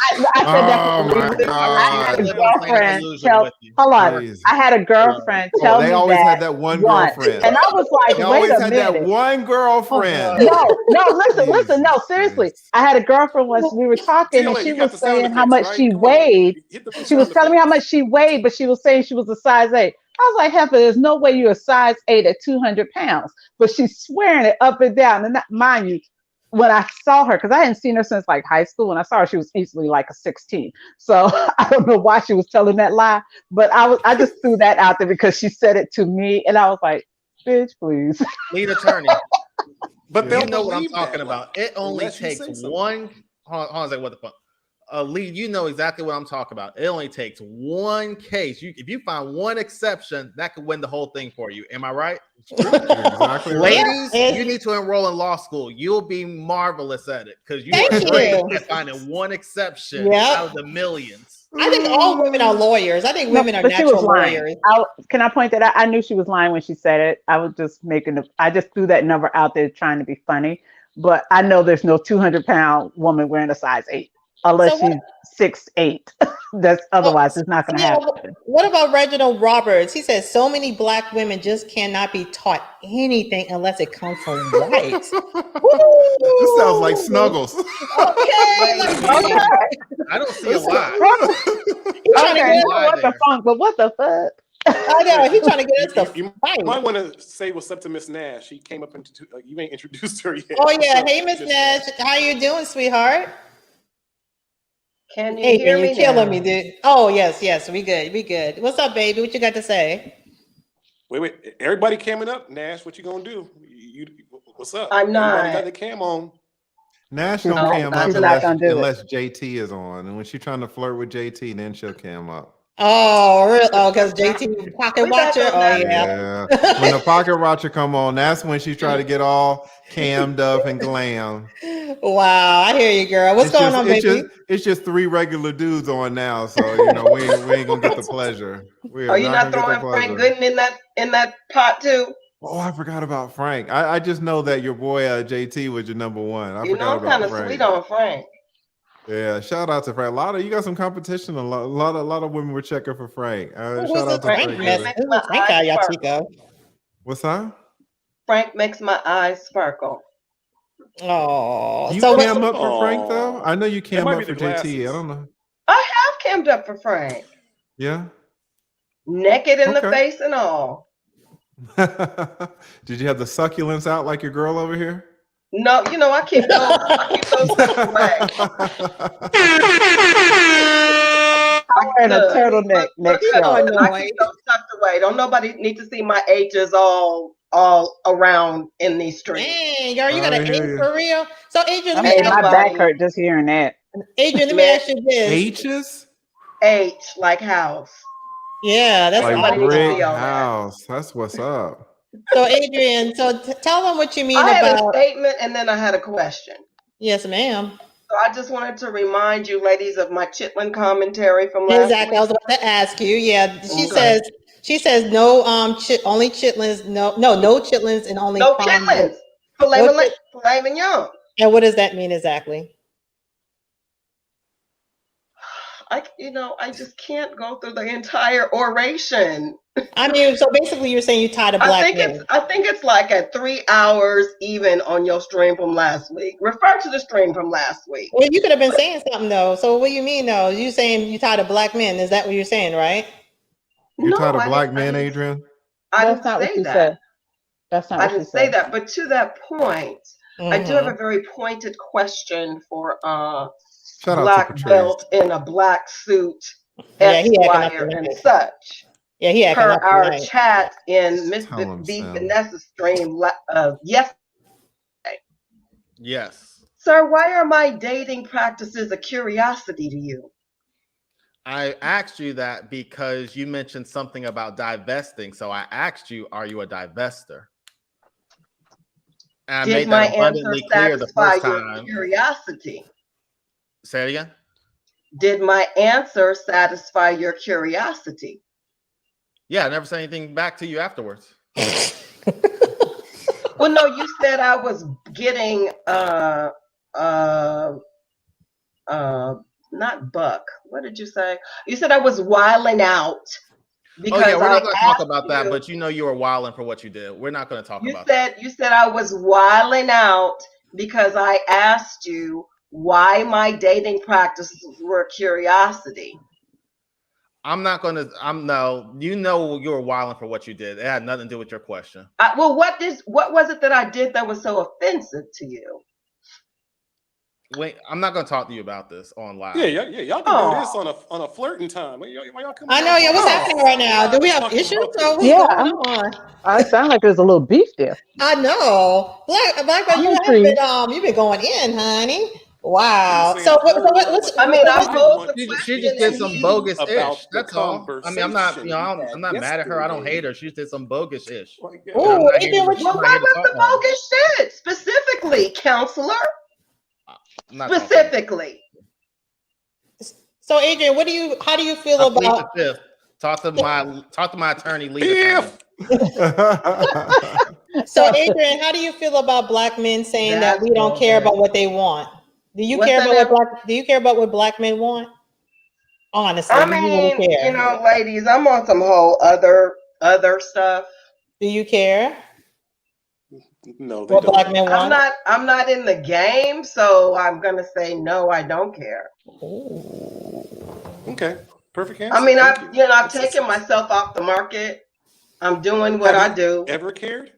I had a girlfriend tell me they always had that one girlfriend, and I was like, they wait always a had minute. that one girlfriend. Listen, no, seriously. I had a girlfriend once. We were talking, and she was saying how much she weighed. She was telling me how much she weighed, but she was saying she was a size 8. I was like, Heifer, there's no way you're a size 8 at 200 pounds. But she's swearing it up and down. And mind you, when I saw her, because I hadn't seen her since like high school, when I saw her, she was easily like a 16. So I don't know why she was telling that lie. But I just threw that out there because she said it to me. And I was like, bitch, please. Lead attorney. But you know what I'm talking about. It only takes one. Hold on a second, what the fuck? Lee, you know exactly what I'm talking about. It only takes one case. If you find one exception, that could win the whole thing for you. Am I right? Exactly. Ladies, you need to enroll in law school. You'll be marvelous at it because you are great at finding one exception out of the millions. I think all women are lawyers. I think women are natural lawyers. Can I point that out? I knew she was lying when she said it. I was just I just threw that number out there trying to be funny. But I know there's no 200-pound woman wearing a size 8. unless So she's 6'8". That's otherwise it's not going to yeah, happen. what about Reginald Roberts? He says so many black women just cannot be taught anything unless it comes from whites. This sounds like Woo! Snuggles. Okay, Wait, like, I don't see a lot. he's trying to Okay, get Why what the there? funk? But what the fuck? I know he's trying to get us to You fight. might want to say what's up to Miss Nash. She came up into you ain't introduced her yet. Oh yeah, What's up, hey Miss Nash, how you doing, sweetheart? Can you Hey, hear man, me you're killing now? me, dude. Oh yes, we good. What's up, baby? What you got to say? Wait. Everybody camming up. Nash, what you gonna do? What's up? I'm Everybody got not. the cam on. Nash She's don't No, cam not up she's not today. going to do it. unless JT is on, and when she's trying to flirt with JT, then she'll cam up. Oh, really? Oh, because JT pocket We back watcher. on Oh that. yeah. When the pocket watcher come on, that's when she's trying to get all cammed up and glam. Wow, I hear you, girl. What's going on, baby? It's just 3 regular dudes on now, so you know we ain't gonna get the pleasure. We are Are you not not gonna get the throwing Frank pleasure. Gooden in that pot too? Oh, I forgot about Frank. I just know that your boy JT was your number one. I You know forgot I'm kind about of Frank. sweet on Frank. Yeah, shout out to Frank. You got some competition. A lot of women were checking for Frank. Who's Shout out this to Frank Frank. mess? makes Who's my this Frank guy, eyes y'all sparkle. Chico? What's that? Frank makes my eyes sparkle. Oh, You so what? cam up for Frank though? Aw. I know you That cam might up be for the JT. I glasses. don't know. I have cammed up for Frank, Yeah. naked in the Okay. face and all. Did you have the succulents out like your girl over here? No, you know I keep those tucked away. Wearing a Look, turtleneck next He's so show. and I annoying. keep those tucked away. Don't nobody need to see my H's all around in these streets. Dang, girl, you got I an hear H you. for real? So, Adrian, I let me mean, ask my back Everybody, hurt just hearing that. Adrian, let me ask you this. H's? H like house. Yeah, that's Like Everybody needs to awesome. see brick all that. house. That's what's up. So, Adrian, tell them what you mean I had a about. statement and then I had a question. Yes, ma'am. So I just wanted to remind you, ladies, of my Chitlin commentary from last Exactly. I week. was about to ask you. Yeah, Okay. she says no only chitlins, no chitlins and only No prime rib. chitlins. Filet No chit- mignon. And what does that mean exactly? I just can't go through the entire oration. I mean, so basically you're saying you tied a black man. I think it's like at 3 hours even on your stream from last week. Refer to the stream from last week. Well, you could have been saying something though. So what do you mean though? You saying you tied a black man? Is that what you're saying, right? You tied a I black didn't- man, Adrian? I That's didn't not what say she that. said. That's not I what she didn't say said. that. But to that point, I do have Mhm. a very pointed question for Shout out to black Patrice. belt in a black suit, Yeah, he acting up Esquire, and tonight. such. Yeah, he acting Per up our tonight. chat in Miss Tell him, B. Sam. Vanessa's stream yesterday. Yes. Sir, why are my dating practices a curiosity to you? I asked you that because you mentioned something about divesting. So I asked you, are you a divester? And I Did made my that answer abundantly clear the satisfy first your time. curiosity? Say it again. Did my answer satisfy your curiosity? Yeah, I never said anything back to you afterwards. Well, no, you said I was getting not buck. What did you say? You said I was wiling out because Oh yeah, we're not I going to talk asked about that, you- but you know you were wilding for what you did. We're not going to talk about that. You said I was wiling out because I asked you why my dating practices were a curiosity. I'm not going to. No. You know you were wilding for what you did. It had nothing to do with your question. Well, what was it that I did that was so offensive to you? Wait, I'm not going to talk to you about this on live. Yeah, y'all can do this on a flirting time. Why y'all come I know, yeah. What's happening right now? Do we have issues? Or what's Yeah, going on? I sound like there's a little beef there. I know. Black Belt, I'm you have intrigued. you've been going in, honey. Wow. You're So saying what's I mean, I I posed want the you to She question just did and some you- bogus about ish. the That's all. I mean, I'm not, I'm not mad at her. I don't hate her. She just did some bogus ish. Like, Ooh, I'm not here Adrian, to- what you- I'm Well, not here what to was the talk on it. bogus shit specifically, counselor? I'm not talking. Specifically. So Adrian, how do you feel I plead the about fifth. Talk to my attorney, lead attorney. so Adrian, how do you feel about black men saying that we don't care about what they want? Do you What's care that about now? do you care about what black men want? Honestly, I do you really mean, care? ladies, I'm on some whole other stuff. Do you care No, they what don't. black men want? I'm not in the game, so I'm gonna say no, I don't care. Okay, perfect I answer. mean, Thank you. I've taken myself off the market. I'm doing what Have I you do. ever cared?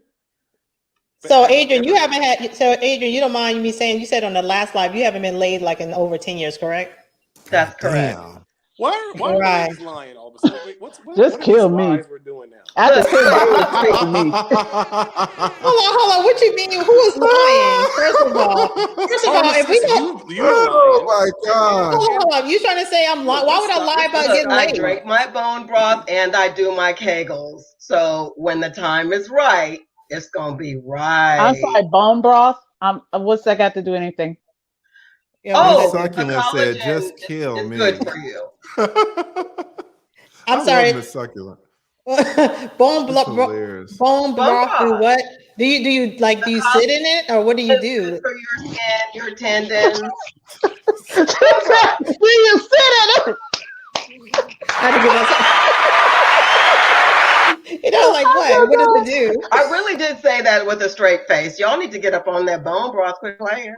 So Have you Adrian, you ever? haven't had. So Adrian, you don't mind me saying you said on the last live you haven't been laid like in over 10 years, correct? That's correct. Damn. Why are the Right. ladies lying all of a sudden? Wait, Just what are these kill me. lies we're doing now? After Look, 10 look, days, look, kill me. Hold on. What you mean? Who is lying? First of all, if we Pharmacist, don't, you're Oh lying. my God. hold on. You trying to say I'm lying? Look, Why let's would I stop. lie about look, getting I laid? drink my bone broth and I do my kegels. So when the time is right, it's gonna be I'm right. sorry, bone broth. What's that got to do anything? Yeah, what does Miss that do? The Succulent said, collagen "Just kill is me." good for you. I'm I love sorry. Miss Succulent. bone It's blo- hilarious. bone Bone broth. Do broth. what? Do you like? The Do you sit collagen in it, or what do you is good do? for your skin, your tendons. She Bone said, broth. "Do you sit in it?" How do you like what? What does it do? I really did say that with a straight face. Y'all need to get up on that bone broth. Quit playing.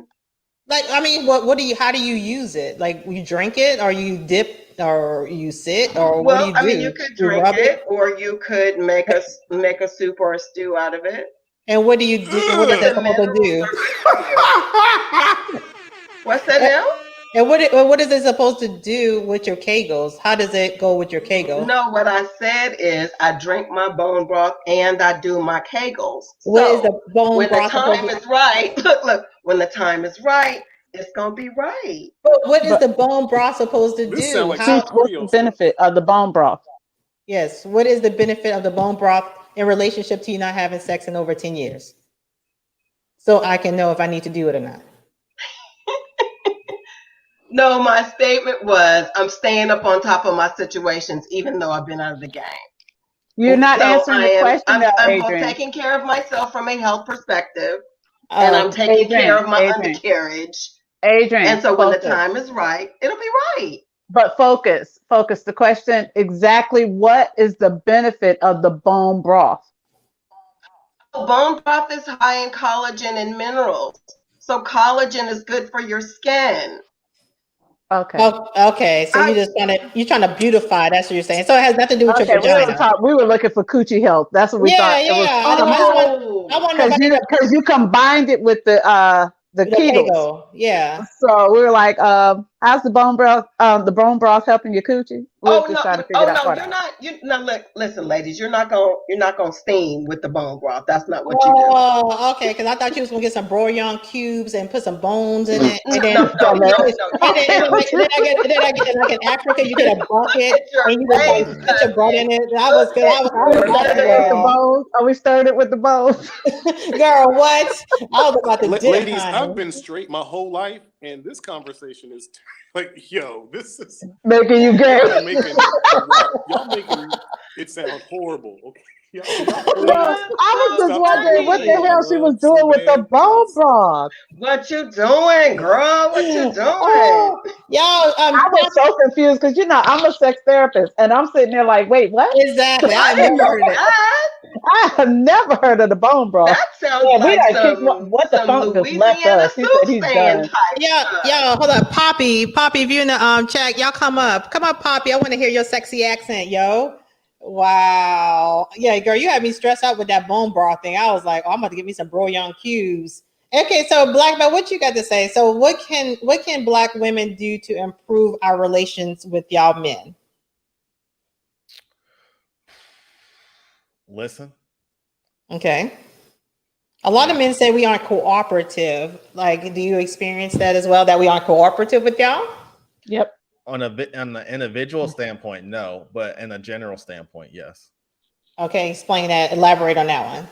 Like, I mean, what do you? How do you use it? Like, you drink it, or you dip, or you sit, or what do Well, you I mean, you do? could You drink rub it, it, or you could make a soup or a stew out of it. and what do you do? And what is that The supposed to minerals do? are good for you. What's that now? And what is it supposed to do with your kegels? How does it go with your kegel? No, what I said is I drink my bone broth and I do my kegels. What is the So bone when the broth supposed time to? is right, look, when the time is right, it's gonna be right. What is But the bone broth supposed to This sounds do? like How? some what's the Creole stuff. benefit of the bone broth? Yes. What is the benefit of the bone broth in relationship to you not having sex in over 10 years? So I can know if I need to do it or not. No, my statement was I'm staying up on top of my situations, even though I've been out of the game. You're not So answering the question, though, I'm both Adrian. taking care of myself from a health perspective, and I'm Oh, taking care of my Adrian, undercarriage. Adrian, And so when the focus. time is right, it'll be right. But focus. The question: exactly what is the benefit of the bone broth? Bone broth is high in collagen and minerals. So collagen is good for your skin. Okay. okay. So you're trying to beautify. That's what you're saying. So it has nothing to do with your Okay, vagina. we were looking for coochie health. That's what we Yeah, thought. It was yeah. I want to know if because I need you combined it with the the Kegels. kegel. Yeah. So we were like, how's the bone broth helping your coochie? We were just trying to figure that part You're out. not. You now look, listen, ladies. You're not gonna steam with the bone broth. That's not what you do. Oh, okay. Because I thought you was gonna get some brouillon cubes and put some bones in it, and then No. and like in Africa, you get a bucket It's your and you just like face, put your butt in it. I was good. I Are we was about stirring to it with the girl. bones? Are we stirring it with the bones? Girl, what? I was about to dip, Ladies, honey. I've been straight my whole life, and this conversation is like, yo, this is Making you gay. y'all are making y'all making it sound horrible. Okay, y'all No, please I was just stop wondering talking what about the what hell I she was love so doing with the bad bone because broth. What you doing, girl? What you doing? Oh, y'all, I was so confused because I'm a sex therapist and I'm sitting there like, wait, what? exactly. I I've didn't never know heard it. that. I have never heard of the bone broth. That sounds Yeah, we like done kicked what the some funk just left Louisiana us. He said he's soothsaying done. type Yeah, stuff. yo, hold up, Poppy, if you're in the chat, y'all come up, Poppy. I want to hear your sexy accent, yo. Wow, yeah, girl, you had me stressed out with that bone broth thing. I was like, oh, I'm about to get me some brouillon cubes. Okay, so Black Belt, what you got to say? So what can Black women do to improve our relations with y'all men? Listen. Okay. A lot of men say we aren't cooperative. Like, do you experience that as well? That we aren't cooperative with y'all? Yep. On the individual standpoint, no, but in a general standpoint, yes. Okay, explain that. Elaborate on that one.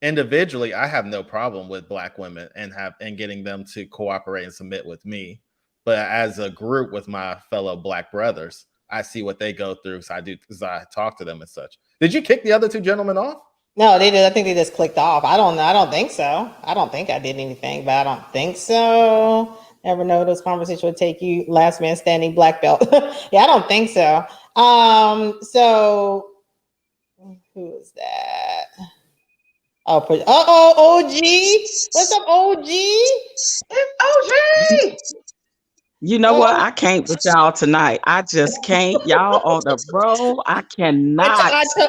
Individually, I have no problem with Black women and getting them to cooperate and submit with me. But as a group with my fellow Black brothers, I see what they go through. So I talk to them and such. Did you kick the other two gentlemen off? No, they did. I think they just clicked off. I don't think so. I don't think I did anything, but I don't think so. Ever know this conversation would take you last man standing black belt? Yeah, I don't think so. So who is that? Oh, OG. What's up, OG? It's OG. You know what? Oh, I can't with y'all tonight. I just can't. Y'all on the roll. I cannot.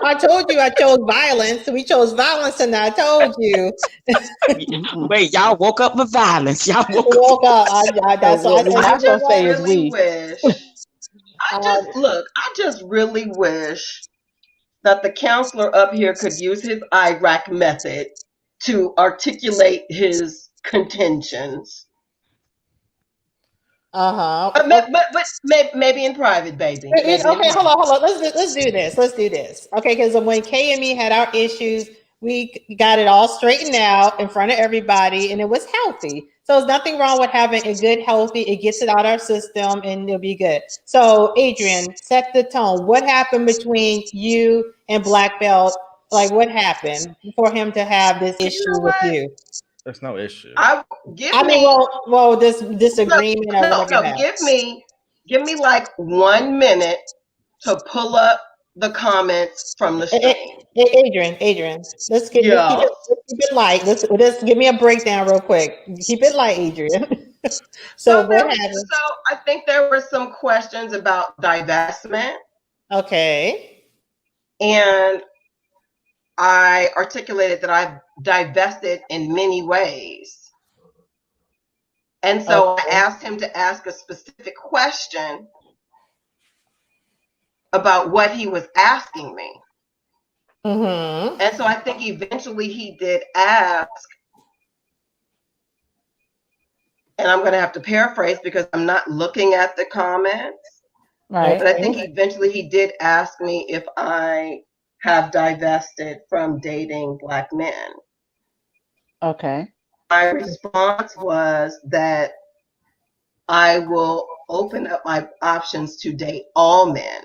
I told you I chose violence. We chose violence, and I told you. Wait, y'all woke up with violence. Y'all woke up. Woke up. So That's what what we I I not said. You know gonna just say what? is really we. wish. I just really wish that the counselor up here could use his IRAC method to articulate his contentions. But maybe in private, baby. Maybe in Okay, private. hold on. Let's do this. Let's do this. Okay, because when K and me had our issues, we got it all straightened out in front of everybody, and it was healthy. So there's nothing wrong with having a good, healthy. It gets it out our system, and it'll be good. So, Adrian, set the tone. What happened between you and Black Belt? Like, what happened for him to have this You issue know with what? you? There's no issue. I mean, this disagreement or whatever you have. Give me like 1 minute to pull up the comments from the stream. Adrian, let's keep it light. Let's give me a breakdown real quick. Keep it light, Adrian. So what happened? So I think there were some questions about divestment. Okay. And I articulated that I've divested in many ways. And so I asked him to ask a specific question about what he was asking me. Mm-hmm. And so I think eventually he did ask, and I'm going to have to paraphrase because I'm not looking at the comments. Right. But I think eventually he did ask me if I have divested from dating Black men. Okay. My response was that I will open up my options to date all men.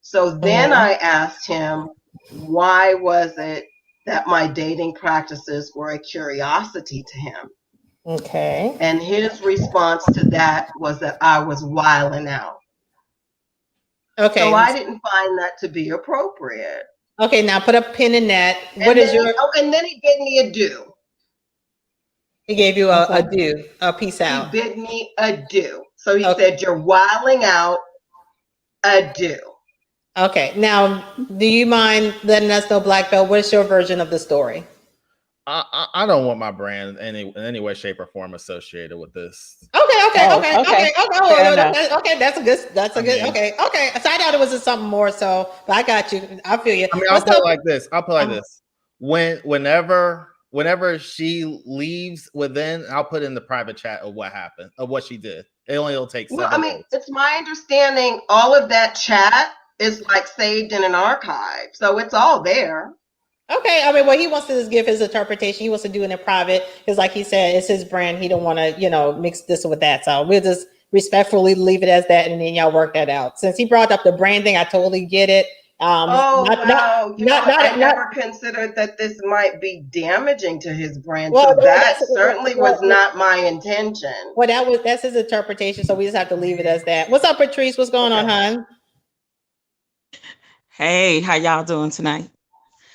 So then I asked him, why was it that my dating practices were a curiosity to him? Okay. And his response to that was that I was wilding out. Okay. So I didn't find that to be appropriate. Okay, now put a pin in that. And then he bid me adieu. He gave you a due, a peace out. He bid me adieu. So he said, "You're wilding out. Adieu." Okay. Now, do you mind letting us know, Black Belt, what's your version of the story? I don't want my brand in any way, shape, or form associated with this. Okay. Okay. That's a good. I mean, Okay. So I thought it was something more. So, but I got you. I feel you. I mean, I'll put it like this. Whenever she leaves within, I'll put in the private chat of what happened, of what she did. It'll take 7 days. It's my understanding all of that chat is like saved in an archive. So it's all there. Okay, I mean, well, he wants to just give his interpretation. He wants to do it in private because, like he said, it's his brand. He don't want to, mix this with that. So we'll just respectfully leave it as that, and then y'all work that out. Since he brought up the branding, I totally get it. I never considered that this might be damaging to his brand. Well, so that certainly was not my intention. Well, that's his interpretation. So we just have to leave it as that. What's up, Patrice? What's going on, hon? Hey, how y'all doing tonight?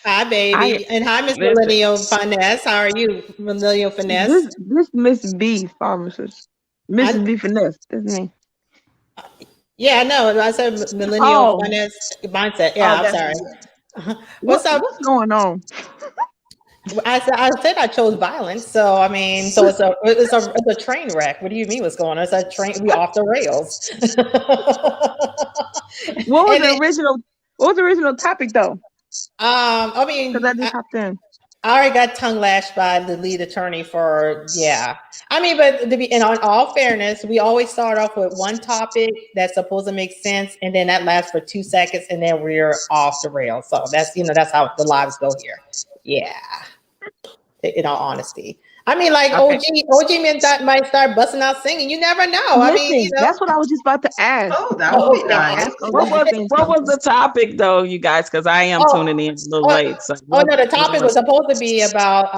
Hi, baby. And hi, Miss Millennial Finesse. How are you, Millennial Finesse? This Miss B pharmacist. Miss B Finesse. That's me. Yeah, I know. I said Millennial Finesse mindset. Yeah, I'm sorry. What's up? What's going on? I said I chose violence. So I mean, so it's a train wreck. What do you mean? What's going on? It's a train. We off the rails. What was the original topic though? I mean, because I just hopped in. I already got tongue lashed by the lead attorney for I mean, but in all fairness, we always start off with one topic that's supposed to make sense, and then that lasts for 2 seconds, and then we're off the rails. So that's how the lives go here. Yeah. In all honesty. I mean, like OG men might start busting out singing. You never know. Listen, that's what I was just about to ask. Oh, that would be nice. What was the topic though, you guys? Because I am tuning in a little late. So no, the topic was supposed to be about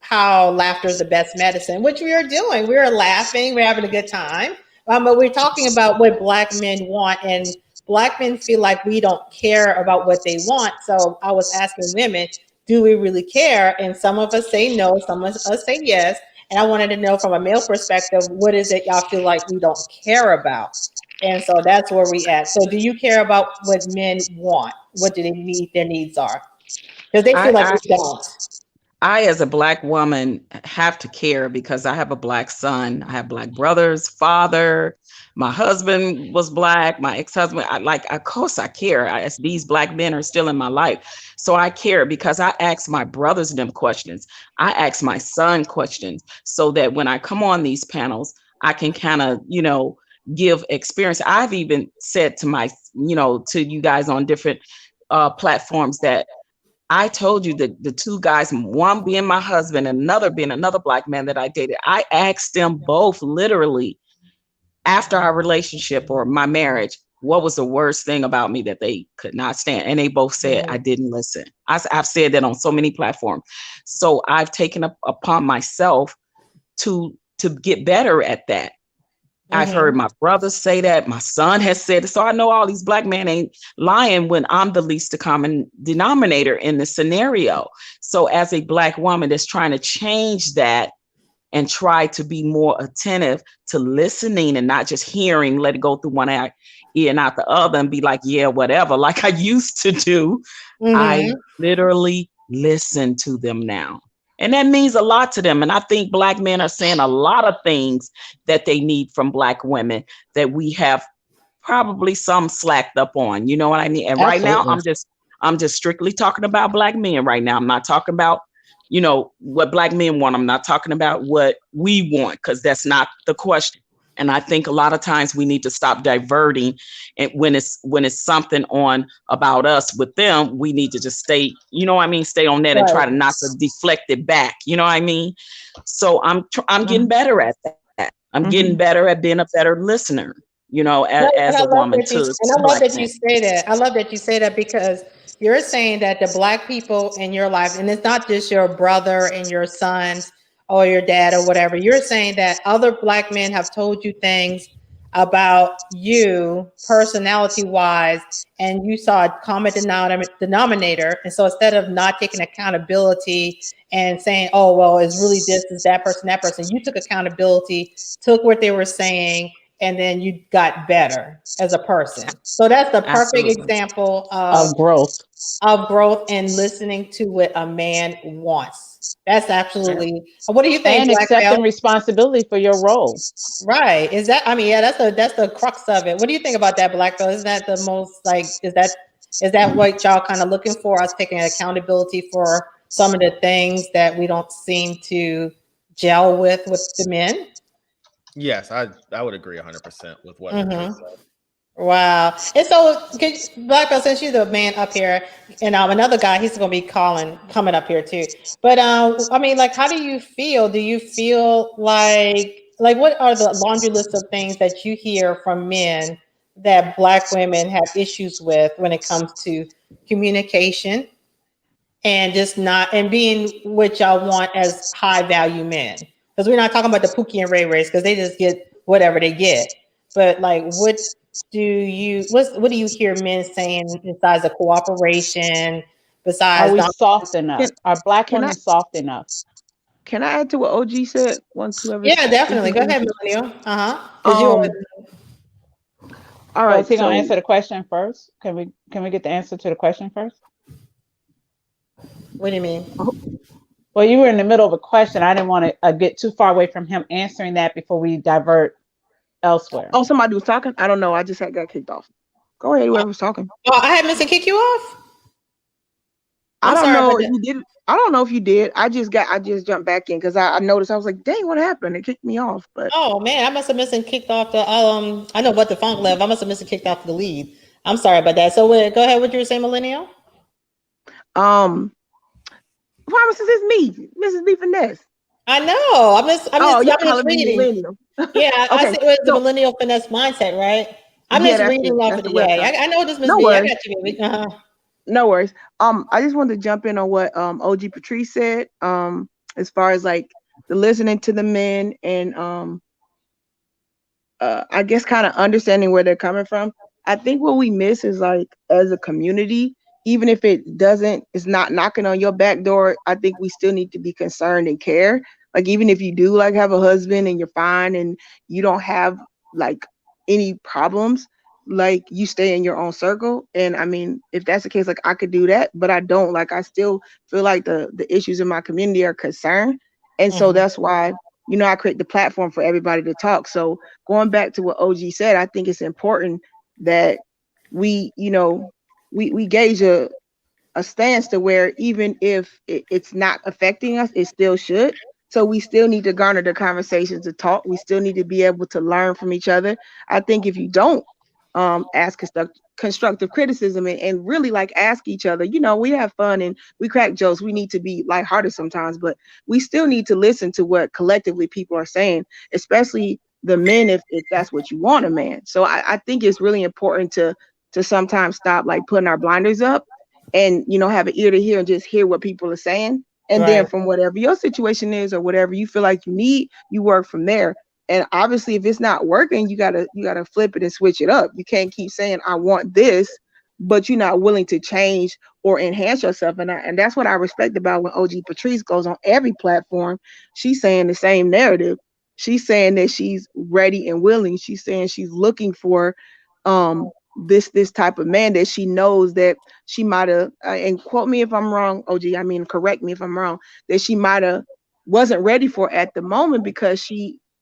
how laughter is the best medicine, which we are doing. We are laughing, we're having a good time. But we're talking about what Black men want, and Black men feel like we don't care about what they want. So I was asking women, do we really care? And some of us say no, some of us say yes. And I wanted to know from a male perspective, what is it y'all feel like we don't care about? And so that's where we at. So do you care about what men want? What do they need? Their needs are, because they feel like I we don't. I, as a Black woman, have to care because I have a Black son. I have Black brothers, father. My husband was Black. My ex-husband, of course I care. As these Black men are still in my life. So I care because I ask my brothers them questions. I ask my son questions so that when I come on these panels, I can kind of, give experience. I've even said to to you guys on different platforms that I told you that the two guys, one being my husband and another being another Black man that I dated, I asked them both literally after our relationship or my marriage, what was the worst thing about me that they could not stand? And they both said, I didn't listen. I've said that on so many platforms. So I've taken upon myself to get better at that. I've heard my brothers say that. My son has said it. So I know all these Black men ain't lying when I'm the least common denominator in the scenario. So as a Black woman that's trying to change that and try to be more attentive to listening and not just hearing, let it go through one ear and out the other and be like, yeah, whatever, like I used to do. I literally listen to them now. And that means a lot to them. And I think Black men are saying a lot of things that they need from Black women that we have probably some slacked up on. You know what I mean? And right now, I'm just strictly talking about Black men right now. I'm not talking about, what Black men want. I'm not talking about what we want, because that's not the question. And I think a lot of times we need to stop diverting. And when it's something on about us with them, we need to just stay, stay on that and try to not to deflect it back. You know what I mean? So I'm getting better at that. I'm getting better at being a better listener, as a woman too. And I love that you say that. I love that you say that, because you're saying that the Black people in your life, and it's not just your brother and your sons or your dad or whatever. You're saying that other Black men have told you things about you personality wise, and you saw a common denominator. And so instead of not taking accountability and saying, oh, well, it's really this is that person, you took accountability, took what they were saying, and then you got better as a person. So that's the perfect example of growth and listening to what a man wants. That's absolutely. What do you think? And accepting responsibility for your role. Right. Is that? I mean, yeah. That's the crux of it. What do you think about that, Black Belt? Isn't that the most Is that what y'all kind of looking for? Us taking accountability for some of the things that we don't seem to gel with the men? Yes, I would agree 100% with what you said. Wow. And so, Black Belt, since you're the man up here, and another guy, he's going to be coming up here too. But I mean, how do you feel? Do you feel like what are the laundry list of things that you hear from men that Black women have issues with when it comes to communication and just not and being what y'all want as high value men? Because we're not talking about the Pookie and Ray Rays, because they just get whatever they get. But what do you hear men saying besides the cooperation? Besides, are we soft enough? Are Black women soft enough? Can I add to what OG said? Yeah, definitely. Go ahead, Millennial. All right. Is he gonna answer the question first? Can we get the answer to the question first? What do you mean? Well, you were in the middle of a question. I didn't want to get too far away from him answering that before we divert elsewhere. Oh, somebody was talking? I don't know. I just got kicked off. Go ahead, whoever's talking. Oh, I had Mr. kick you off? I don't know if you did. I don't know if you did. I just jumped back in because I noticed. I was like, dang, what happened? It kicked me off. But oh man, I must have missed and kicked off the I know about the funk level. I must have missed and kicked off the lead. I'm sorry about that. So go ahead, what you were saying, Millennial? Pharmacist is me, Mrs. B Finesse. I know. I'm just reading. Millennial. Yeah, I see it was the millennial finesse mindset, right? I'm just reading off of the I know this Miss B. I got you, baby. No worries. I just wanted to jump in on what OG Patrice said. as far as like the listening to the men and I guess kind of understanding where they're coming from. I think what we miss is like as a community, even if it's not knocking on your back door, I think we still need to be concerned and care. Like even if you do like have a husband and you're fine and you don't have like any problems, like you stay in your own circle. And I mean, if that's the case, like I could do that, but I don't. Like I still feel like the issues in my community are concerned. And so that's why, I create the platform for everybody to talk. So going back to what OG said, I think it's important that we, we gauge a stance to where even if it's not affecting us, it still should. So we still need to garner the conversations to talk. We still need to be able to learn from each other. I think if you don't ask constructive criticism and really like ask each other, we have fun and we crack jokes. We need to be lighthearted sometimes, but we still need to listen to what collectively people are saying, especially the men, if that's what you want a man. So I think it's really important to sometimes stop like putting our blinders up and have an ear to hear and just hear what people are saying, and then from whatever your situation is or whatever you feel like you need, you work from there. And obviously if it's not working, you gotta flip it and switch it up. You can't keep saying I want this but you're not willing to change or enhance yourself. And that's what I respect about when OG Patrice goes on every platform. She's saying the same narrative. She's saying that she's ready and willing. She's saying she's looking for this type of man that she knows that she might have and quote me if I'm wrong, OG, I mean correct me if I'm wrong, that she might have wasn't ready for at the moment because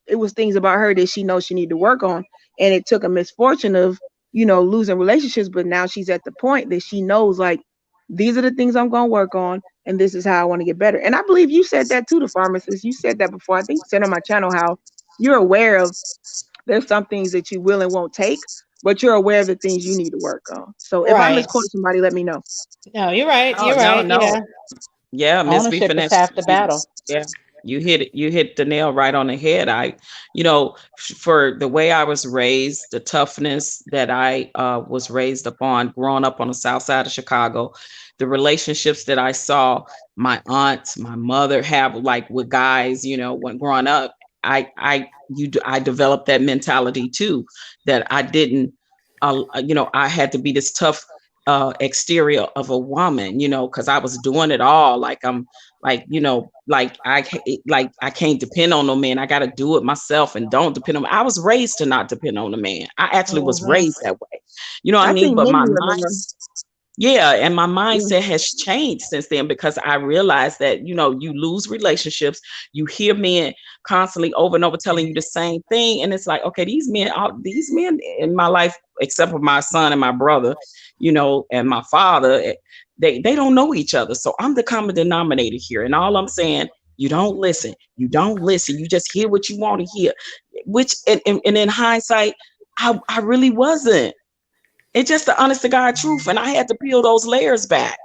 it was things about her that she knows she needed to work on, and it took a misfortune of losing relationships, but now she's at the point that she knows like these are the things I'm going to work on and this is how I want to get better. And I believe you said that too, the pharmacist. You said that before. I think you said on my channel how you're aware of there's some things that you will and won't take, but you're aware of the things you need to work on. So if I misquote somebody, let me know. No, you're right. Oh, You're right. no. Yeah. Yeah, Miss B Ownership is Finesse. half the battle. Yeah, you hit the nail right on the head. For the way I was raised, the toughness that I was raised upon, growing up on the south side of Chicago, the relationships that I saw my aunts, my mother have like with guys, when growing up, I developed that mentality too, that I didn't, I had to be this tough exterior of a woman, because I was doing it all. Like I'm like I can't depend on no man. I got to do it myself and don't depend on. I was raised to not depend on a man. I actually was raised that way. You know what I mean? think But many my of mind, them yeah, and my mindset has changed since then because I realized that you lose relationships, you hear men constantly over and over telling you the same thing, and it's like, okay, these men in my life, except for my son and my brother, and my father, they don't know each other. So I'm the common denominator here, and all I'm saying, you don't listen, you just hear what you want to hear, which and in hindsight, I really wasn't. It's just the honest to God truth. And I had to peel those layers back,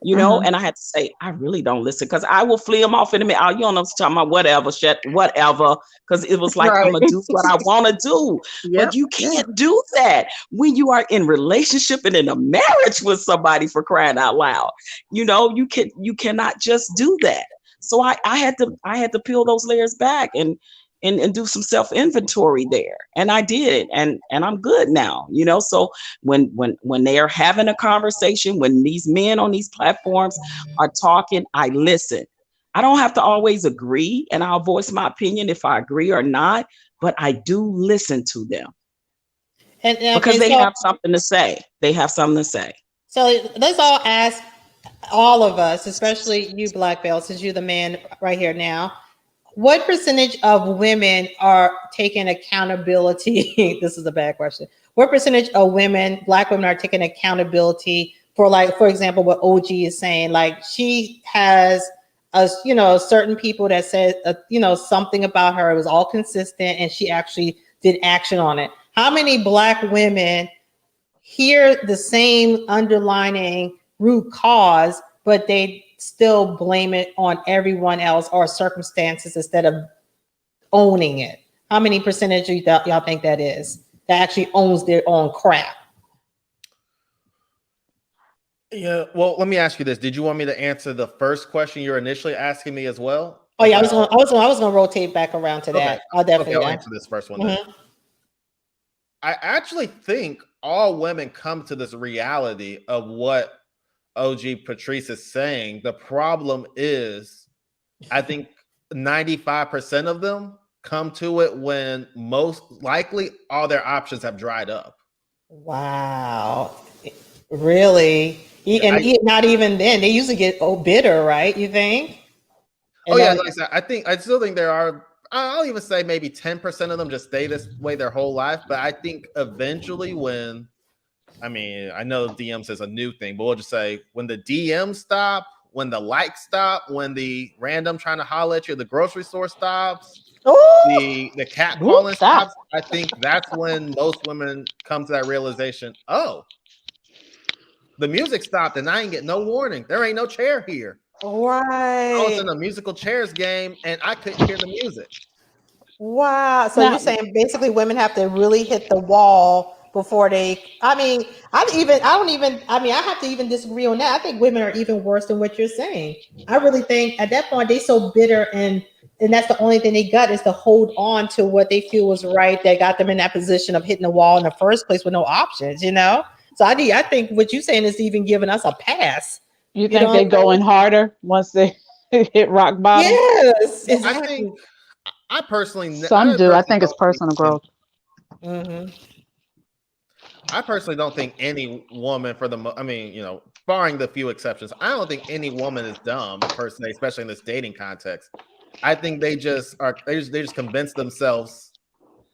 and I had to say, I really don't listen because I will flee them off in a minute. Oh, you don't know what I'm talking about, whatever. Because it was like, I'm going to do what I want to do. But you can't do that when you are in relationship and in a marriage with somebody, for crying out loud. You cannot just do that. So I had to peel those layers back and do some self inventory there, and I did, and I'm good now. So when they are having a conversation, when these men on these platforms are talking, I listen. I don't have to always agree, and I'll voice my opinion if I agree or not, but I do listen to them because they have something to say. So let's all ask all of us, especially you, Black Belt, since you're the man right here now. What percentage of women are taking accountability? This is a bad question. What percentage of women, Black women, are taking accountability for, like, for example, what OG is saying? Like, she has certain people that said, something about her. It was all consistent, and she actually did action on it. How many Black women hear the same underlining root cause, but they still blame it on everyone else or circumstances instead of owning it? How many percentage do y'all think that is, that actually owns their own crap? Yeah, well, let me ask you this. Did you want me to answer the first question you're initially asking me as well? Oh yeah, I was gonna rotate back around to that. I'll definitely I'll answer this first one. Mm-hmm. I actually think all women come to this reality of what OG Patrice is saying. The problem is, I think 95% of them come to it when most likely all their options have dried up. Wow. Really? Not even then. They usually get bitter, right? You think? And like I said, I still think there are, I'll even say maybe 10% of them just stay this way their whole life. But I think eventually when, I mean, I know DMs is a new thing, but we'll just say when the DMs stop, when the likes stop, when the random trying to holler at you, the grocery store stops, the cat calling stops, I think that's when most women come to that realization, oh, the music stopped and I ain't get no warning. There ain't no chair here. Right. I was in a musical chairs game and I couldn't hear the music. Wow. So you're saying basically women have to really hit the wall before they, I mean, I have to even disagree on that. I think women are even worse than what you're saying. I really think at that point they so bitter and that's the only thing they got is to hold on to what they feel was right that got them in that position of hitting the wall in the first place with no options, you know? So I think what you're saying is even giving us a pass. You think they go in harder once they hit rock bottom? Yes, exactly. I personally, some do. I think it's personal growth. Mm-hmm. I personally don't think any woman, barring the few exceptions, I don't think any woman is dumb per se, especially in this dating context. I think they just convince themselves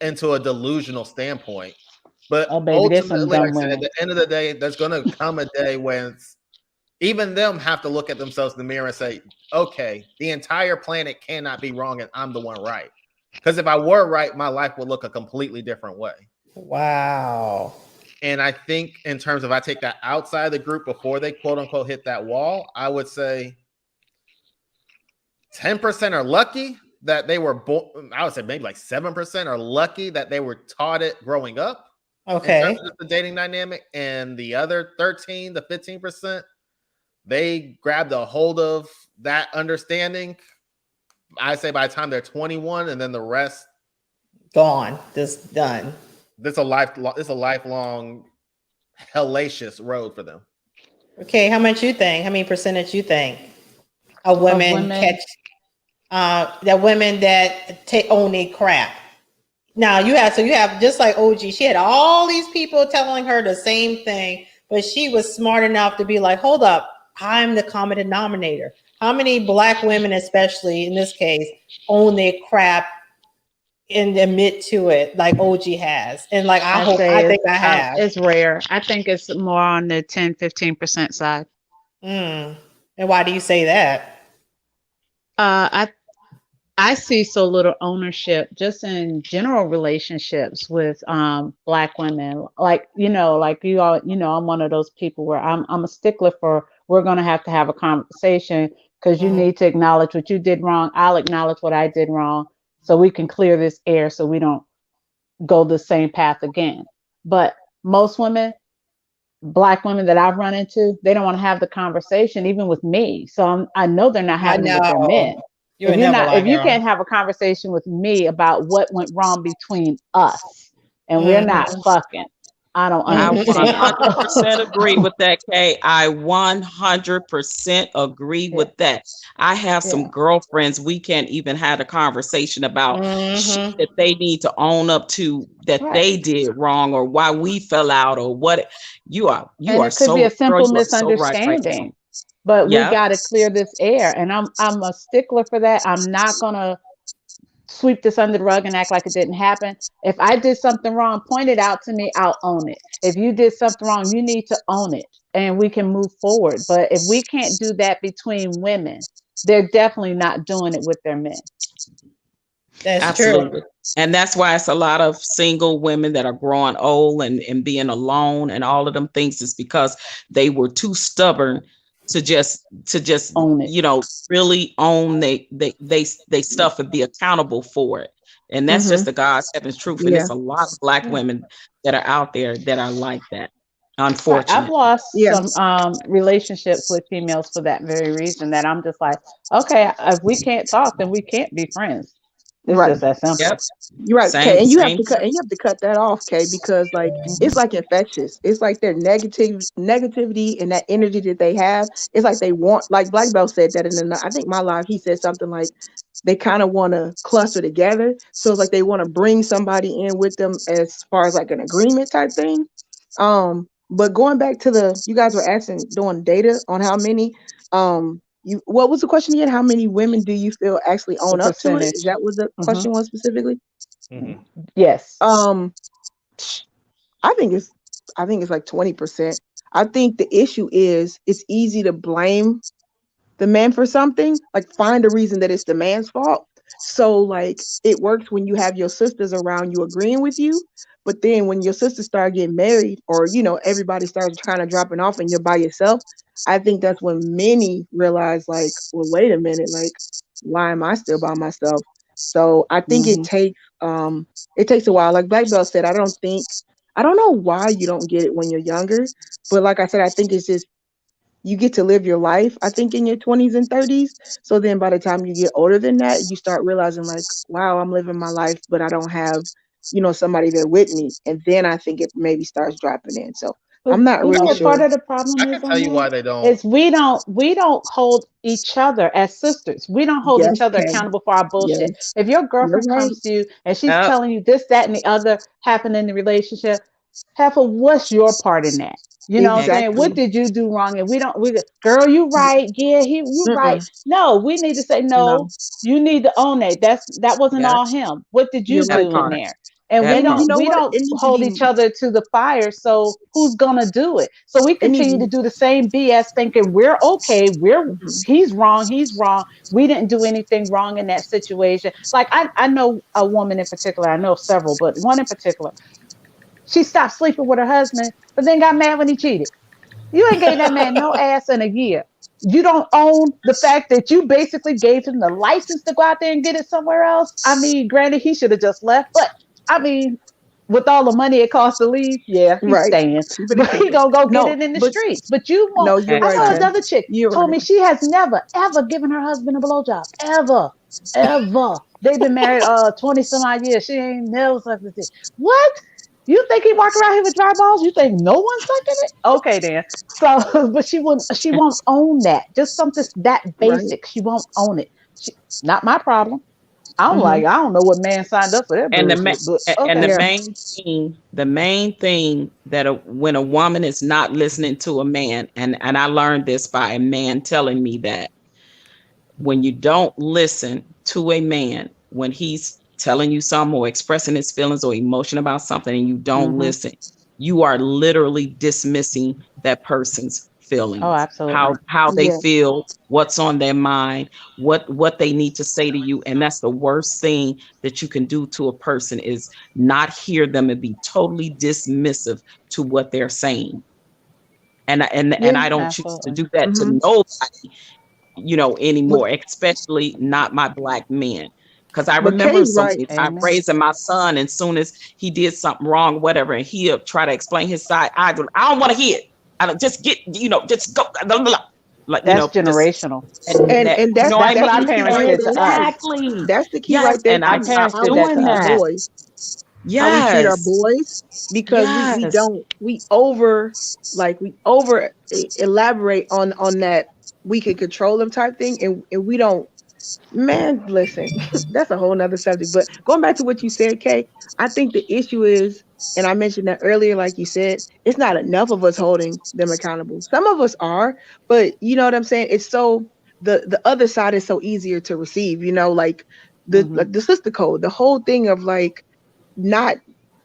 into a delusional standpoint. But ultimately, like I said, at the end of the day, there's going to come a day when even them have to look at themselves in the mirror and say, okay, the entire planet cannot be wrong and I'm the one right. Because if I were right, my life would look a completely different way. Wow. And I think in terms of I take that outside the group before they quote unquote hit that wall, I would say 10% are lucky that they were born. I would say maybe like 7% are lucky that they were taught it growing up. Okay. In terms of the dating dynamic, and the other 13 to 15%, they grabbed a hold of that understanding. I say by the time they're 21, and then the rest gone, just done. This a lifelong hellacious road for them. Okay, how much you think? How many percentage you think of women catch that women that own a crap? Now you have just like OG, she had all these people telling her the same thing, but she was smart enough to be like, hold up, I'm the common denominator. How many Black women, especially in this case, own their crap and admit to it like OG has? And like I think I have. It's rare. I think it's more on the 10-15% side. And why do you say that? I see so little ownership just in general relationships with Black women. Like, like you all, I'm one of those people where I'm a stickler for, we're going to have a conversation because you need to acknowledge what you did wrong. I'll acknowledge what I did wrong so we can clear this air so we don't go the same path again. But most women, Black women that I've run into, they don't want to have the conversation even with me. So I know they're not having it with their men. If you can't have a conversation with me about what went wrong between us and we're not fucking, I don't understand. I 100% agree with that, Kay. I 100% agree with that. I have some girlfriends, we can't even have a conversation about shit that they need to own up to that they did wrong or why we fell out or what. You are it could be a simple misunderstanding. But we got to clear this air. And I'm a stickler for that. I'm not going to sweep this under the rug and act like it didn't happen. If I did something wrong, point it out to me, I'll own it. If you did something wrong, you need to own it and we can move forward. But if we can't do that between women, they're definitely not doing it with their men. That's absolutely true. And that's why it's a lot of single women that are growing old and being alone and all of them things is because they were too stubborn to just own it. Really own they stuff and be accountable for it. And that's just the God's heaven's truth. And there's a lot of Black women that are out there that are like that. I've Unfortunate. lost Yeah, some relationships with females for that very reason. That I'm just like, okay, if we can't talk, then we can't be friends. It's right. just that Yep. simple. You're right, Same, Kay, and you have same. to cut and you have to cut that off, Kay, because like it's like infectious. It's like their negativity and that energy that they have. It's like they want, like Black Belt said that in the, I think my live, he said something like they kind of want to cluster together. So it's like they want to bring somebody in with them as far as like an agreement type thing. But going back to the, you guys were asking doing data on how many. You, what was the question again? How many women do you feel actually The own up to it? Is percentage. that what the Hmm. question was specifically? Mhm. Yes. Um, I think it's I think it's like 20%. I think the issue is it's easy to blame the man for something, like find a reason that it's the man's fault. So like it works when you have your sisters around you agreeing with you, but then when your sisters start getting married or everybody starts kind of dropping off and you're by yourself, I think that's when many realize like, well, wait a minute, like why am I still by myself? So I think Hmm. it takes a while. Like Black Belt said, I don't know why you don't get it when you're younger, but like I said, I think it's just you get to live your life, I think, in your 20s and 30s. So then by the time you get older than that, you start realizing, like, wow, I'm living my life, but I don't have, somebody there with me. And then I think it maybe starts dropping in. So But I'm not you know really what sure. part of the problem I is can on tell you that? why they don't. Is we don't hold each other as sisters. We don't hold Yes, each other Kay. accountable for our bullshit. Yes. If your You're girlfriend right. comes to you and she's Yep. telling you this, that, and the other happened in the relationship, Heifer, what's your part in that? You know what I'm saying? What Exactly. did you do wrong? And girl, you right. Yeah, you right. Mm-mm. No, we need to say no. No. You need to own that. That wasn't Yep. all him. What did You're you That right, do in Kay. part. there? And That And you part. know we what? don't It needs to hold be, each other to the fire. So who's gonna do it? So we it needs continue to to do the same BS, thinking we're okay. mhm. He's wrong. He's wrong. We didn't do anything wrong in that situation. Like I know a woman in particular. I know several, but one in particular. She stopped sleeping with her husband, but then got mad when he cheated. You ain't gave that man no ass in a year. You don't own the fact that you basically gave him the license to go out there and get it somewhere else. I mean, granted, he should have just left, but I mean, with all the money it costs to leave, yeah, he's Right. staying. Keep it a But he keeper. gonna go get No, it in the but streets. But you won't. no, you're I right, know Kay. Exactly. another chick You're told right. me she has never ever given her husband a blowjob. Ever. Ever. They've been married 20 some odd years. She ain't never sucked a dick. What? You think he walk around here with dry balls? You think no one's sucking it? Okay then. So, but she won't own that. Just something that Right. basic. She won't own it. Not my problem. Hmm. I don't know what man signed up for that And bullshit, but and the okay. Yeah. main thing that when a woman is not listening to a man, and I learned this by a man telling me that when you don't listen to a man when he's telling you something or expressing his feelings or emotion about something and you don't Hmm. listen, you are literally dismissing that person's Oh, feelings, absolutely. how they Yeah. feel, what's on their mind, what they need to say to you. And that's the worst thing that you can do to a person is not hear them and be totally dismissive to what they're saying. And Yeah. I don't choose to Absolutely. do that to Hmm. nobody, But anymore, especially not my black men. Because I remember Kay's so right. many times Amen. raising my son, and soon as he did something wrong, whatever, and he'll try to explain his side, I don't want to hear it. I don't just get, just go, blah, blah, blah. Like, That's just, generational. and And you know what I That's what that's our the mean? key parents right did to there. us. Exactly. That's the key right Yes. there And Our I too. stopped parents How did we that doing to treat our that. us. boys, how we treat our Yes. boys, because Yes. we over elaborate on that we can control them type thing, and we don't. Man, listen, that's a whole nother subject. But going back to what you said, Kay, I think the issue is, and I mentioned that earlier, like you said, it's not enough of us holding them accountable. Some of us are, but you know what I'm saying? It's so the other side is so easier to receive, like Hmm. the sister code, the whole thing of like not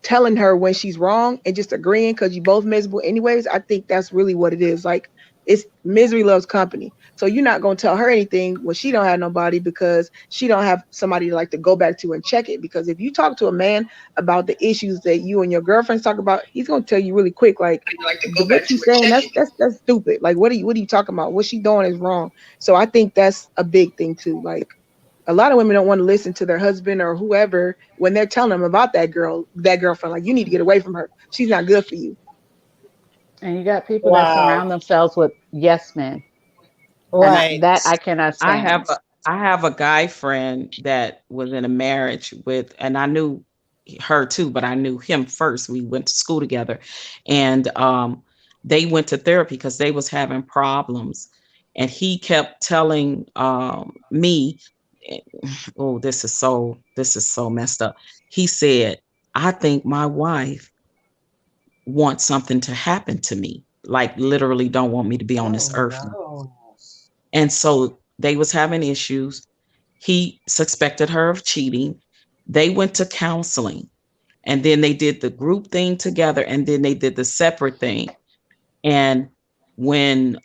telling her when she's wrong and just agreeing because you both miserable anyways. I think that's really what it is. Like it's misery loves company. So you're not gonna tell her anything when she don't have nobody because she don't have somebody like to go back to and check it. Because if you talk to a man about the issues that you and your girlfriends talk about, he's gonna tell you really quick, like Like to go what back to she's and saying, check that's it. that's stupid. Like what are you talking about? What she doing is wrong. So I think that's a big thing too. Like a lot of women don't want to listen to their husband or whoever when they're telling them about that girlfriend. Like you need to get away from her. She's not good for you. And you got people that Wow. surround themselves with yes men. And Right. that I cannot I stand. have a I have a guy friend that was in a marriage with, and I knew her too, but I knew him first. We went to school together, and they went to therapy because they was having problems, and he kept telling me, "Oh, this is so messed up." He said, "I think my wife wants something to happen to me, like literally don't want me to be on this Oh earth." no. And so they was having issues. He suspected her of cheating. They went to counseling, and then they did the group thing together, and then they did the separate thing. And when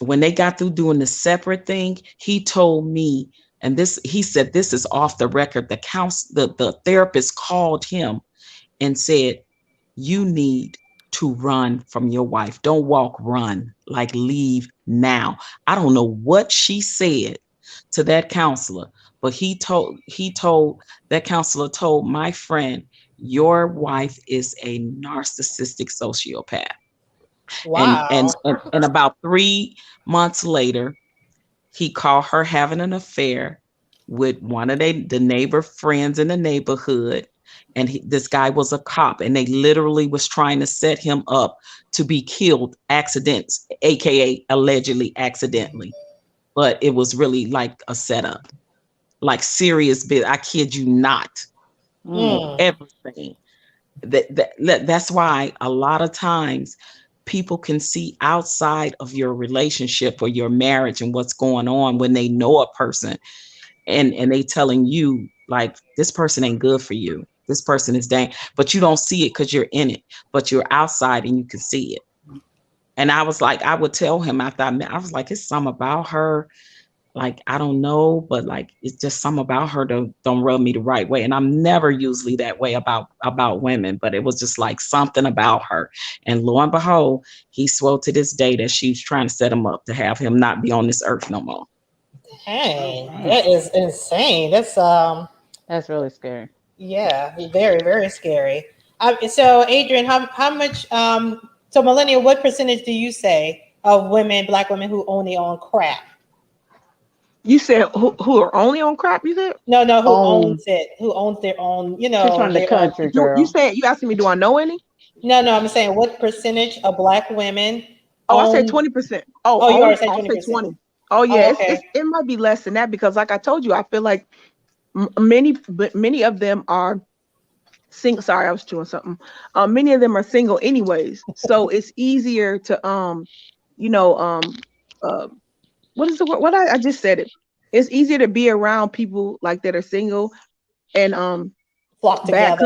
they got through doing the separate thing, he told me, and this he said this is off the record. The therapist called him and said, "You need to run from your wife. Don't walk, run. Like leave now." I don't know what she said to that counselor, but he told that counselor told my friend, "Your wife is a narcissistic sociopath." And and Wow. and, and about 3 months later, he caught her having an affair with one of the neighbor friends in the neighborhood. And this guy was a cop, and they literally was trying to set him up to be killed accidents, aka allegedly accidentally. But it was really like a setup, like serious bit. I kid you not, on Mm. everything. That's why a lot of times people can see outside of your relationship or your marriage and what's going on when they know a person, and they telling you like this person ain't good for you. This person is dang, but you don't see it because you're in it, but you're outside and you can see it. And I was like, I would tell him after I met, I was like, it's something about her. Like, I don't know, but like it's just something about her don't rub me the right way. And I'm never usually that way about women, but it was just like something about her. And lo and behold, he swore to this day that she's trying to set him up to have him not be on this earth no more. Dang, Dang. that is insane. That's really scary. Yeah, very, very scary. So Adrian, how much so millennial, what percentage do you say of women, black women who only own crap? You said who are only on crap? You said No, who Own. owns it? Who owns their own, She's from the their own. country, you girl. said you asking me? Do I know any? No, I'm saying what percentage of black women Oh, I said own. 20%. Oh, Oh, you already only said I'll say 20%. 20. Oh yeah, Oh, it's okay. it might be less than that because like I told you, I feel like many of them are single. Sorry, I was doing something. Many of them are single anyways, so it's easier to you know, uh, what is the word? What I just said it. It's easier to be around people like that are single, and Flock together.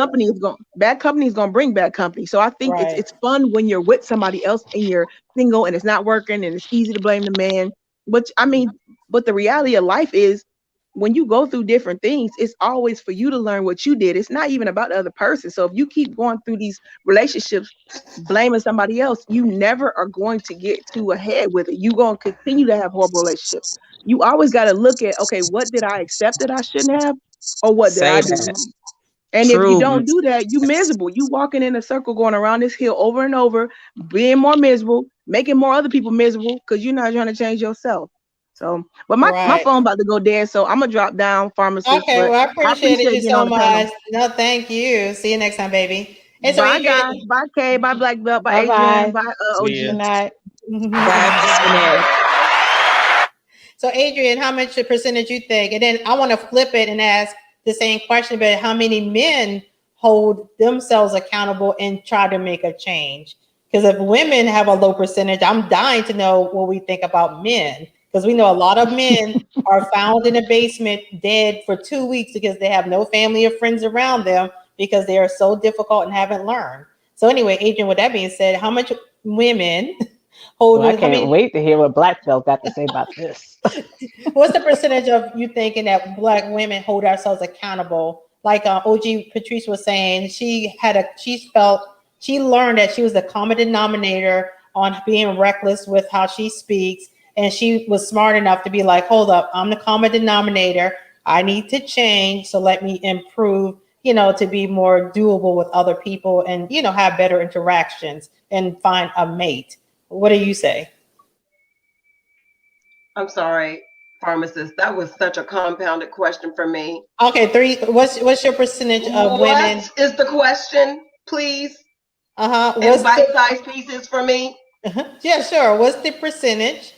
bad company is gonna bring bad company. So I think it's Right. it's fun when you're with somebody else and you're single and it's not working and it's easy to blame the man. But I mean, but the reality of life is when you go through different things, it's always for you to learn what you did. It's not even about the other person. So if you keep going through these relationships blaming somebody else, you never are going to get too ahead with it. You're going to continue to have horrible relationships. You always got to look at, okay, what did I accept that I shouldn't have, or what did Say I do that. wrong? And if you True. don't do that, you miserable. You walking in a circle going around this hill over and over, being more miserable, making more other people miserable because you're not trying to change yourself. So, but my Right. phone about to go dead, so I'm gonna drop down, pharmacist. Okay, But well, I I appreciated appreciate you being on so the panel. much. No, thank you. See you next time, baby. Hey, so Bye guys, Adrian. bye Kay, bye Black Belt, bye Bye Adrian, bye. bye See ya. OG. Good night. Bye, Cincinnati. So Adrian, how much percentage you think? And then I want to flip it and ask the same question, but how many men hold themselves accountable and try to make a change? Because if women have a low percentage, I'm dying to know what we think about men. Because we know a lot of men are found in a basement dead for 2 weeks because they have no family or friends around them because they are so difficult and haven't learned. So anyway, Adrian, with that being said, how much women Well, I how can't many wait to hear what Black Belt got to say about this. what's the percentage of you thinking that black women hold ourselves accountable? Like OG Patrice was saying, she learned that she was the common denominator on being reckless with how she speaks, and she was smart enough to be like, hold up, I'm the common denominator. I need to change, so let me improve to be more doable with other people and, have better interactions and find a mate. What do you say? I'm sorry, pharmacist. That was such a compounded question for me. Okay, what's your percentage of women? What is the question, please? What's In bite-sized pieces for me? Yeah, sure. What's the percentage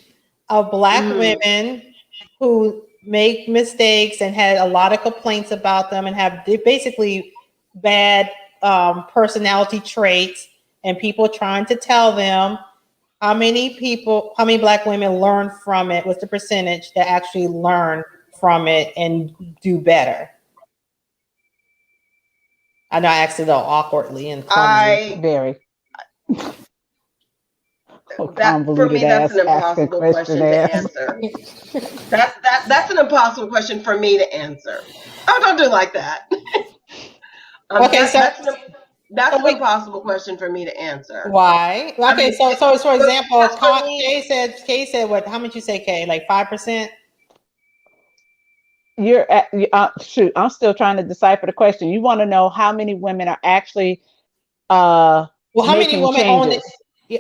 of Black women who make mistakes and had a lot of complaints about them and have basically bad personality traits, and people trying to tell them? How many Black women learn from it? What's the percentage that actually learn from it and do better? I know I asked it all awkwardly and clumsy. Very That for me, that's an asking impossible question to answer. That's an impossible question for me to answer. Oh, don't do like that. Okay, that's an impossible question for me to answer. Why? Okay, so for example, Kay said what? How much you say, Kay? Like 5%? You're at shoot. I'm still trying to decipher the question. You want to know how many women are actually how making many women changes?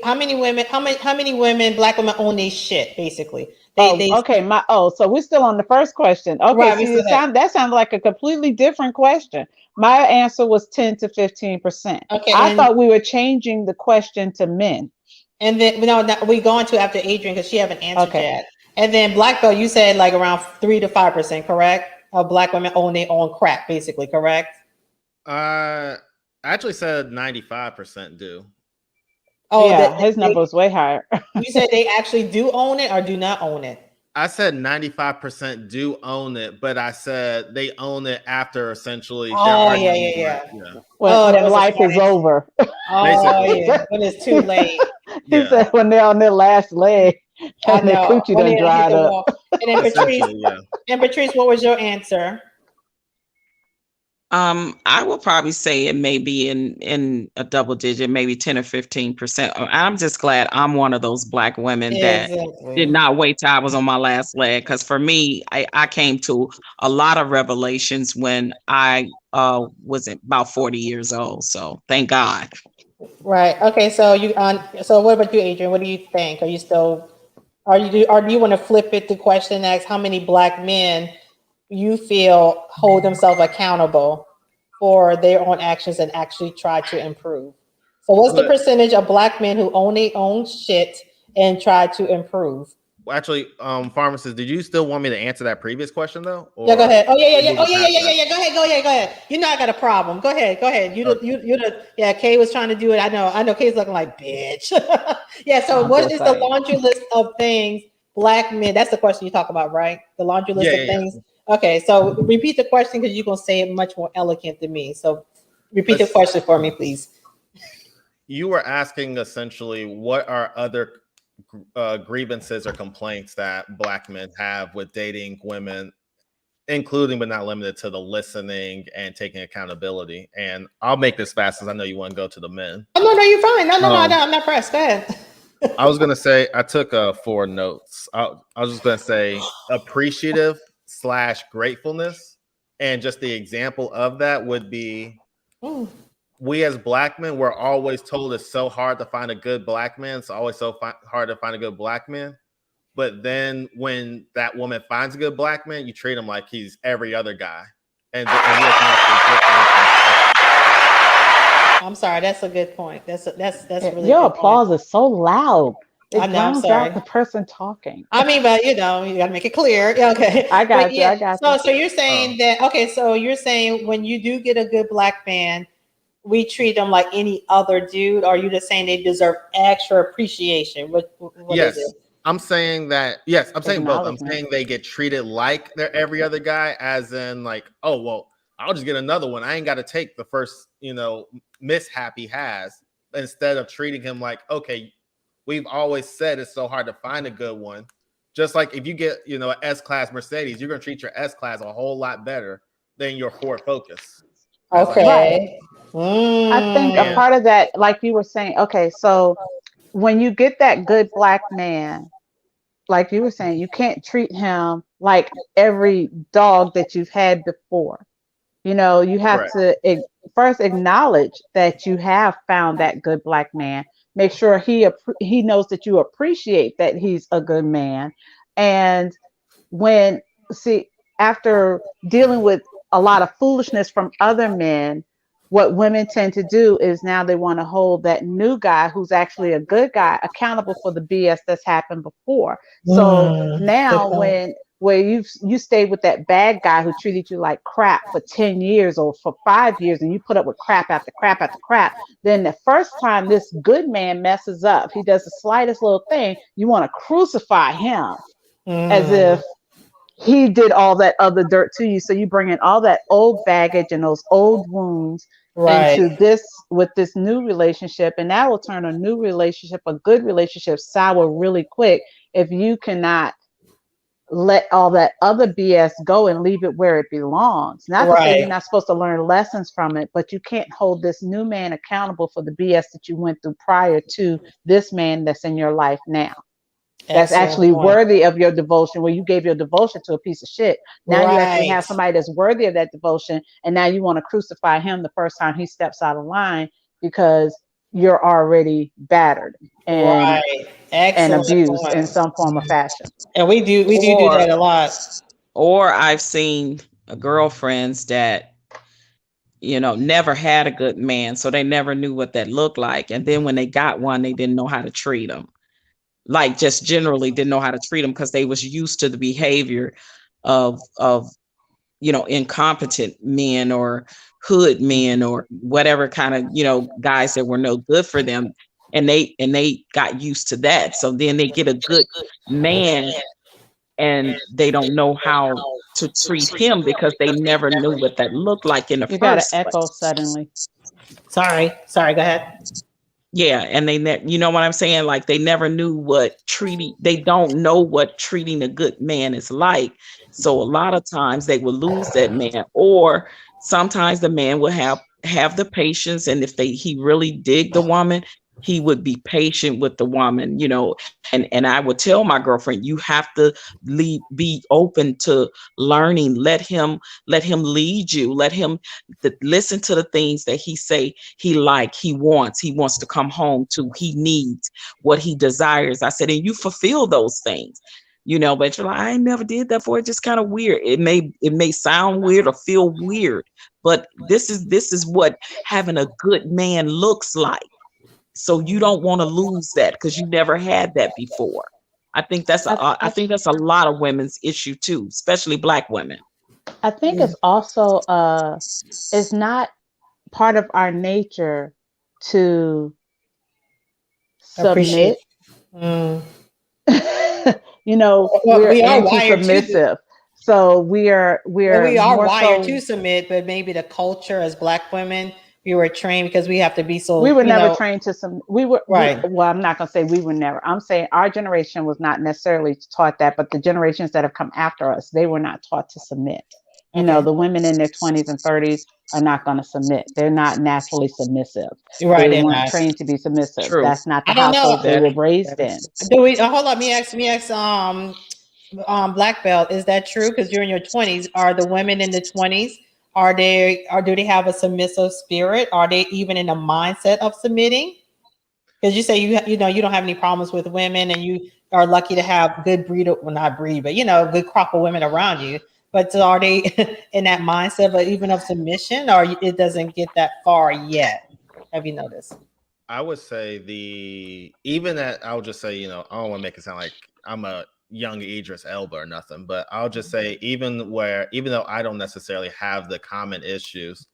How many women, Black women own these shit, basically? Okay. So we're still on the first question. Okay, right, see, that sounds like a completely different question. My answer was 10 to 15%. Okay, I thought we were changing the question to men. And then no, we going to after Adrian because she haven't answered yet. And then Black Belt, you said like around 3 to 5%, correct? Of Black women own their own crap, basically, correct? I actually said 95% do. Oh yeah, his number was way higher. You said they actually do own it or do not own it? I said 95% do own it, but I said they own it after essentially. Yeah. When life is over. Yeah, when it's too late. He said when they're on their last leg and their coochie done dried up. And then Patrice, what was your answer? I will probably say it may be in a double digit, maybe 10 or 15%. I'm just glad I'm one of those Black women that did not wait till I was on my last leg. Because for me, I came to a lot of revelations when I was about 40 years old. So thank God. Right. Okay. So so what about you, Adrian? What do you think? Are you still, or do you want to flip it to question next? How many Black men you feel hold themselves accountable for their own actions and actually try to improve? So what's the percentage of Black men who own their own shit and try to improve? Actually, pharmacist, did you still want me to answer that previous question though? Yeah, go ahead. Oh yeah. Go ahead. You know I got a problem. Go ahead. Kay was trying to do it. I know Kay's looking like bitch. Yeah, so what is the laundry list of things Black men, that's the question you talk about, right? The laundry list of things. Okay, so repeat the question because you're gonna say it much more elegant than me. So repeat the question for me, please. You were asking essentially what are other grievances or complaints that Black men have with dating women, including but not limited to the listening and taking accountability. And I'll make this fast because I know you want to go to the men. Oh, no, you're fine. No, I'm not pressed. Go ahead. I was gonna say I took 4 notes. I was just gonna say appreciative / gratefulness, and just the example of that would be we as Black men, we're always told it's so hard to find a good Black man. It's always so hard to find a good Black man. But then when that woman finds a good Black man, you treat him like he's every other guy. And I'm sorry, that's a good point. That's really your applause is so loud. It drowns out the person talking. I mean, but you gotta make it clear. Okay. I got you. So you're saying that, okay, so you're saying when you do get a good Black man, we treat them like any other dude, or are you just saying they deserve extra appreciation? What yes. is it? I'm saying that, yes, I'm saying both. I'm saying they get treated like they're every other guy, as in like, oh, well, I'll just get another one. I ain't got to take the first, mishap he has, instead of treating him like, okay, we've always said it's so hard to find a good one. Just like if you get, an S-Class Mercedes, you're going to treat your S-Class a whole lot better than your Ford Focus. Okay. I think a part of that, like you were saying, okay, so when you get that good Black man, like you were saying, you can't treat him like every dog that you've had before. You know, you have Correct. to first acknowledge that you have found that good black man. Make sure he knows that you appreciate that he's a good man. And when see after dealing with a lot of foolishness from other men, what women tend to do is now they want to hold that new guy who's actually a good guy accountable for the BS that's happened before. So now where you stayed with that bad guy who treated you like crap for 10 years or for 5 years, and you put up with crap after crap after crap, then the first time this good man messes up, he does the slightest little thing, you want to crucify him as if he did all that other dirt to you. So you bring in all that old baggage and those old wounds into this with this new relationship, and that will turn a new relationship, a good relationship, sour really quick if you cannot let all that other BS go and leave it where it belongs. Not to say you're not supposed to learn lessons from it, but you can't hold this new man accountable for the BS that you went through prior to this man that's in your life now. That's actually worthy of your devotion, where you gave your devotion to a piece of shit. Now you actually have somebody that's worthy of that devotion, and now you want to crucify him the first time he steps out of line because you're already battered and abused in some form or fashion. And we do that a lot. Or I've seen girlfriends that, you know, never had a good man, so they never knew what that looked like. And then when they got one, they didn't know how to treat them. Like, just generally didn't know how to treat them because they was used to the behavior of you know, incompetent men or hood men or whatever kind of, you know, guys that were no good for them. And they got used to that. So then they get a good man and they don't know how to treat him because they never knew what that looked like in the You got an first echo place. suddenly. Sorry, go ahead. Yeah, and you know what I'm saying? Like, they never knew what they don't know what treating a good man is like. So a lot of times they will lose that man, or sometimes the man will have the patience, and if he really dig the woman, he would be patient with the woman, you know. And I would tell my girlfriend, you have to be open to learning. Let him lead you. Let him listen to the things that he say he wants to come home to, he needs, what he desires. I said, and you fulfill those things, you know. But you're like, I never did that before. It's just kind of weird. It may sound weird or feel weird, but this is what having a good man looks like. So you don't want to lose that because you never had that before. I think that's a lot of women's issue too, especially Black women. I think it's also it's not part of our nature to submit. You know, we're we are anti-submissive. So we're we are more wired so to submit, but maybe the culture as Black women, we were trained because we have to be so. We were never trained to some. We were right. Well, I'm not gonna say we were never. I'm saying our generation was not necessarily taught that, but the generations that have come after us, they were not taught to submit. You know, the women in their 20s and 30s are not going to submit. They're not naturally submissive. Right, they weren't trained to be submissive. True. That's not the household they were raised in. Do we hold on? Me ask Black Belt, is that true? Because you're in your 20s. Are the women in the 20s, do they have a submissive spirit? Are they even in a mindset of submitting? Because you say you know you don't have any problems with women, and you are lucky to have good not breed, but you know, good crop of women around you. But are they in that mindset, but even of submission, or it doesn't get that far yet? Have you noticed? I would say I'll just say, you know, I don't want to make it sound like I'm a young Idris Elba or nothing, but I'll just say even though I don't necessarily have the common issues,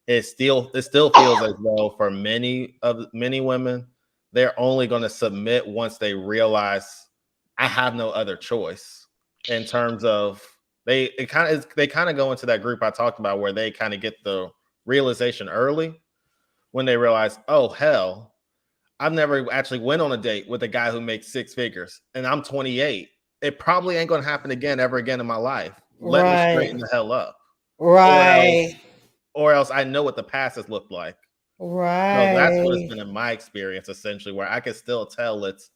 it still feels as though for many women, they're only going to submit once they realize I have no other choice. In terms of they kind of go into that group I talked about where they kind of get the realization early when they realize, oh hell, I've never actually went on a date with a guy who makes six figures and I'm 28. It probably ain't going to happen ever again in my life. Let me straighten the hell up. Right. Or else I know what the past has looked like. Right. So that's what it's been in my experience, essentially, where I can still tell it's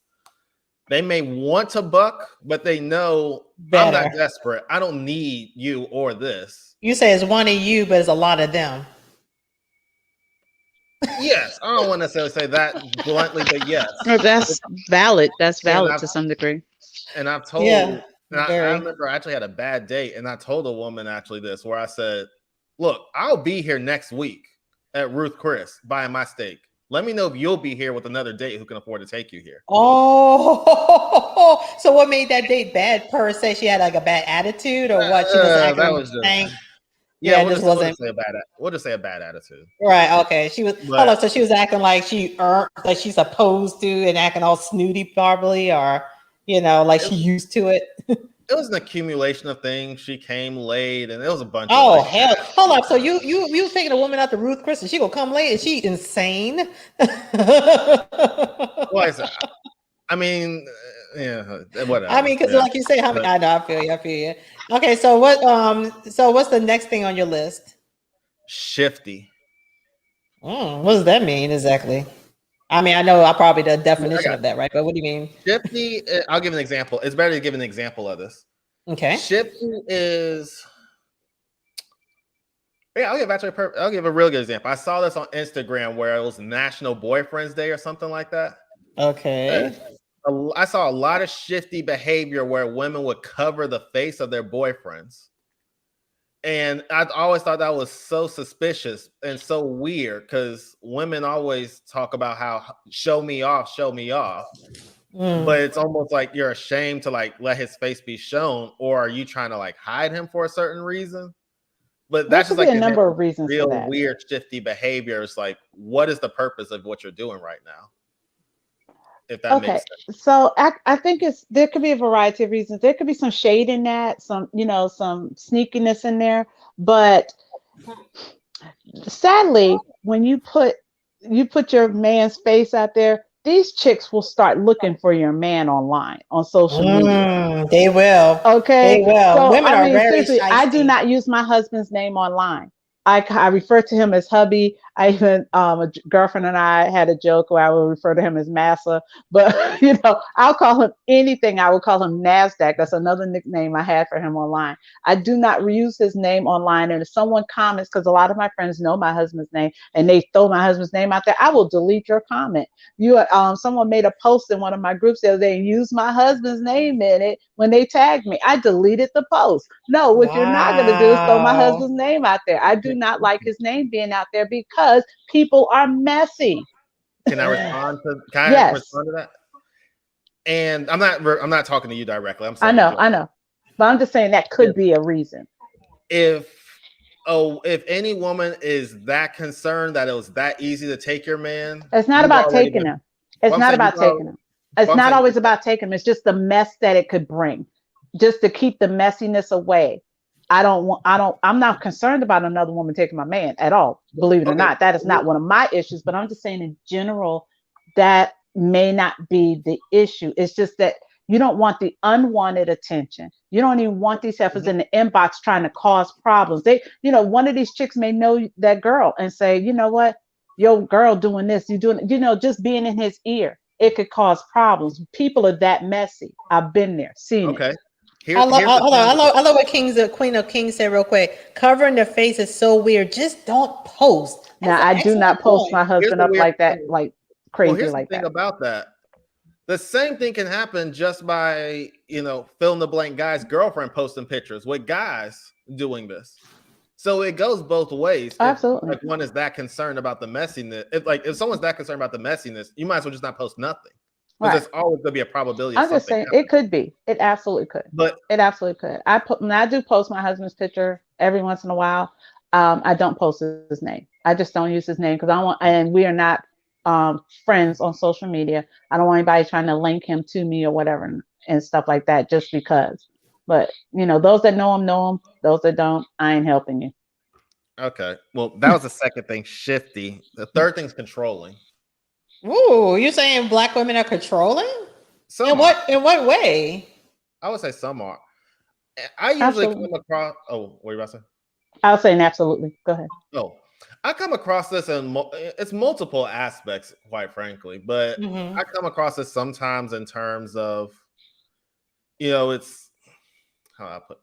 They may want to buck, but they know Better. I'm not desperate. I don't need you or this. You say it's one of you, but it's a lot of them. Yes, I don't want to necessarily say that bluntly, but yes. No, that's valid. That's valid I've- to some degree. And I've told, Yeah, and I very. remember I actually had a bad date, and I told a woman actually this, where I said, "Look, I'll be here next week at Ruth Chris buying my steak. Let me know if you'll be here with another date who can afford to take you here." Oh, so what made that date bad per se? She had like a bad attitude, or what? She was acting That like was a just, stank. yeah. It just wasn't We'll just say a bad attitude. right. Okay, she was. But- Hold on. So she was acting like she earned, like she's supposed to, and acting all snooty, probably, or like she used to it. It was an accumulation of things. She came late, and it was a bunch of. Oh hell! Hold up. So you taking a woman out to Ruth Chris, and she gonna come late? Is she insane? I mean, yeah, whatever. I mean, because like you say, I know, I feel you. Okay, so what's the next thing on your list? Shifty. What does that mean exactly? I mean, I know probably the definition of that, right? But what do you mean? Shifty, I'll give an example. It's better to give an example of this. Okay. Shifty is. Yeah, I'll give a real good example. I saw this on Instagram where it was National Boyfriend's Day or something like that. Okay. I saw a lot of shifty behavior where women would cover the face of their boyfriends. And I always thought that was so suspicious and so weird because women always talk about how show me off. But it's almost like you're ashamed to like let his face be shown, or are you trying to like hide him for a certain reason? But that's just like a number of reasons real for that. Weird shifty behavior. It's like, what is the purpose of what you're doing right now? If that makes sense. So I think there could be a variety of reasons. There could be some shade in that, some sneakiness in there. But sadly, when you put your man's face out there, these chicks will start looking for your man online on social media. They will. Okay. They will. So, Women are very seriously, I do shiesty. not use my husband's name online. I refer to him as hubby. I even a girlfriend and I had a joke where I would refer to him as massa, but I'll call him anything. I would call him NASDAQ. That's another nickname I had for him online. I do not reuse his name online. And if someone comments, because a lot of my friends know my husband's name and they throw my husband's name out there, I will delete your comment. Someone made a post in one of my groups the other day and used my husband's name in it when they tagged me. I deleted the post. No, what you're not going to do is throw my husband's name out there. I do not like his name being out there because people are messy. Can I respond to that? And I'm not talking to you directly. I'm saying I know. But I'm just saying that could be a reason. If any woman is that concerned that it was that easy to take your man, it's not about taking him. It's not about taking him. It's not always about taking him. It's just the mess that it could bring. Just to keep the messiness away. I'm not concerned about another woman taking my man at all. Believe it or not, that is not one of my issues, but I'm just saying in general, that may not be the issue. It's just that you don't want the unwanted attention. You don't even want these heifers in the inbox trying to cause problems. One of these chicks may know that girl and say, you know what, your girl doing this, you doing, just being in his ear, it could cause problems. People are that messy. I've been there, seen it. I love what Queen of Kings said real quick. Covering their face is so weird. Just don't post. Now, I do not post my husband up like that, like crazy here's like the thing that. About that. The same thing can happen just by, fill in the blank guy's girlfriend posting pictures with guys doing this. So it goes both ways. Absolutely. If one is that concerned about the messiness, if someone's that concerned about the messiness, you might as well just not post nothing. Because there's always going to be a probability. I'm just saying it could be. It absolutely could. But it absolutely could. I do post my husband's picture every once in a while. I don't post his name. I just don't use his name because I want. And we are not friends on social media. I don't want anybody trying to link him to me or whatever and stuff like that. Just because. But those that know him. Those that don't, I ain't helping you. Okay. Well, that was the second thing. Shifty. The third thing's controlling. Ooh, you're saying black women are controlling? In what way? I would say some are. I usually come across. Oh, what are you about to say? I was saying absolutely. Go ahead. Oh, I come across this in it's multiple aspects, quite frankly, but I come across this sometimes in terms of, it's how I put.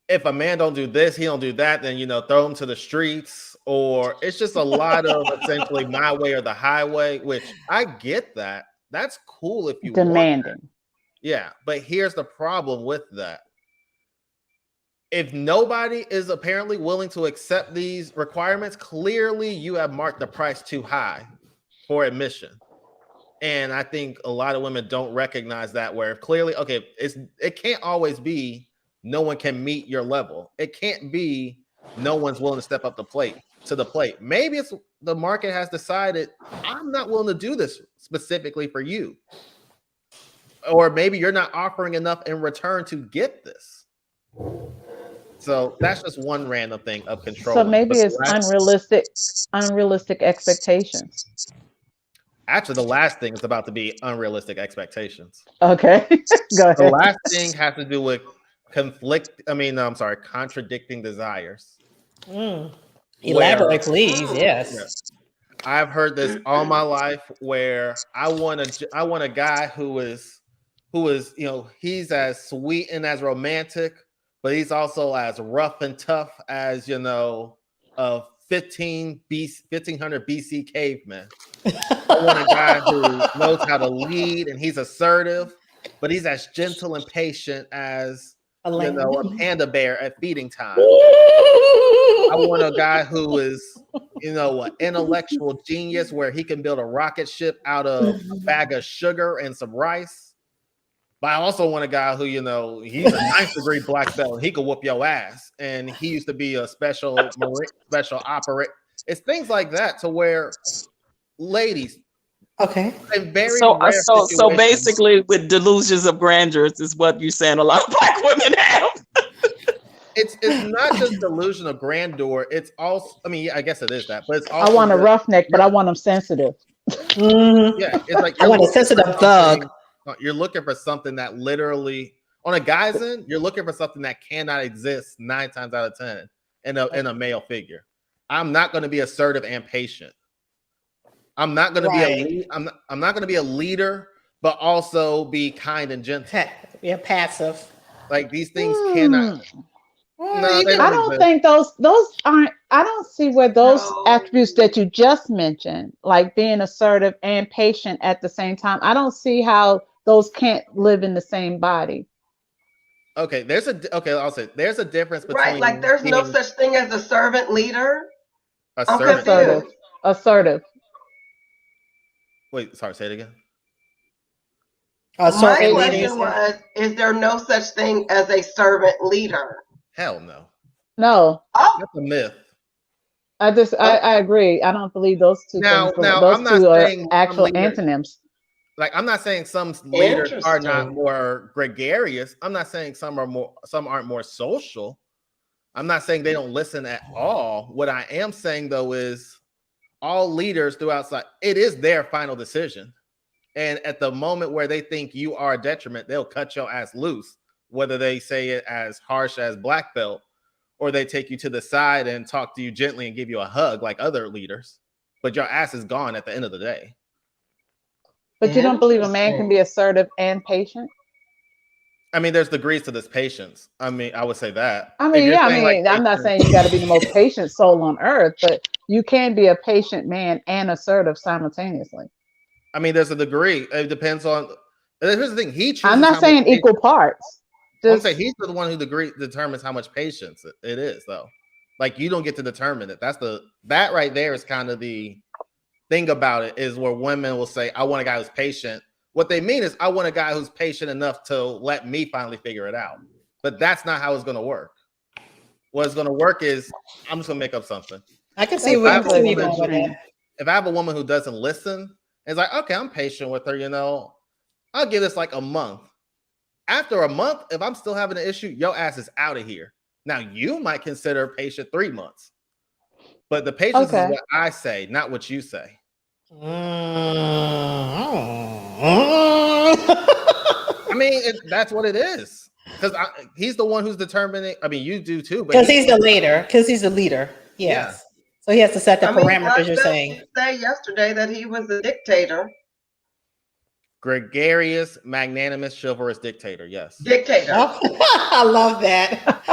If a man don't do this, he don't do that, then throw him to the streets, or it's just a lot of essentially my way or the highway, which I get that. That's cool if you want demanding. Yeah, but here's the problem with that. If nobody is apparently willing to accept these requirements, clearly you have marked the price too high for admission. And I think a lot of women don't recognize that, where clearly, okay, it can't always be no one can meet your level. It can't be no one's willing to step up to the plate. Maybe it's the market has decided I'm not willing to do this specifically for you. Or maybe you're not offering enough in return to get this. So that's just one random thing of control. So maybe it's unrealistic expectations. Actually, the last thing is about to be unrealistic expectations. Okay. Go ahead. The last thing has to do with contradicting desires. Elaborate, please. Yes. I've heard this all my life, where I want a guy who is, he's as sweet and as romantic, but he's also as rough and tough as, a 1500 BC caveman. I want a guy who knows how to lead and he's assertive, but he's as gentle and patient as a panda bear at feeding time. I want a guy who is, an intellectual genius, where he can build a rocket ship out of a bag of sugar and some rice. But I also want a guy who, he's a 9th degree black belt and he could whoop your ass. And he used to be a special operator. It's things like that, to where ladies. Okay. So basically, with delusions of grandeur, is what you're saying a lot of black women have. It's not just delusion of grandeur. It's also, I guess it is that, but it's also. I want a roughneck, but I want them sensitive. Yeah, it's like I want a sensitive thug. You're looking for something that literally, on a guy's end, you're looking for something that cannot exist 9 times out of 10 in a male figure. I'm not going to be assertive and patient. I'm not going to be I'm not going to be a leader, but also be kind and gentle. Yeah, passive. Like, these things cannot. I don't think those aren't. I don't see where those attributes that you just mentioned, like being assertive and patient at the same time, I don't see how those can't live in the same body. Okay, I'll say there's a difference between, right. Like, there's no such thing as a servant leader. Assertive. Wait, sorry, say it again. My question was: is there no such thing as a servant leader? Hell no. No. That's a myth. I agree. I don't believe those two things. I'm not saying actual antonyms. Like, I'm not saying some leaders are not more gregarious. I'm not saying some aren't more social. I'm not saying they don't listen at all. What I am saying, though, is all leaders throughout, it is their final decision. And at the moment where they think you are a detriment, they'll cut your ass loose, whether they say it as harsh as black belt, or they take you to the side and talk to you gently and give you a hug like other leaders. But your ass is gone at the end of the day. But you don't believe a man can be assertive and patient? There's degrees to this patience. I would say that. I'm not saying you got to be the most patient soul on earth, but you can be a patient man and assertive simultaneously. There's a degree. It depends on. Here's the thing. He chooses. I'm not saying equal parts. I'm saying he's the one who determines how much patience it is, though. Like, you don't get to determine it. That right there is kind of the thing about it, is where women will say, I want a guy who's patient. What they mean is, I want a guy who's patient enough to let me finally figure it out. But that's not how it's going to work. What it's going to work is, I'm just going to make up something. I can see what you're going with that. If I have a woman who doesn't listen, it's like, okay, I'm patient with her, I'll give this like a month. After a month, if I'm still having an issue, your ass is out of here. Now, you might consider patient 3 months. But the patience is what I say, not what you say. That's what it is. Because he's the one who's determining. You do too. Because he's the leader. Yes. So he has to set the I mean, parameters. Black You're Belt saying. did say yesterday that he was a dictator. Gregarious, magnanimous, chivalrous dictator. Yes. Dictator. Oh, I love that.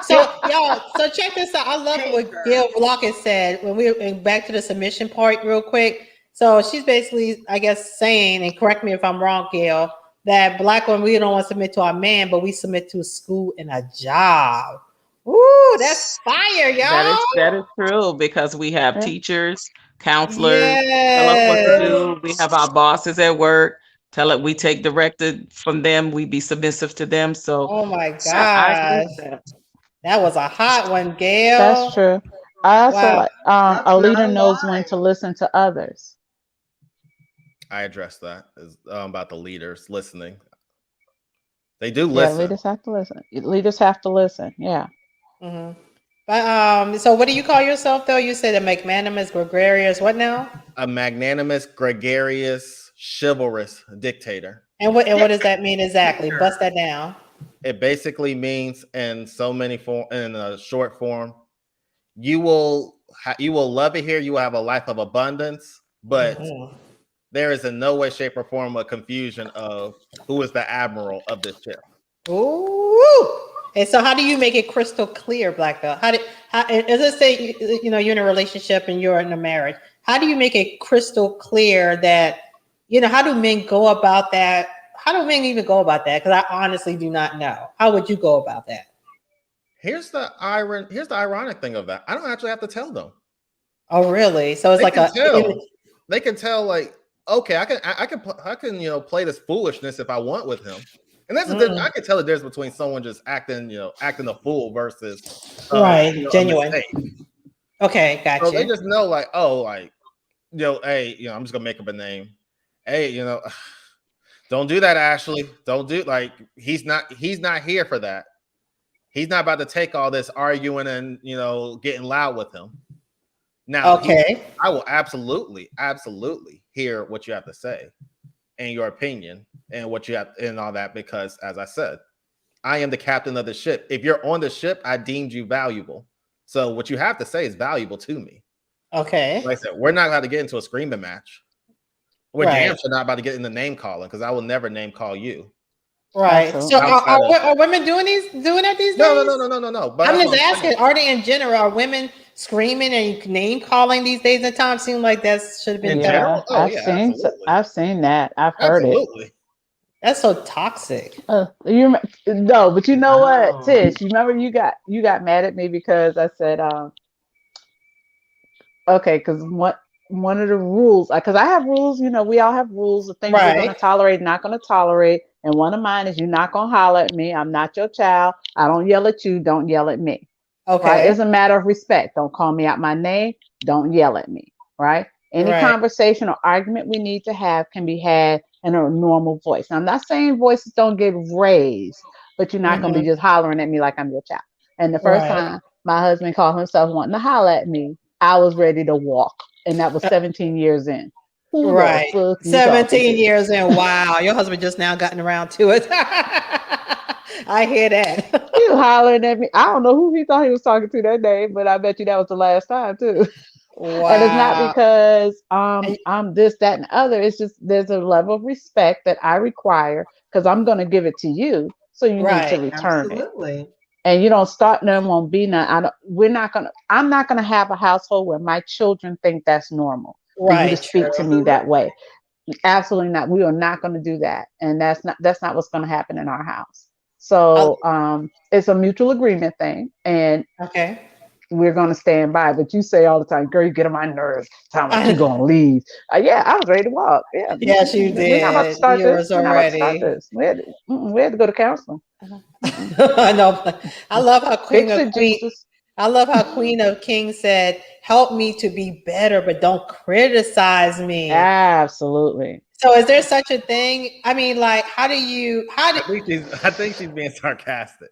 So y'all, so check this out. I love what Gail Blockett said when we were back to the submission part real quick. So she's basically, I guess, saying, and correct me if I'm wrong, Gail, that Black women, we don't want to submit to our man, but we submit to a school and a job. Ooh, that's fire, y'all. That is true because we have teachers, counselors tell us what to Yes. do. We have our bosses at work tell it. We take directed from them. We be submissive to them. So, Oh my I agree gosh. with that. That was a hot one, Gail. That's true. I also Wow. like That's a not leader a knows lie. when to listen to others. I addressed that about the leaders listening. They do Yeah, listen. leaders have to listen. Leaders have to listen. Yeah. Mm-hmm. But so what do you call yourself though? You said a magnanimous, gregarious. What now? A magnanimous, gregarious, chivalrous dictator. And what does that mean exactly? Bust that down. It basically means, in a short form, you will love it here. You will have a life of abundance, but there is in no way, shape, or form a confusion of who is the admiral of this ship. Ooh. And so how do you make it crystal clear, Black Belt? As I say, you're in a relationship and you're in a marriage. How do you make it crystal clear that, how do men go about that? How do men even go about that? Because I honestly do not know. How would you go about that? Here's the ironic thing of that. I don't actually have to tell them. Oh, really? So it's they can tell, like, okay, I can play this foolishness if I want with him. And that's I can tell the difference between someone just acting a fool versus genuine. Okay, gotcha. So they just know, like, hey, I'm just gonna make up a name. Hey, don't do that, Ashley. Don't do he's not here for that. He's not about to take all this arguing and getting loud with him. Now, okay, I will absolutely hear what you have to say and your opinion and what you have and all that, because as I said, I am the captain of the ship. If you're on the ship, I deemed you valuable. So what you have to say is valuable to me. Okay. Like I said, we're not about to get into a screaming match. We're damn sure not about to get in the name calling, because I will never name call you. Right. So are women doing that these days? No. But I'm just asking, are they in general? Are women screaming and name calling these days and times? Seem like that should have been in general. I've seen that. I've heard it. That's so toxic. But you know what, Tish? You remember you got mad at me because I said, okay, because one of the rules, because I have rules, we all have rules of things we're going to tolerate, not going to tolerate. And one of mine is you're not going to holler at me. I'm not your child. I don't yell at you. Don't yell at me. Okay. Right? It's a matter of respect. Don't call me out my name. Don't yell at me. Right? Any conversation or argument we need to have can be had in a normal voice. Now, I'm not saying voices don't get raised, but you're not going to be just hollering at me like I'm your child. And the first time my husband called himself wanting to holler at me, I was ready to walk. And that was 17 years in. Who the fuck 17 years in. Wow. Your husband just now gotten around to it. I hear that. He was hollering at me. I don't know who he thought he was talking to that day, but I bet you that was the last time too. Wow. And it's not because I'm this, that, and the other. It's just there's a level of respect that I require because I'm going to give it to you. So you need to return it. And you don't start none, won't be none. I'm not gonna have a household where my children think that's normal for you to speak to me that way. Absolutely not. We are not gonna do that. And that's not what's gonna happen in our house. So it's a mutual agreement thing. And we're gonna stand by. But you say all the time, girl, you get on my nerves. Time like you're gonna leave. Yeah, I was ready to walk. Yeah. Yes, you did. We're not about to start this. We're not about to start this. We had to go to counseling. I know. I love how Queen of Kings said, "Help me to be better, but don't criticize me." Absolutely. So, is there such a thing? I mean, like, I think she's being sarcastic.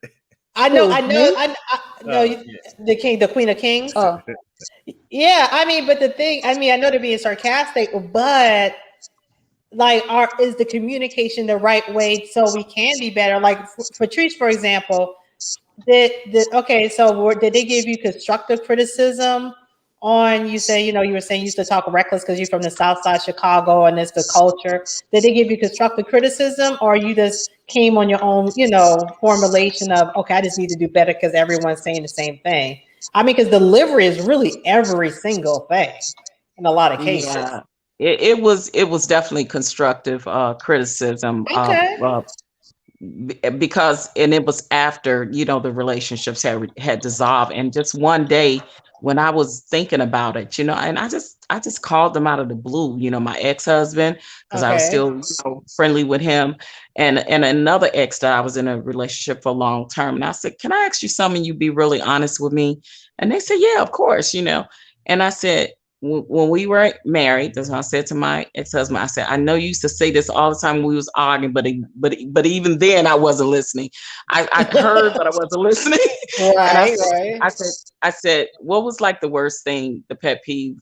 I know. The Queen of Kings. Oh. Yeah, I mean, but the thing, I know they're being sarcastic, but like, is the communication the right way so we can be better? Like Patrice, for example, did they give you constructive criticism, on, you say, you were saying you used to talk reckless because you're from the South Side Chicago and it's the culture. Did they give you constructive criticism, or you just came on your own, formulation of, okay, I just need to do better because everyone's saying the same thing? I mean, because delivery is really every single thing in a lot of cases. Yeah, it was definitely constructive criticism Okay. because and it was after the relationships had dissolved, and just one day when I was thinking about it, and I just called them out of the blue, my ex-husband, because I was Okay. still friendly with him, and another ex that I was in a relationship for long term, and I said, can I ask you something? You be really honest with me? And they said, yeah, of course. And I said, when we were married, that's what I said to my ex-husband. I said, I know you used to say this all the time when we was arguing, but even then I wasn't listening. I heard, but I wasn't listening. And Right. I said, what was like the worst thing, the pet peeve,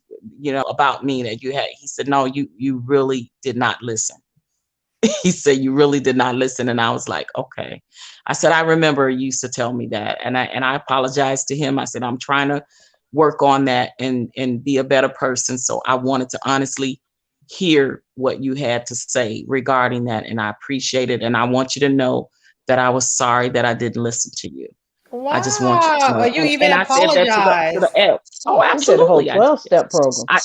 about me that you had? He said, no, you really did not listen. He said, you really did not listen. And I was like, okay. I said, I remember you used to tell me that. And I apologized to him. I said, I'm trying to work on that and be a better person. So I wanted to honestly hear what you had to say regarding that. And I appreciate it. And I want you to know that I was sorry that I didn't listen to you. I just want you to Wow. know. You even And I said that to the apologize. ex. Oh, She did a whole absolutely. I 12-step program. I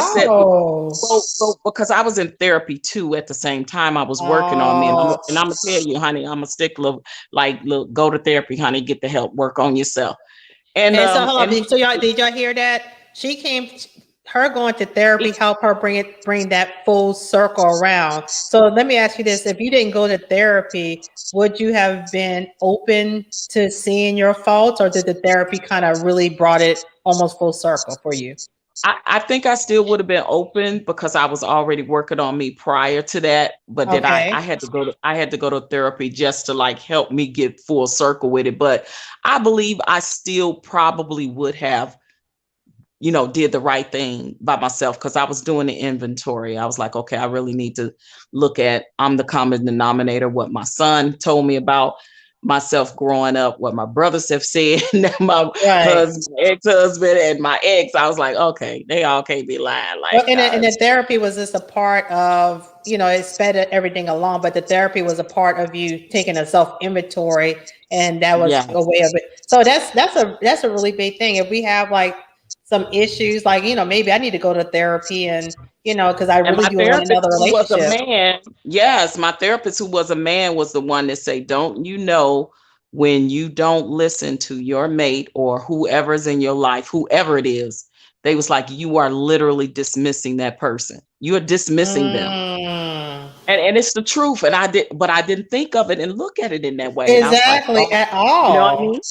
said, No. so because I was in therapy too at the same time, I was working on me, and Oh. I'm gonna tell you, honey, I'm a stickler. Like, look, go to therapy, honey, get the help, work on yourself. And And so hold and on. So did y'all hear that? She came, her going to therapy helped her bring that full circle around. So let me ask you this: if you didn't go to therapy, would you have been open to seeing your faults, or did the therapy kind of really brought it almost full circle for you? I think I still would have been open because I was already working on me prior to that. But then Okay. I had to go to therapy just to like help me get full circle with it. But I believe I still probably would have did the right thing by myself, because I was doing the inventory. I was like, okay, I really need to look at, I'm the common denominator, what my son told me about myself growing up, what my brothers have said, my Right. husband, ex-husband, and my ex. I was like, okay, they all can't be lying. Well, Like, and the therapy was just a part of, it sped everything along, but the therapy was a part of you taking a self inventory, and that was a yes. way of it. So that's a really big thing. If we have like some issues, like maybe I need to go to therapy, and because I And really my do want therapist another who was a relationship. man, yes, my therapist who was a man was the one that say, don't you know, when you don't listen to your mate or whoever's in your life, whoever it is, they was like, you are literally dismissing that person. You are dismissing them. Mm, And it's the truth. And I didn't think of it and look at it in that way. And I was like, exactly, oh, at you know what I all. mean?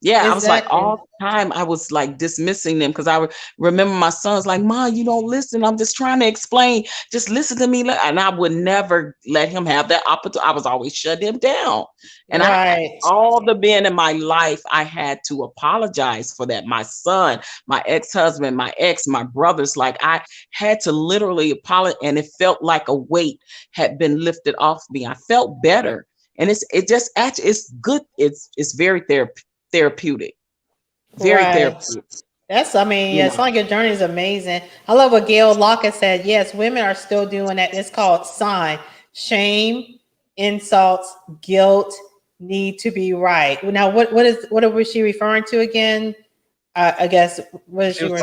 Yeah, I was like, Exactly. all the time I was like dismissing them, because I remember my son's like, Ma, you don't listen. I'm just trying to explain. Just listen to me. And I would never let him have that opportunity. I was always shutting him down. And Right. all the men in my life, I had to apologize for that. My son, my ex-husband, my ex, my brothers, like I had to literally apologize. And it felt like a weight had been lifted off me. I felt better. And it's good. It's very therapeutic, very Right. therapeutic. Yeah, it's like your journey is amazing. I love what Gail Lockett said. Yes, women are still doing that. It's called sign. Shame, insults, guilt need to be right. Now, what was she referring to again? I guess what is She she? was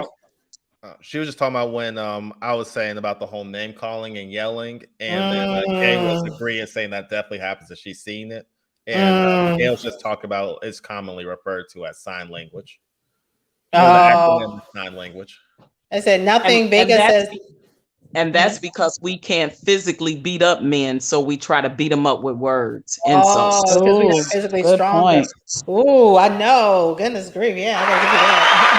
she was just talking about when I was saying about the whole name calling and yelling, and then Kay was agreeing, saying that definitely happens if she's seen it. And Gail's just talking about it's commonly referred to as sign language. Or the acronym of sign language. I said nothing big And says. that's because we can't physically beat up men, so we try to beat them up with words, Oh, insults. because we're not physically good stronger. point. Ooh, I know. Goodness grief. Yeah, I gotta give you that.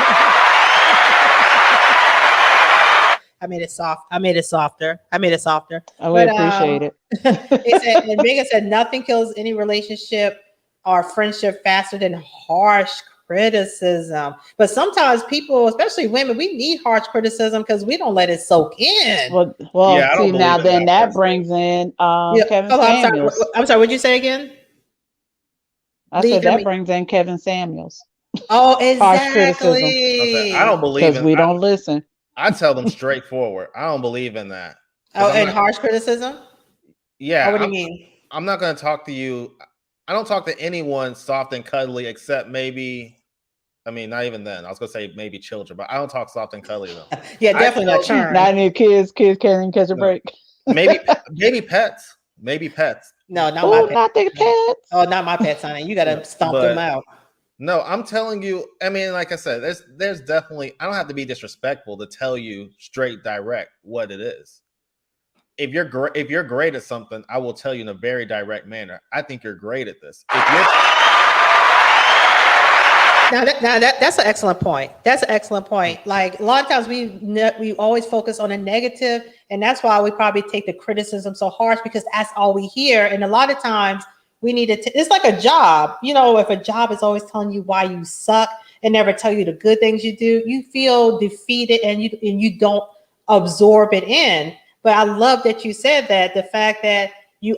I made it soft. I made it softer. We appreciate it. He said, and Megan said, nothing kills any relationship or friendship faster than harsh criticism. But sometimes people, especially women, we need harsh criticism because we don't let it soak in. Well, Yeah, I don't see, now believe in then that that brings in Yeah. Kevin Oh, I'm sorry. Samuels. I'm sorry. What'd you say again? I Lee, said that brings in Kevin Samuels. Oh, Harsh criticism. Okay, I exactly. don't believe Because in. we don't listen. I tell them straightforward. I don't believe in that. Oh, I'm and not. harsh criticism? Yeah, Oh, what do you mean? I'm not going to talk to you. I don't talk to anyone soft and cuddly except maybe. I mean, not even then. I was going to say maybe children, but I don't talk soft and cuddly to them. Yeah, I definitely not tell churn. Not any kids carrying catch a no, break. maybe pets, maybe pets. No, not my Oh, pets. not the pets. Oh, not my pets, honey. You gotta stomp them But out. no, I'm telling you. I mean, like I said, there's definitely. I don't have to be disrespectful to tell you straight, direct what it is. If you're great at something, I will tell you in a very direct manner. I think you're great at this. If you're That's an excellent point. That's an excellent point. Like a lot of times we always focus on a negative, and that's why we probably take the criticism so harsh because that's all we hear. And a lot of times we need to. It's like a job. You know, if a job is always telling you why you suck and never tell you the good things you do, you feel defeated and you don't absorb it in. But I love that you said that. The fact that you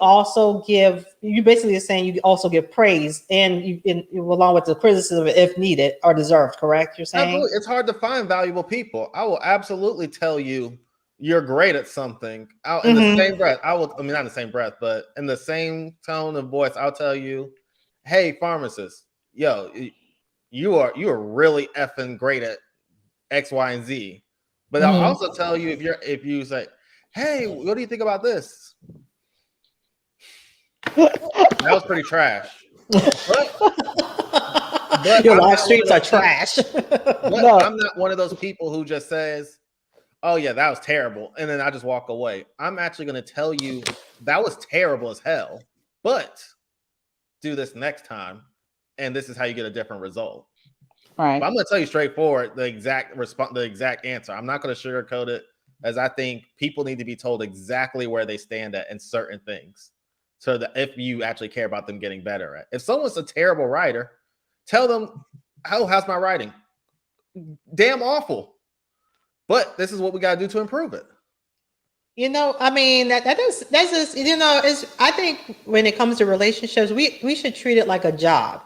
basically are saying you also give praise and along with the criticism if needed or deserved, correct? You're saying? absolutely, it's hard to find valuable people. I will absolutely tell you you're great at something. In the same breath, I mean, not in the same breath, but in the same tone of voice, I'll tell you, hey, pharmacist, yo, you are really effing great at X, Y, and Z. But I'll also tell you if you say, hey, what do you think about this? That was pretty trash. But Your live streams are trash. I'm not one of those people who just says, oh yeah, that was terrible, and then I just walk away. I'm actually going to tell you that was terrible as hell, but do this next time, and this is how you get a different result. Right. But I'm going to tell you straightforward the exact answer. I'm not going to sugarcoat it, as I think people need to be told exactly where they stand at in certain things, so that if you actually care about them getting better at. If someone's a terrible writer, tell them, how's my writing? Damn awful. But this is what we got to do to improve it. You know, I mean, that's just, you know, I think when it comes to relationships, we should treat it like a job.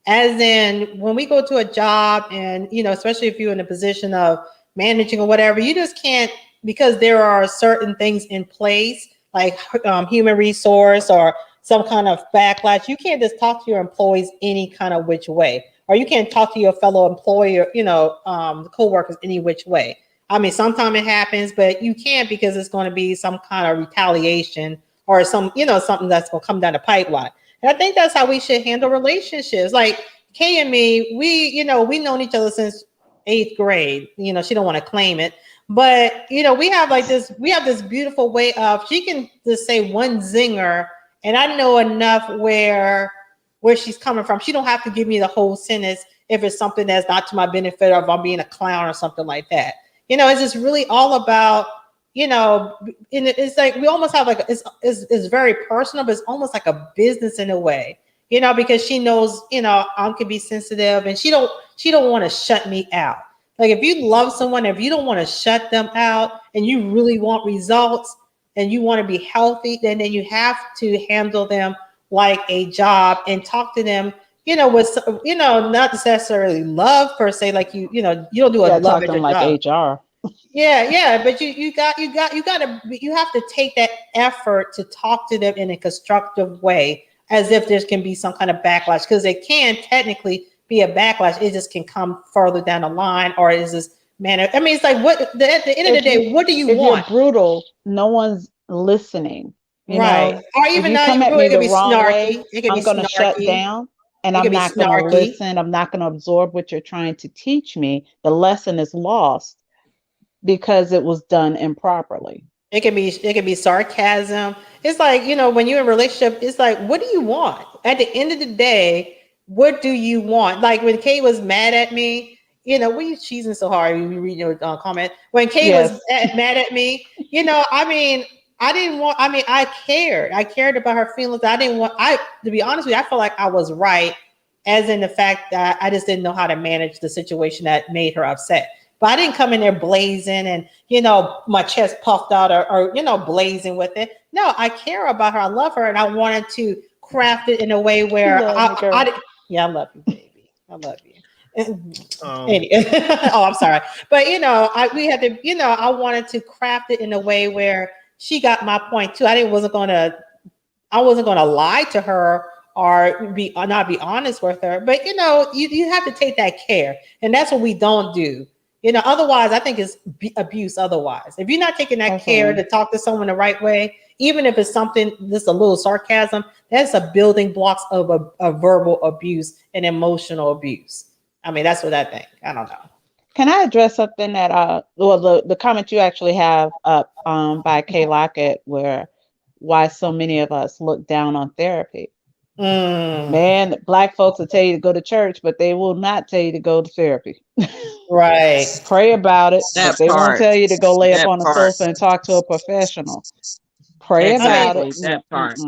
As in, when we go to a job and, you know, especially if you're in a position of managing or whatever, you just can't, because there are certain things in place, like human resource or some kind of backlash. You can't just talk to your employees any kind of which way, or you can't talk to your fellow employer, you know, co-workers any which way. I mean, sometimes it happens, but you can't because it's going to be some kind of retaliation or something that's going to come down the pipeline. And I think that's how we should handle relationships. Like Kay and me, we've known each other since 8th grade. You know, she don't want to claim it, but you know, we have this beautiful way of, she can just say one zinger and I know enough where she's coming from. She don't have to give me the whole sentence if it's something that's not to my benefit or if I'm being a clown or something like that. You know, it's just really all about, you know, and it's like we almost have like it's very personal, but it's almost like a business in a way, you know, because she knows, you know, I can be sensitive and she don't want to shut me out. Like if you love someone, if you don't want to shut them out and you really want results and you want to be healthy, then you have to handle them like a job and talk to them, you know, with, you know, not necessarily love per se, like you don't do a love at your like job. HR. Yeah, but you have to take that effort to talk to them in a constructive way, as if there can be some kind of backlash, because it can technically be a backlash. It just can come further down the line, or is this manner? I mean, it's like at the end of the day, what do you want? If you're brutal, no one's listening. You right. know, Or even if you come at me the wrong way, I'm going to shut down and I'm not going to listen. I'm not going to absorb what you're trying to teach me. The lesson is lost because it was done improperly. It can be sarcasm. It's like, you know, when you're in a relationship, it's like, what do you want? At the end of the day, what do you want? Like when Kay was mad at me, you know, what are you cheesing so hard? You read your comment. When Kay was mad at me, you know, I mean, I cared about her feelings. To be honest with you, I felt like I was right, as in the fact that I just didn't know how to manage the situation that made her upset. But I didn't come in there blazing and, you know, my chest puffed out or you know, blazing with it. No, I care about her. I love her. And I wanted to craft it in a way where I love you, baby. I love you. Oh, I'm sorry. But we had to, I wanted to craft it in a way where she got my point too. I wasn't gonna lie to her or not be honest with her. But you have to take that care. And that's what we don't do. Otherwise I think it's abuse otherwise. If you're not taking that care to talk to someone the right way, even if it's something just a little sarcasm, that's a building blocks of a verbal abuse and emotional abuse. I mean, that's what I think. I don't know. Can I address something that the comment you actually have up by Kay Lockett, where why so many of us look down on therapy? Man, Black folks will tell you to go to church, but they will not tell you to go to therapy. Right. Pray about it, but they won't tell you to go lay up on the sofa and talk to a professional. Pray about it. That part.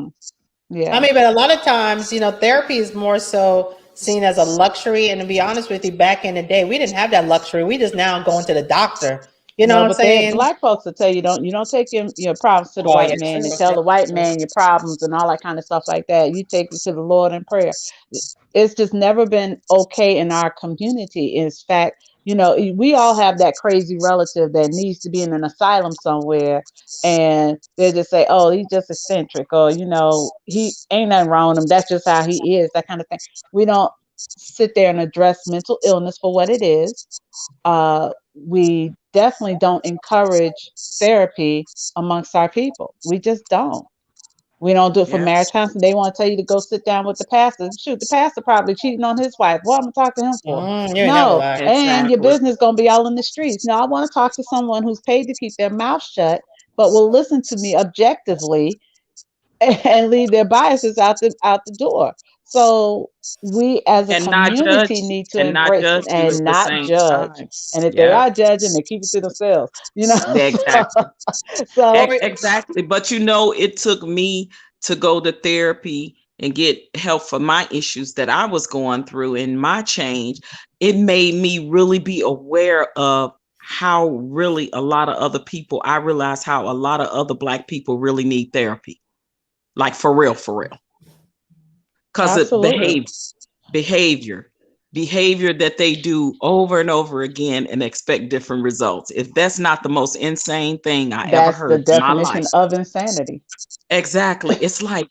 Yeah. I mean, but a lot of times, therapy is more so seen as a luxury. And to be honest with you, back in the day, we didn't have that luxury. We just now going to the doctor. You know what I'm saying? Black folks will tell you you don't take your problems to the white man and tell the white man your problems and all that kind of stuff like that. You take it to the Lord in prayer. It's just never been okay in our community. In fact, we all have that crazy relative that needs to be in an asylum somewhere, and they just say, "Oh, he's just eccentric," or he ain't nothing wrong with him. That's just how he is. That kind of thing. We don't sit there and address mental illness for what it is. We definitely don't encourage therapy amongst our people. We just don't. We don't do it for marriage counseling. They want to tell you to go sit down with the pastor. Shoot, the pastor probably cheating on his wife. What am I talking to him for? No, and your business gonna be all in the streets. Now, I want to talk to someone who's paid to keep their mouth shut, but will listen to me objectively and leave their biases out the door. So we as a community need to embrace it and not judge. And if they are judging, they keep it to themselves. Exactly. So exactly. But it took me to go to therapy and get help for my issues that I was going through and my change. It made me really be aware of how really a lot of other people, I realized how a lot of other Black people really need therapy. Like for real. Because it's behavior that they do over and over again and expect different results. If that's not the most insane thing I ever heard in my life. That's the definition of insanity. Exactly. It's like,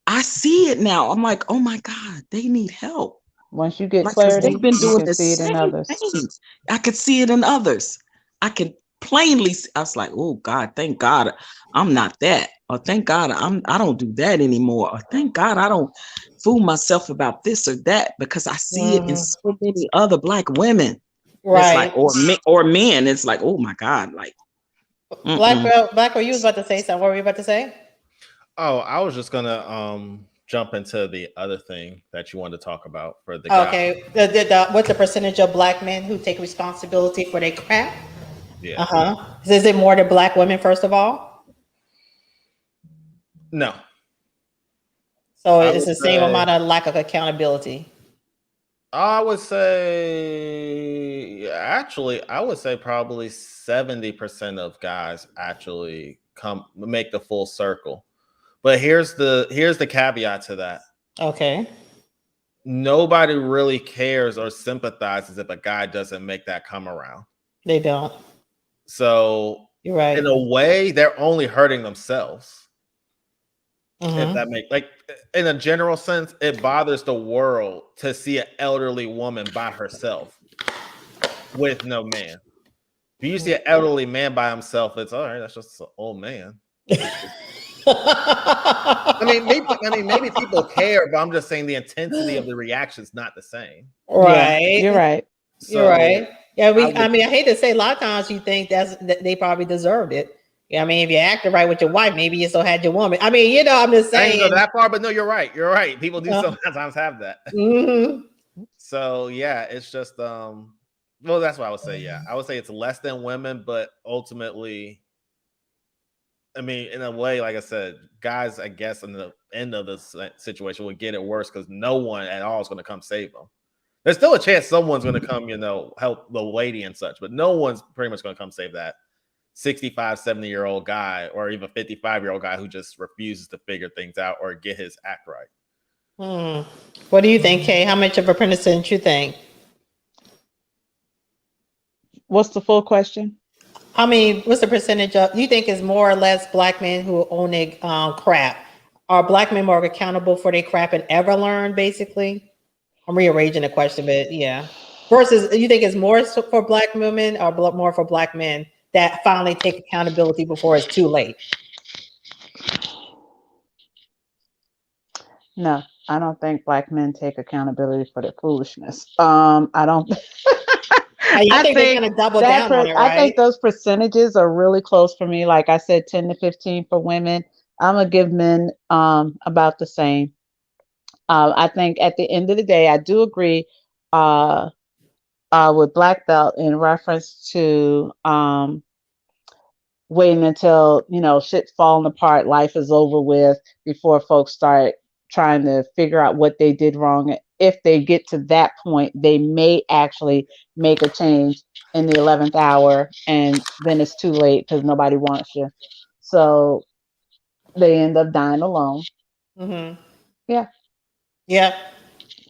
I see it now. I'm like, oh my God, they need help. Once you get clarity, they've been doing you can see it in others. I could see it in others. I could plainly see, I was like, oh God, thank God I'm not that. Or thank God I don't do that anymore. Or thank God I don't fool myself about this or that, because I see it in so many other Black women. Right. It's like, or men. It's like, oh my God, like Black girl, you was about to say something. What were you about to say? Oh, I was just gonna jump into the other thing that you wanted to talk about for the okay. What's the percentage of Black men who take responsibility for their crap? Yeah. Is it more than Black women, first of all? No. So it's the same amount of lack of accountability. I would say, actually, probably 70% of guys actually make the full circle. But here's the caveat to that. Okay. Nobody really cares or sympathizes if a guy doesn't make that come around. They don't. So you're right. In a way, they're only hurting themselves. If that makes, like, in a general sense, it bothers the world to see an elderly woman by herself with no man. If you see an elderly man by himself, it's all right. That's just an old man. I mean, maybe people care, but I'm just saying the intensity of the reaction is not the same. Right. Yeah, you're right. So you're right. Yeah, I hate to say, a lot of times you think that they probably deserved it. Yeah, I mean, if you acted right with your wife, maybe you still had your woman. I mean, I'm just saying. I didn't go that far, but no, you're right. You're right. People do sometimes have that. So yeah, it's just well, that's what I would say. Yeah, I would say it's less than women, but ultimately, I mean, in a way, like I said, guys, I guess in the end of this situation would get it worse because no one at all is going to come save them. There's still a chance someone's going to come, help the lady and such, but no one's pretty much going to come save that 65, 70-year-old guy or even 55-year-old guy who just refuses to figure things out or get his act right. What do you think, Kay? How much of a percentage you think? What's the full question? I mean, what's the percentage of you think is more or less black men who own a crap? Are black men more accountable for their crap and ever learn? Basically, I'm rearranging the question, but yeah. Versus, you think it's more for black women or more for black men that finally take accountability before it's too late? No, I don't think black men take accountability for their foolishness. I don't. I I think they're think gonna double down on it, I right? think those percentages are really close for me. Like I said, 10 to 15 for women. I'm gonna give men about the same. I think at the end of the day, I do agree uh, with Black Belt in reference to waiting until shit's falling apart, life is over with before folks start trying to figure out what they did wrong. If they get to that point, they may actually make a change in the 11th hour, and then it's too late because nobody wants you. So they end up dying alone. Mm-hmm. Yeah. Yeah.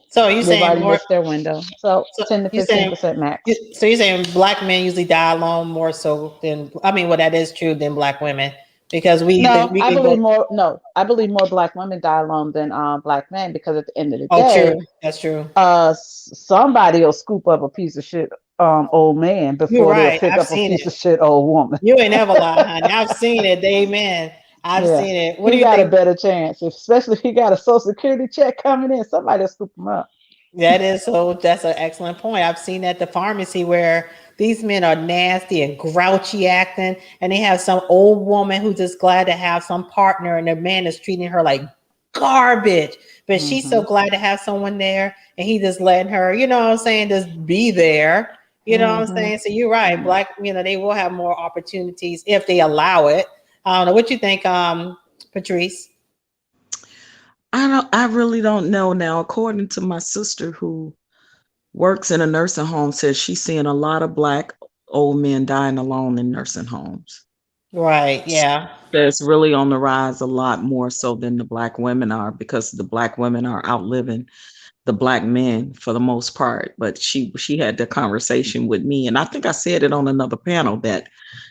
So you They've saying already more? missed their window. So 10 to You saying 15% max. so you're saying black men usually die alone more so than well, that is true than black women because No, we I can believe go. more. No, I believe more black women die alone than black men, because at the end of the Oh, day, true. That's true. somebody will scoop up a piece of shit old man You're before they'll right. pick I've up a seen piece it. of shit old woman. You ain't never lie, honey. I've seen it. Amen. I've Yeah, seen it. What do he you got a think? better chance, especially if he got a social security check coming in. Somebody will scoop him up. That is so. That's an excellent point. I've seen at the pharmacy where these men are nasty and grouchy acting, and they have some old woman who's just glad to have some partner, and the man is treating her like garbage. But she's so Mm-hmm. glad to have someone there, and he just letting her, you know what I'm saying, just be there. You know what I'm Mm-hmm. saying? So you're right. Black, they will have more opportunities if they allow it. I don't know what you think, Patrice. I really don't know now. According to my sister who works in a nursing home, says she's seeing a lot of black old men dying alone in nursing homes. Right. Yeah. That's really on the rise a lot more so than the black women are, because the black women are outliving the black men for the most part. But she had the conversation with me, and I think I said it on another panel that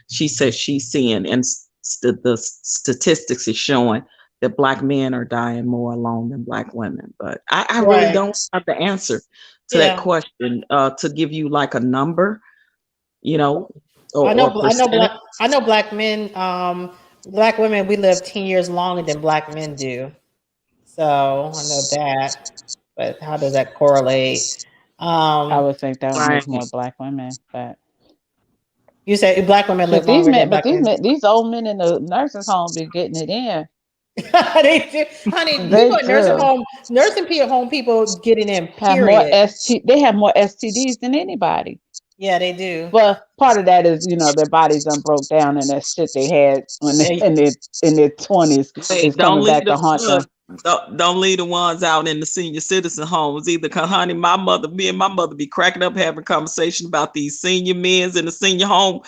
she said she's seeing, and the statistics is showing that black men are dying more alone than black women. But I really Right. don't have the answer to that Yeah. question to give you like a number, or I know, percentage. I know black men, black women, we live 10 years longer than black men do. So I know that, but how does that correlate? I Um, would think that one Right. is more black women, but you said black women live shit, these longer than men, but black men. these old men in the nursing home be getting it in. They do, honey. They People in do nursing home people getting in. have more Period. They have more STDs than anybody. Yeah, they do. Well, part of that is their bodies done broke down, and that shit they had when they Yeah, in their 20s Hey, is coming back to haunt them. don't leave the ones out in the senior citizen homes either. Cause honey, me and my mother be cracking up having conversation about these senior men's in the senior home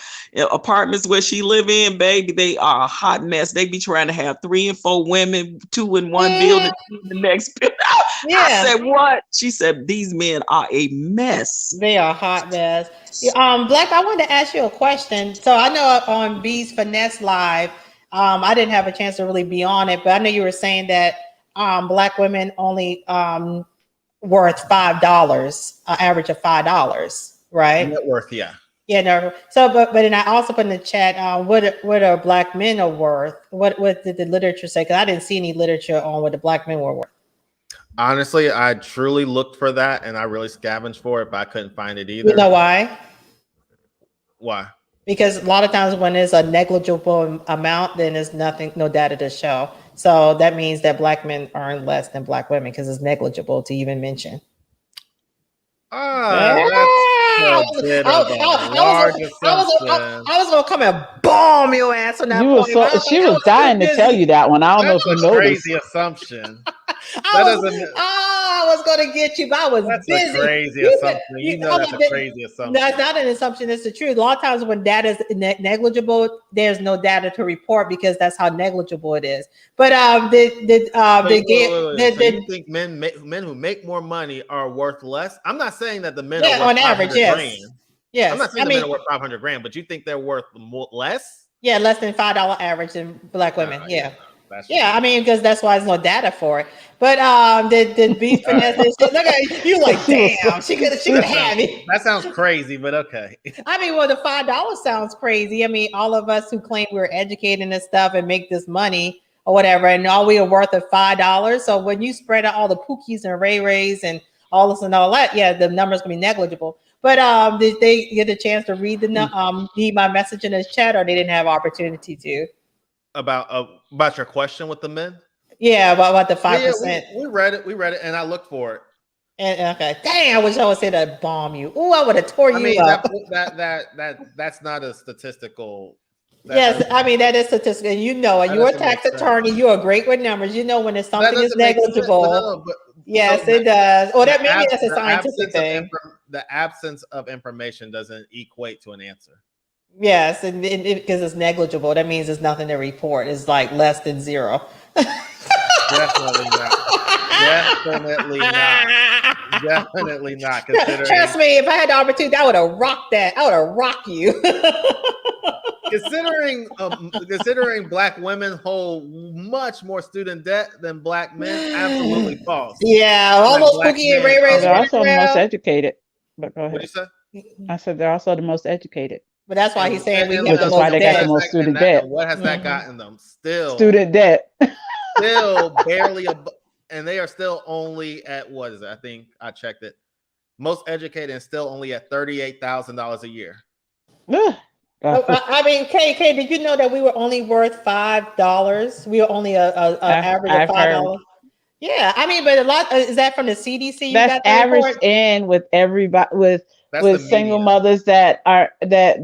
apartments where she live in, baby. They are a hot mess. They be trying to have 3 and 4 women, 2 in one building, 2 in the next building. I yeah. said, what? She said, these men are a mess. They are hot mess. Yeah, Black, I wanted to ask you a question. So I know on B's Finesse Live, I didn't have a chance to really be on it, but I know you were saying that black women only worth $5, an average of $5, right? Net worth, yeah. Yeah, no. So, but then I also put in the chat, what are black men are worth? What did the literature say? Because I didn't see any literature on what the black men were worth. Honestly, I truly looked for that and I really scavenged for it, but I couldn't find it either. You know why? Why? Because a lot of times when it's a negligible amount, then there's no data to show. So that means that black men earn less than black women because it's negligible to even mention. That's a bit of a large assumption. I was gonna come and bomb your ass on that You point. was she was dying to tell you that one. I don't know if you That's a noticed. crazy assumption. I was gonna get you, but I was That's busy. a crazy assumption. That's a crazy assumption. That's not an assumption. It's the truth. A lot of times when data is negligible, there's no data to report because that's how negligible it is. But So you think men who make more money are worth less? I'm not saying that the men are worth on average, 500 yes. grand. Yes, I'm not saying the men are worth 500 grand, but you think they're worth less? Yeah, less than $5 average in Black women. Yeah. That's Yeah, I mean, because that's why there's no data for it. But the beef finesse, look at you like, damn, she could have me. That sounds crazy, but okay. I mean, well, the $5 sounds crazy. I mean, all of us who claim we're educated and stuff and make this money or whatever, and all we are worth of $5. So when you spread out all the Pookies and Ray Rays and all this and all that, yeah, the numbers can be negligible. But did they get a chance to read my message in the chat, or they didn't have opportunity to? About your question with the men? Yeah, about the 5%. Yeah, we read it, and I looked for it. And, okay, dang! I wish I would say that bomb you. Ooh, I would have tore you up. That's not a statistical. Yes, I mean that is statistical. You know, you're a tax attorney. You are great with numbers. You know when it's something is negligible. Yes, it does. Or that maybe that's a scientific thing. The absence of information doesn't equate to an answer. Yes, and because it's negligible, that means there's nothing to report. It's like less than zero. Definitely not. Definitely not. Definitely not. Trust me, if I had the opportunity, I would have rocked that. I would have rocked you. Considering Black women hold much more student debt than Black men, absolutely false. Yeah, all those Pookie and Ray Rays. They're also the most educated. But go ahead. What you say? I said they're also the most educated. But that's why he's saying which is why they got the most student debt. What has that gotten them? Still student debt. Still barely and they are still only at, what is it? I think I checked it. Most educated and still only at $38,000 a year. I mean, Kay, did you know that we were only worth $5? We were only a average of $5. Yeah, I mean, but a lot is that from the CDC? That's averaged in with everybody with single mothers that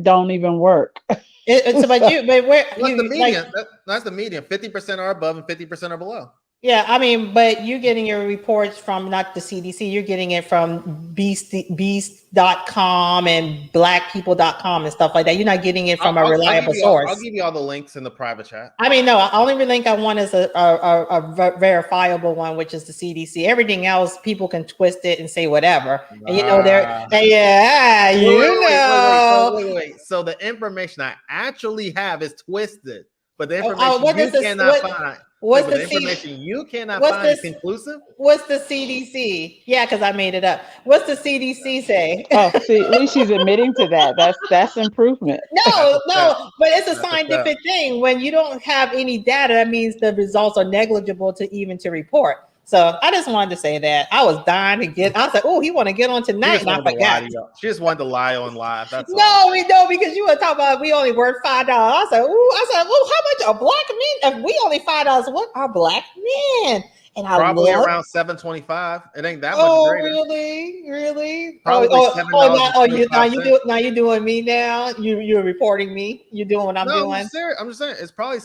don't even work. But where the median? That's the median. 50% are above and 50% are below. Yeah, I mean, but you're getting your reports from not the CDC, you're getting it from beast.com and blackpeople.com and stuff like that. You're not getting it from a reliable source. I'll give you all the links in the private chat. I mean, no, the only link I want is a verifiable one, which is the CDC. Everything else, people can twist it and say whatever. And you know, Wait. So the information I actually have is twisted, but the information you cannot find. What's the information you cannot find is conclusive? What's the CDC? Yeah, because I made it up. What's the CDC say? Oh, see, at least she's admitting to that. That's improvement. No, but it's a scientific thing. When you don't have any data, that means the results are negligible to report. So I just wanted to say that. I was dying to get. I was like, oh, he want to get on tonight. And I forgot. She just wanted to lie on live. That's all. No, because you were talking about we only worth $5. I said, well, how much are Black men? If we only $5, what are Black men? And probably around $7.25. It ain't that much greater. Really? Probably $7. Now you're doing me now. You're reporting me. You're doing what I'm doing. I'm just saying it's probably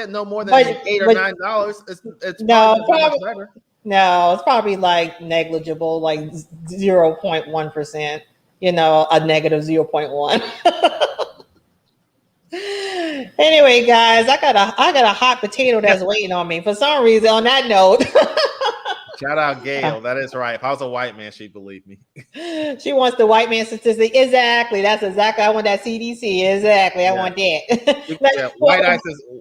at no more than $8 or $9. It's probably like negligible, like 0.1%. You know, a negative 0.1. Anyway, guys, I got a hot potato that's waiting on me for some reason. On that note, shout out Gail. That is right. If I was a white man, she'd believe me. She wants the white man statistic. Exactly. That's exactly. I want that CDC. Exactly. I want that.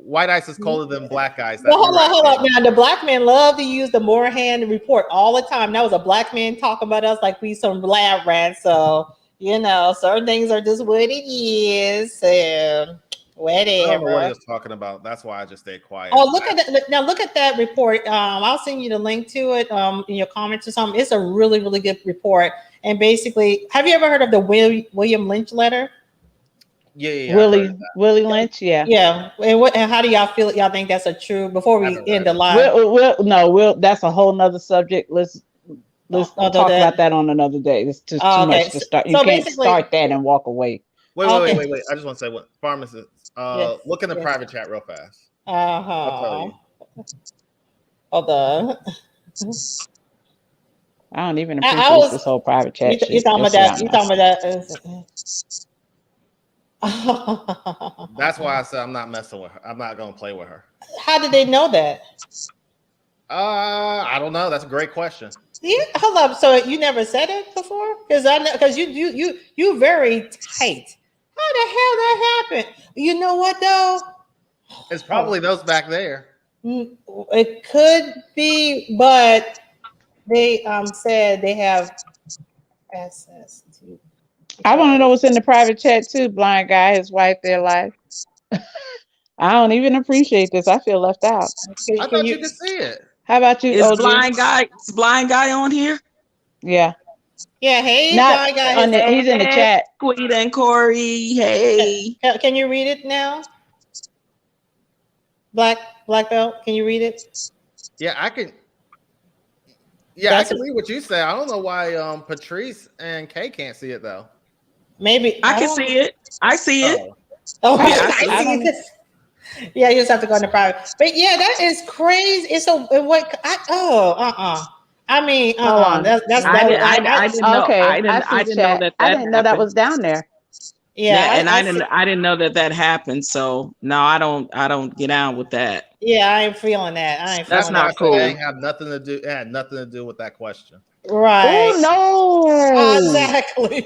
White ice is colder than black ice. Well, hold on. Now, the Black men love to use the Moorhan report all the time. That was a Black man talking about us like we some lab rats. So you know, certain things are just what it is. Whatever. I don't know what he was talking about. That's why I just stayed quiet. Oh, look at that! Now look at that report. I'll send you the link to it in your comments or something. It's a really, really good report. And basically, have you ever heard of the William Lynch letter? Yeah. Willie Lynch. Yeah. And how do y'all feel? Y'all think that's a true? Before we end the live, that's a whole nother subject. Let's talk about that on another day. It's just too much to start. You can't start that and walk away. Wait. I just want to say what pharmacist. Look in the private chat real fast. I'll tell you. Hold on. I don't even appreciate this whole private chat. You talking about that? You talking about that? That's why I said I'm not messing with her. I'm not gonna play with her. How did they know that? I don't know. That's a great question. Yeah, hold up. So you never said it before? Because I know because you very tight. How the hell that happened? You know what though? It's probably those back there. It could be, but they said they have access to. I want to know what's in the private chat too. Blind guy, his wife, their life. I don't even appreciate this. I feel left out. I thought you could see it. How about you, Is OG? blind guy on here? Yeah. Yeah, hey, Not blind guy. on the, he's in the chat. Queen and Corey. Hey. Can you read it now? Black belt. Can you read it? Yeah, I can. Yeah, I can read what you say. I don't know why Patrice and Kay can't see it though. Maybe I can see it. I see it. Oh, yeah, I see it. Yeah, you just have to go in the private. But yeah, that is crazy. It's a what? I mean, that's I didn't know. Okay, I didn't know that. I didn't know that was down there. Yeah, and I didn't know that happened. So no, I don't get out with that. Yeah, I ain't feeling that. That's not cool. It had nothing to do. It had nothing to do with that question. Right. Oh no. Exactly.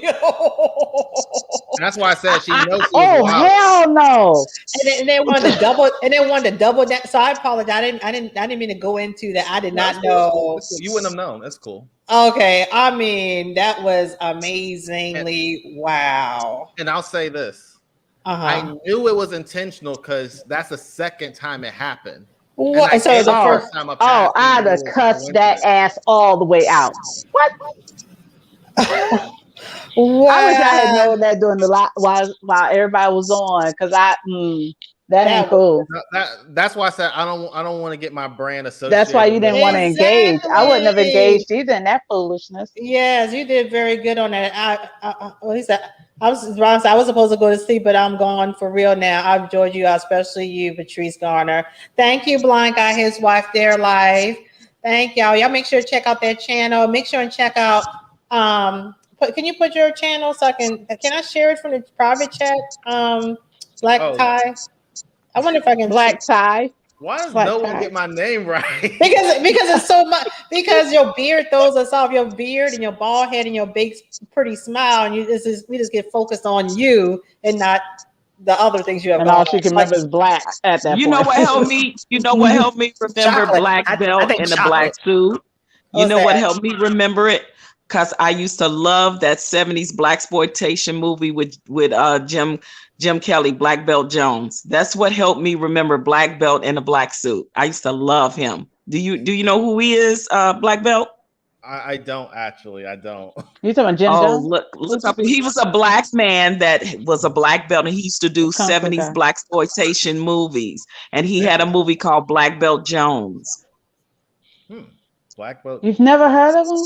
That's why I said she knows. Oh hell no. And they wanted to double. And they wanted to double that. So I apologize. I didn't mean to go into that. I did not know. Cool. You wouldn't have known. That's cool. Okay. I mean, that was amazingly wow. And I'll say this. I knew it was intentional because that's the second time it happened. What? So the first time I'd have cussed that ass all the way out. What? Wow. I wish I had known that during the while everybody was on, because that ain't cool. That's why I said I don't want to get my brand associated. That's why you didn't want to engage. I wouldn't have engaged either in that foolishness. Yes, you did very good on that. I was supposed to go to sleep, but I'm gone for real now. I've enjoyed you, especially you, Patrice Garner. Thank you, Blind Guy, his wife, their life. Thank y'all. Y'all make sure to check out that channel. Make sure and check out. Can you put your channel so can I share it from the private chat? Black Tie. I wonder if I can. Black Tie. Why does no one get my name right? Because it's so much. Because your beard throws us off. Your beard and your bald head and your big pretty smile, and we just get focused on you and not the other things you have. And all she can remember is black at that point. You know what helped me? You know what helped me remember black belt in a black suit? You know what helped me remember it? Because I used to love that 70s blaxploitation movie with Jim Kelly, Black Belt Jones. That's what helped me remember Black Belt in a black suit. I used to love him. Do you know who he is, Black Belt? I don't actually. I don't. You talking about Jim Jones? Look up. He was a black man that was a black belt, and he used to do 70s blaxploitation movies. And he had a movie called Black Belt Jones. Black Belt. You've never heard of him?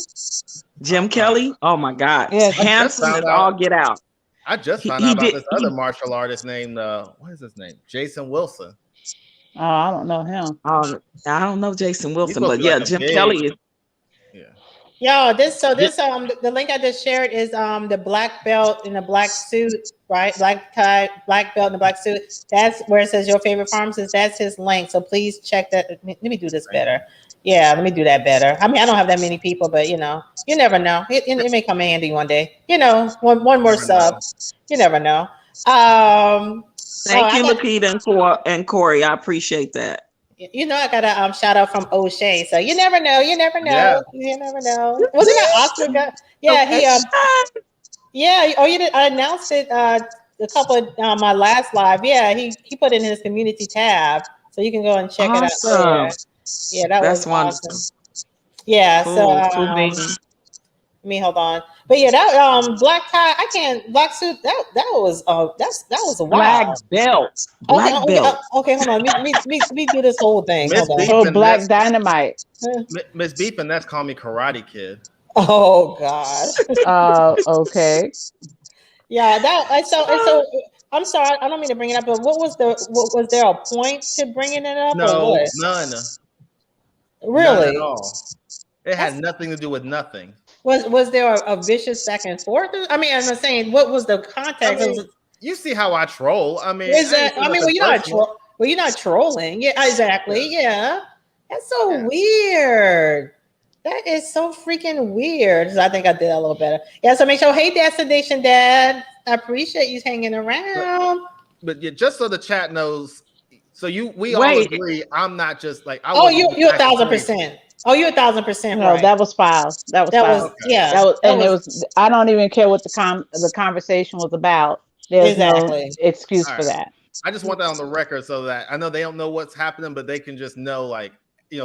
Jim Kelly? Oh my God. Yes. Handsome as all get out. I just found out about this other martial artist named what is his name? Jason Wilson. Oh, I don't know him. I don't know Jason Wilson, but yeah, Jim Kelly is. Yo, the link I just shared is the black belt in the black suit, right? Black tie, black belt in the black suit. That's where it says your favorite pharmacist. That's his link. So please check that. Let me do this better. Yeah, let me do that better. I mean, I don't have that many people, but you never know. It may come in handy one day. One more sub. You never know. Thank you, Lakita and Corey. I appreciate that. I got a shout out from O'Shea. So you never know. You never know. Yeah. You never know. Wasn't that Oscar guy? Yeah, he yeah. Oh, you did. I announced it a couple of my last live. Yeah, he put it in his community tab, so you can go and check it out there. Yeah, that's wonderful. Awesome. Yeah, cool, so let me hold on. But yeah, that black tie, black suit. That was a black belt. Black belt. Okay, hold on. Let me do this whole thing. Oh, Black Dynamite. Miss Beepin, that's Call Me Karate Kid. Oh God. Okay. Yeah, so I'm sorry, I don't mean to bring it up, but was there a point to bringing it up? No, none. Really? None at all. It had nothing to do with nothing. Was there a vicious back and forth? I mean, I'm saying, what was the context? I mean, you see how I troll. I mean, you're not trolling. Yeah, exactly. Yeah. That's so weird. That is so freaking weird. I think I did a little better. Yeah, so make sure, hey, Destination Dad. I appreciate you hanging around. But yeah, just so the chat knows, so we all agree. I'm not just like I Oh, wasn't you just acting 1,000%. Oh, you 1,000% No, right. that was foul. That was That foul. was yeah. That was. I don't even care what the conversation was about. There's no Exactly. excuse All for right. that. I just want that on the record so that I know they don't know what's happening, but they can just know, like,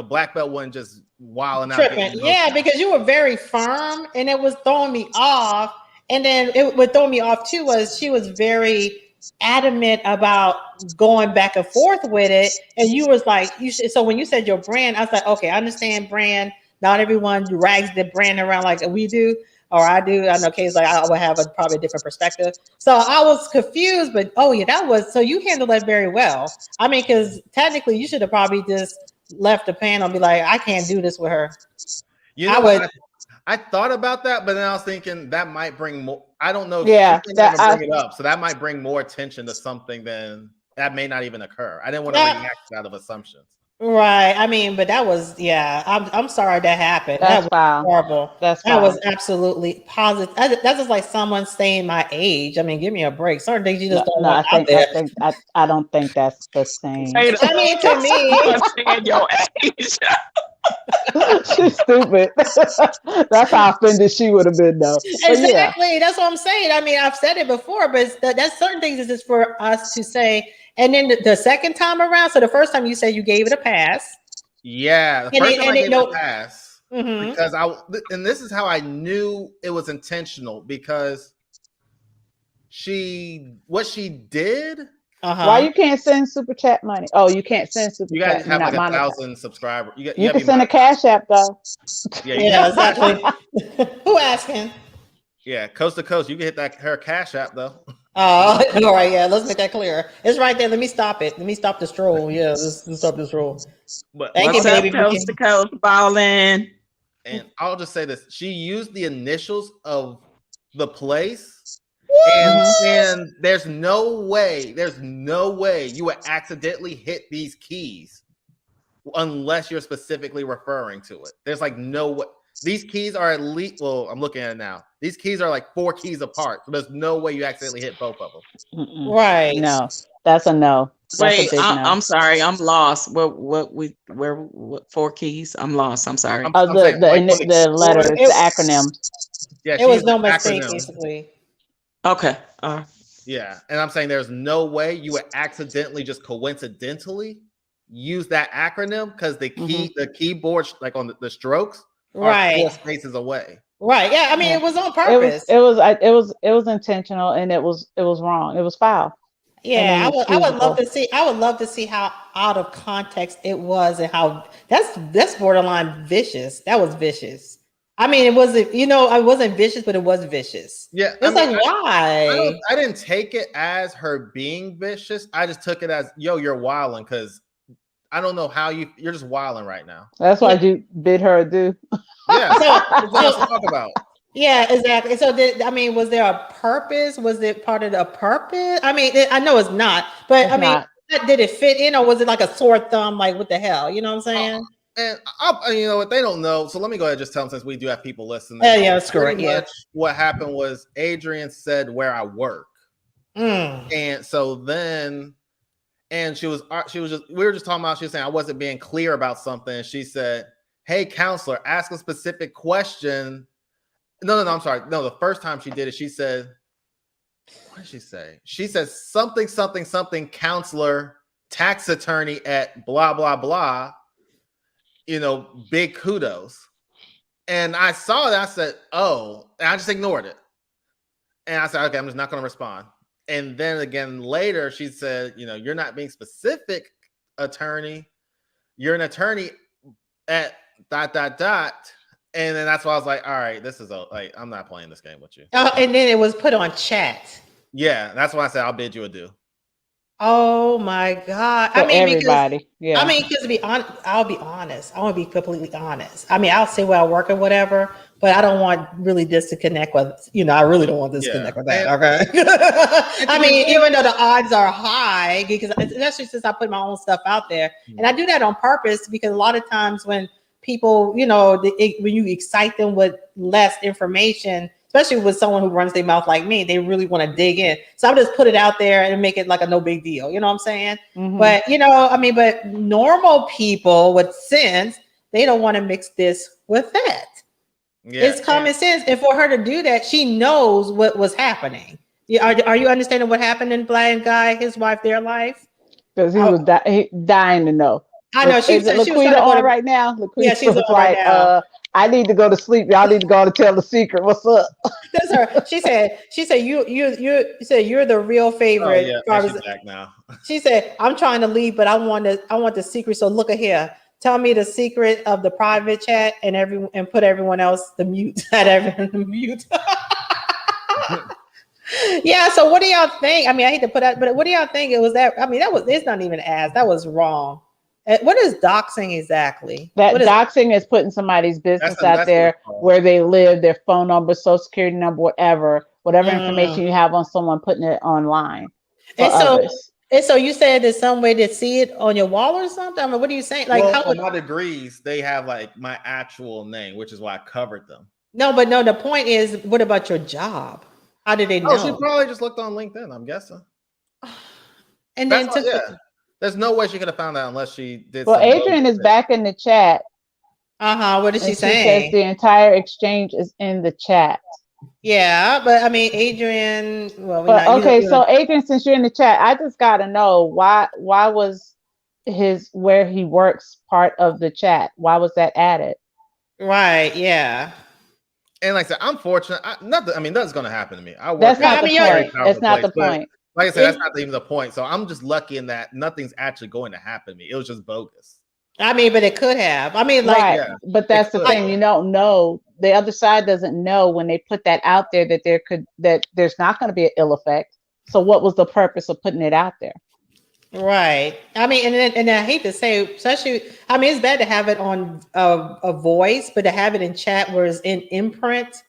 black belt wasn't just wilding out. Tripping. Yeah, because you were very firm and it was throwing me off. And then what threw me off too was she was very adamant about going back and forth with it. And you was like, you should. So when you said your brand, I was like, okay, I understand brand. Not everyone drags the brand around like we do, or I do. I know Kay's like, I would have probably a different perspective. So I was confused, but oh yeah, that was, so you handled that very well. I mean, because technically you should have probably just left the panel and be like, I can't do this with her. You know, I thought about that, but then I was thinking that might bring more. I don't know if she didn't even bring it up, so that might bring more attention to something than that may not even occur. I didn't want to react out of assumptions. Right. I mean, but that was, yeah. I'm sorry that happened. That's that was horrible. That was absolutely positive. That's just like someone saying my age. I mean, give me a break. Certain things you just don't want out there. I don't think that's the same. I mean, to me, saying your age. She's stupid. That's how offended she would have been, though. Exactly. Yeah. That's what I'm saying. I mean, I've said it before, but that's certain things is just for us to say. And then the second time around, so the first time you said you gave it a pass. Yeah, the first time I gave it a pass because and this is how I knew it was intentional, because what she did. Why you can't send super chat money? Oh, you can't send super chat. You guys have like 1,000 subscribers. You can send a Cash App though. Yeah, exactly. Who asking? Yeah, coast to coast. You can hit her Cash App though. Oh, all right. Yeah, let's make that clear. It's right there. Let me stop it. Let me stop the stroll. Yeah, let's stop the stroll. But thank you, baby. Coast to coast, ballin'. And I'll just say this: she used the initials of the place, and there's no way you would accidentally hit these keys unless you're specifically referring to it. There's like no way. These keys are at least, well, I'm looking at it now. These keys are like 4 keys apart. So there's no way you accidentally hit both of them. Right. No, that's a no. Wait, I'm sorry. I'm lost. What 4 keys? I'm lost. I'm sorry. The letters, the acronyms. Yeah, it was no mistake, basically. Okay. Yeah. And I'm saying there's no way you would accidentally just coincidentally use that acronym, because the keyboard, like on the strokes, are 4 spaces away. Right. Yeah. I mean, it was on purpose. It was intentional, and it was wrong. It was foul. Yeah, I would love to see. I would love to see how out of context it was, and how that's borderline vicious. That was vicious. I mean, it wasn't. It wasn't vicious, but it was vicious. Yeah, it's why? I didn't take it as her being vicious. I just took it as, yo, you're wilding, because I don't know how you're just wilding right now. That's why you bid her adieu. Yeah, that's what to talk about. Yeah, exactly. So, was there a purpose? Was it part of the purpose? I mean, I know it's not, but did it fit in, or was it like a sore thumb? Like, what the hell? You know what I'm saying? And you know what, they don't know. So let me go ahead and just tell them, since we do have people listening. Yeah, that's correct. Yeah. What happened was Adrian said where I work, and so then, and she was just, we were just talking about, she was saying I wasn't being clear about something. And she said, "Hey, counselor, ask a specific question." No, I'm sorry. No, the first time she did it, she said, what did she say? She said something, counselor, tax attorney at blah, blah, blah, big kudos. And I saw that, I said, oh, and I just ignored it. And I said, okay, I'm just not going to respond. And then again, later, she said, you're not being specific, attorney. You're an attorney at ... And then that's why I was like, all right, this is like, I'm not playing this game with you. Oh, and then it was put on chat. Yeah, that's why I said I'll bid you adieu. Oh my God. For everybody. Because I'll be honest. I want to be completely honest. I mean, I'll say where I work or whatever, but I don't want really this to connect with, I really don't want this to connect with that. Okay. I mean, even though the odds are high, because especially since I put my own stuff out there, and I do that on purpose because a lot of times when people, when you excite them with less information, especially with someone who runs their mouth like me, they really want to dig in. So I'll just put it out there and make it like a no big deal. You know what I'm saying? Mhm. But, but normal people with sense, they don't want to mix this with that. Yeah, it's common sense. And for her to do that, she knows what was happening. Are you understanding what happened in Blind Guy, his wife, their life? Because he was dying to know. I know. Is Laquita on right now? Laquita, yeah, she's on right now. I need to go to sleep. Y'all need to go to tell the secret. What's up? That's her. She said you're the real favorite. Oh, yeah, she's back now. She said, I'm trying to leave, but I want the secret. So look at here. Tell me the secret of the private chat and put everyone else the mute. Everyone the mute. Yeah. So what do y'all think? I mean, I hate to put out, but what do y'all think? It's not even asked. That was wrong. What is doxing exactly? Doxing is putting somebody's business out there, where they live, their phone number, social security number, whatever information you have on someone, putting it online for others. And so you said there's some way to see it on your wall or something? I mean, what are you saying? For my degrees, they have like my actual name, which is why I covered them. No, the point is, what about your job? How did they know? She probably just looked on LinkedIn, I'm guessing. And then there's no way she could have found out unless she did. Well, Adrian is back in the chat. What is she saying? She says the entire exchange is in the chat. Yeah, but I mean, Adrian. Well, so Adrian, since you're in the chat, I just got to know why was where he works part of the chat? Why was that added? Right. Yeah. And like I said, I'm fortunate. Nothing's going to happen to me. That's not the point. That's not the point. Like I said, that's not even the point. So I'm just lucky in that nothing's actually going to happen to me. It was just bogus. I mean, but it could have. I mean, but that's the thing. You don't know. The other side doesn't know when they put that out there that there's not going to be an ill effect. So what was the purpose of putting it out there? Right. I mean, and I hate to say, especially, I mean, it's bad to have it on a voice, but to have it in chat where it's in imprint,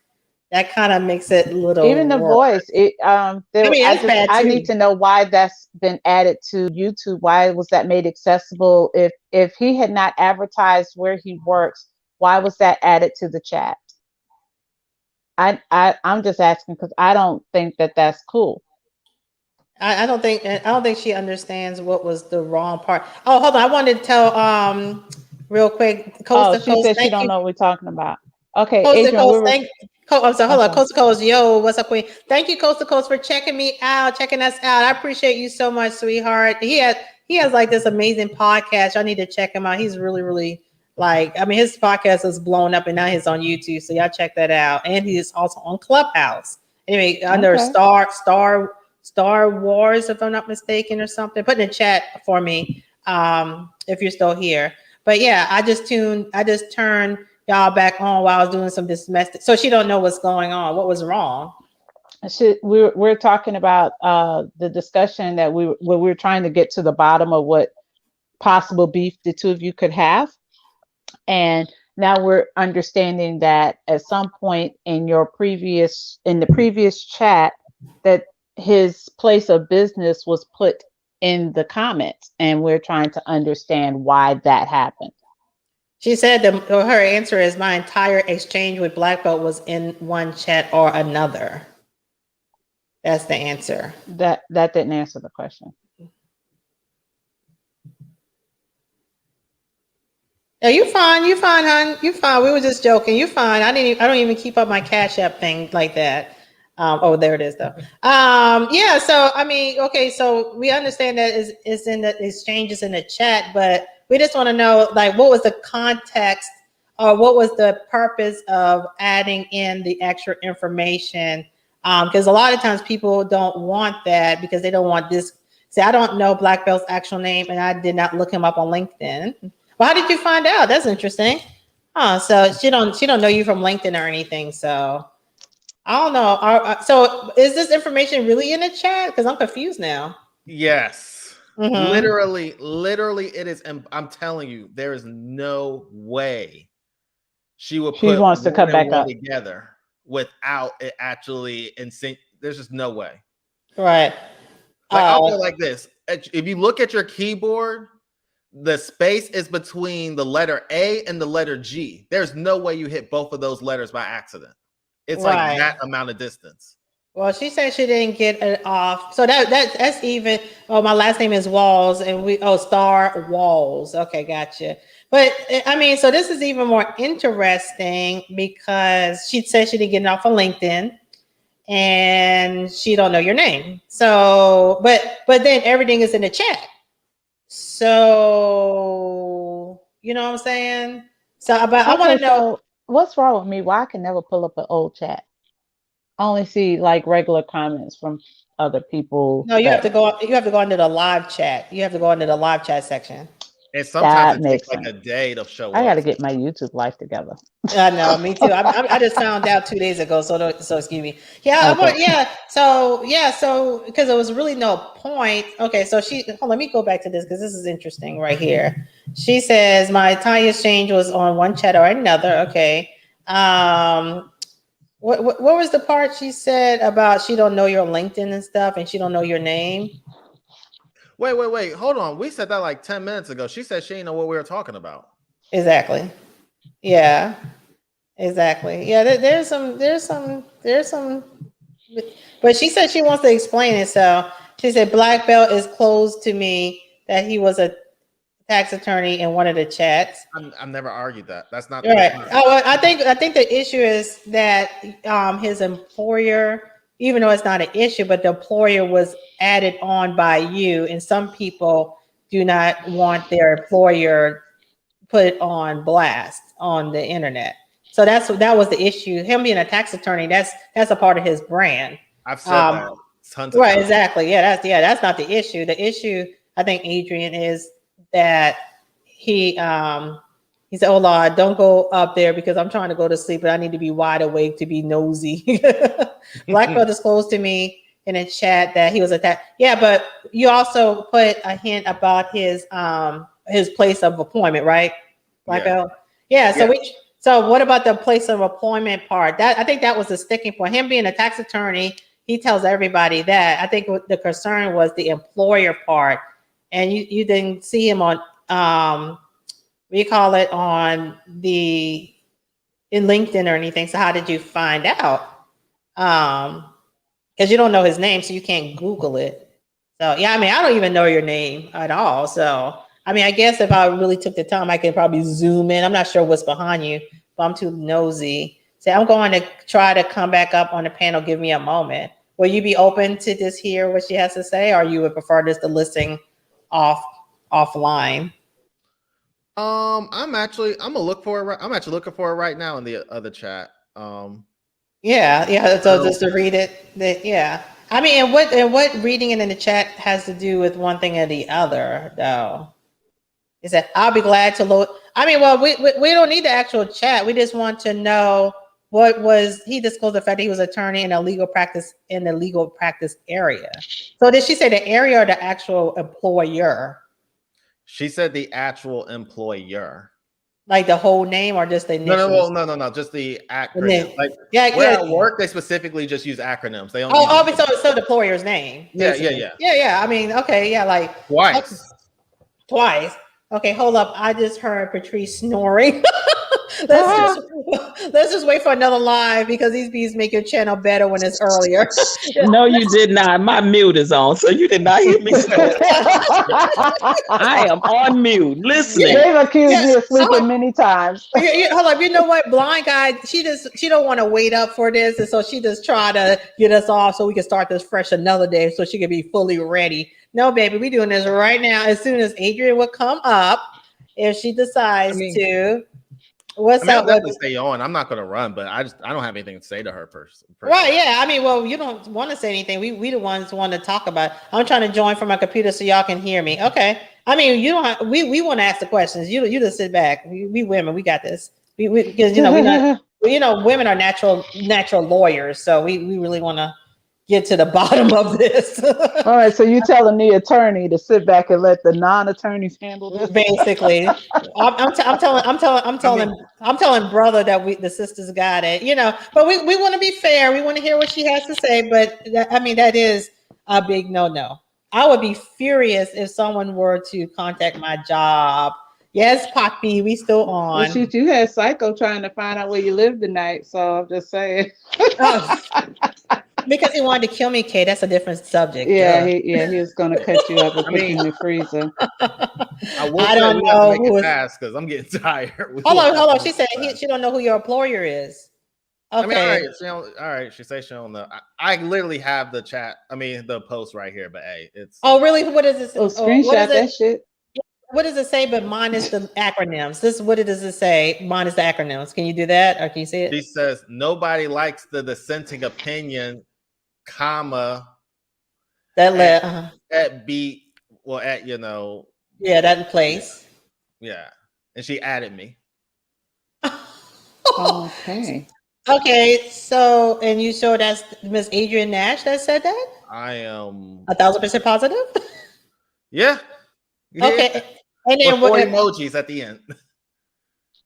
that kind of makes it a little. Even the voice, I need to know why that's been added to YouTube. Why was that made accessible? If he had not advertised where he works, why was that added to the chat? I'm just asking because I don't think that's cool. I don't think she understands what was the wrong part. Oh, hold on. I wanted to tell real quick. She said she don't know what we're talking about. Okay, Coast Adrian, to Coast, I'm sorry, hold on. Coast to Coast, yo, what's up, Queen? Thank you, Coast to Coast, for checking us out. I appreciate you so much, sweetheart. He has like this amazing podcast. Y'all need to check him out. He's really, really his podcast is blown up and now he's on YouTube. So y'all check that out. And he is also on Clubhouse. Anyway, under Star Wars, if I'm not mistaken, or something. Put in the chat for me if you're still here. But yeah, I just turned y'all back on while I was doing some domestic. So she don't know what's going on. What was wrong? We're talking about the discussion that we were trying to get to the bottom of what possible beef the two of you could have. And now we're understanding that at some point in the previous chat that his place of business was put in the comments, and we're trying to understand why that happened. She said her answer is my entire exchange with Black Belt was in one chat or another. That's the answer. That didn't answer the question. Yeah, you fine, hon. You fine. We were just joking. You fine. I don't even keep up my Cash App thing like that. There it is though. Yeah. So I mean, okay. So we understand that is in the exchanges in the chat, but we just want to know, like, what was the context or what was the purpose of adding in the extra information? Because a lot of times people don't want that because they don't want this. See, I don't know Black Belt's actual name, and I did not look him up on LinkedIn. Well, how did you find out? That's interesting. So she don't know you from LinkedIn or anything. So I don't know. So is this information really in the chat? Because I'm confused now. Yes. Mm-hmm. Literally it is. And I'm telling you, there is no way she would She put wants to one come and back one up. together without it actually in sync. There's just no way. Right. Like I'll put it like this: if you look at your keyboard, the space is between the letter A and the letter G. There's no way you hit both of those letters by accident. It's like Right. that amount of distance. Well, she said she didn't get it off. So that's even. Oh, my last name is Walls, and Star Walls. Okay, gotcha. But I mean, so this is even more interesting because she said she didn't get it off of LinkedIn, and she don't know your name. So, but then everything is in the chat. So you know what I'm saying. So, but I want to know. So what's wrong with me? Why I can never pull up an old chat? I only see like regular comments from other people. No, you have to go. You have to go into the live chat. You have to go into the live chat section. And sometimes That it takes makes like sense. a day to show I up. got to get my YouTube life together. I know, me too. I just found out 2 days ago. So excuse me. Yeah, Okay. So because there was really no point. Okay, so let me go back to this because this is interesting right here. She says my tie exchange was on one chat or another. Okay. What was the part she said about she don't know your LinkedIn and stuff, and she don't know your name? Wait. Hold on. We said that like 10 minutes ago. She said she didn't know what we were talking about. Exactly. Yeah. Exactly. Yeah. There's some. But she said she wants to explain it. So she said Black Belt is closed to me that he was a tax attorney in one of the chats. I've never argued that. That's not Right. Oh, I think the issue is that his employer, even though it's not an issue, but the employer was added on by you, and some people do not want their employer put on blast on the internet. So that was the issue. Him being a tax attorney, that's a part of his brand. I've said that tons of Right, times. exactly. That's not the issue. The issue, I think, Adrian, is that he said, "Oh Lord, don't go up there because I'm trying to go to sleep, but I need to be wide awake to be nosy." Black Belt disclosed to me in a chat that he was attacked. Yeah, but you also put a hint about his place of appointment, right? Black Belt. Yeah. So what about the place of employment part? That I think that was the sticking point. Him being a tax attorney, he tells everybody that. I think the concern was the employer part, and you didn't see him on we call it on in LinkedIn or anything. So how did you find out? Because you don't know his name, so you can't Google it. So yeah, I mean, I don't even know your name at all. So I mean, I guess if I really took the time, I could probably zoom in. I'm not sure what's behind you, but I'm too nosy. So I'm going to try to come back up on the panel. Give me a moment. Will you be open to just hear what she has to say, or you would prefer just to listen offline? I'm actually looking for it right now in the other chat. Yeah. So just to read it, yeah. I mean, and what reading it in the chat has to do with one thing or the other, though? Is that I'll be glad to load. I mean, well, we don't need the actual chat. We just want to know what was he disclosed the fact that he was an attorney in the legal practice area. So did she say the area or the actual employer? She said the actual employer. Like the whole name or just the initials? No. Just the acronym. Like at work, they specifically just use acronyms. They don't. So the employer's name. Basically. Yeah. I mean, okay, yeah, like twice. Okay, hold up. I just heard Patrice snoring. Let's just wait for another live because these bees make your channel better when it's earlier. No, you did not. My mute is on, so you did not hear me. I am on mute, listening. They've accused me of sleeping many times. Hold up. You know what? Blind guy, she don't want to wait up for this, and so she just try to get us off so we can start this fresh another day, so she can be fully ready. No, baby, we doing this right now. As soon as Adrian would come up, if she decides to. What's up? I'll definitely stay on. I'm not going to run, but I don't have anything to say to her personally. Right? Yeah. I mean, well, you don't want to say anything. We the ones want to talk about it. I'm trying to join from my computer so y'all can hear me. Okay. I mean, you don't have. We want to ask the questions. You just sit back. We women, we got this. Because we not. Women are natural lawyers, so we really want to get to the bottom of this. All right, so you're telling the attorney to sit back and let the non-attorneys handle this? Basically, I'm telling brother that the sisters got it, but we want to be fair. We want to hear what she has to say, but that is a big no. I would be furious if someone were to contact my job. Yes, Poppy, we still on. Well, shoot, you had Psycho trying to find out where you live tonight, so I'm just saying. Because he wanted to kill me, Kay. That's a different subject. Yeah, he was gonna cut you up and put you in the freezer. I don't know. Make it fast because I'm getting tired. Hold on. She said she don't know who your employer is. Okay. All right. She says she don't know. I literally have the chat. The post right here. But hey, it's. Oh, really? What is this? Oh, screenshot that shit. What does it say? But minus the acronyms. What does it say? Minus the acronyms. Can you do that, or can you see it? She says nobody likes the dissenting opinion, comma. At beat. Well, at Yeah, that in place. Yeah, and she added me. Okay. Okay, so and you showed that's Miss Adrian Nash that said that? I am 1,000% positive. Yeah. Okay, and then what emojis at the end?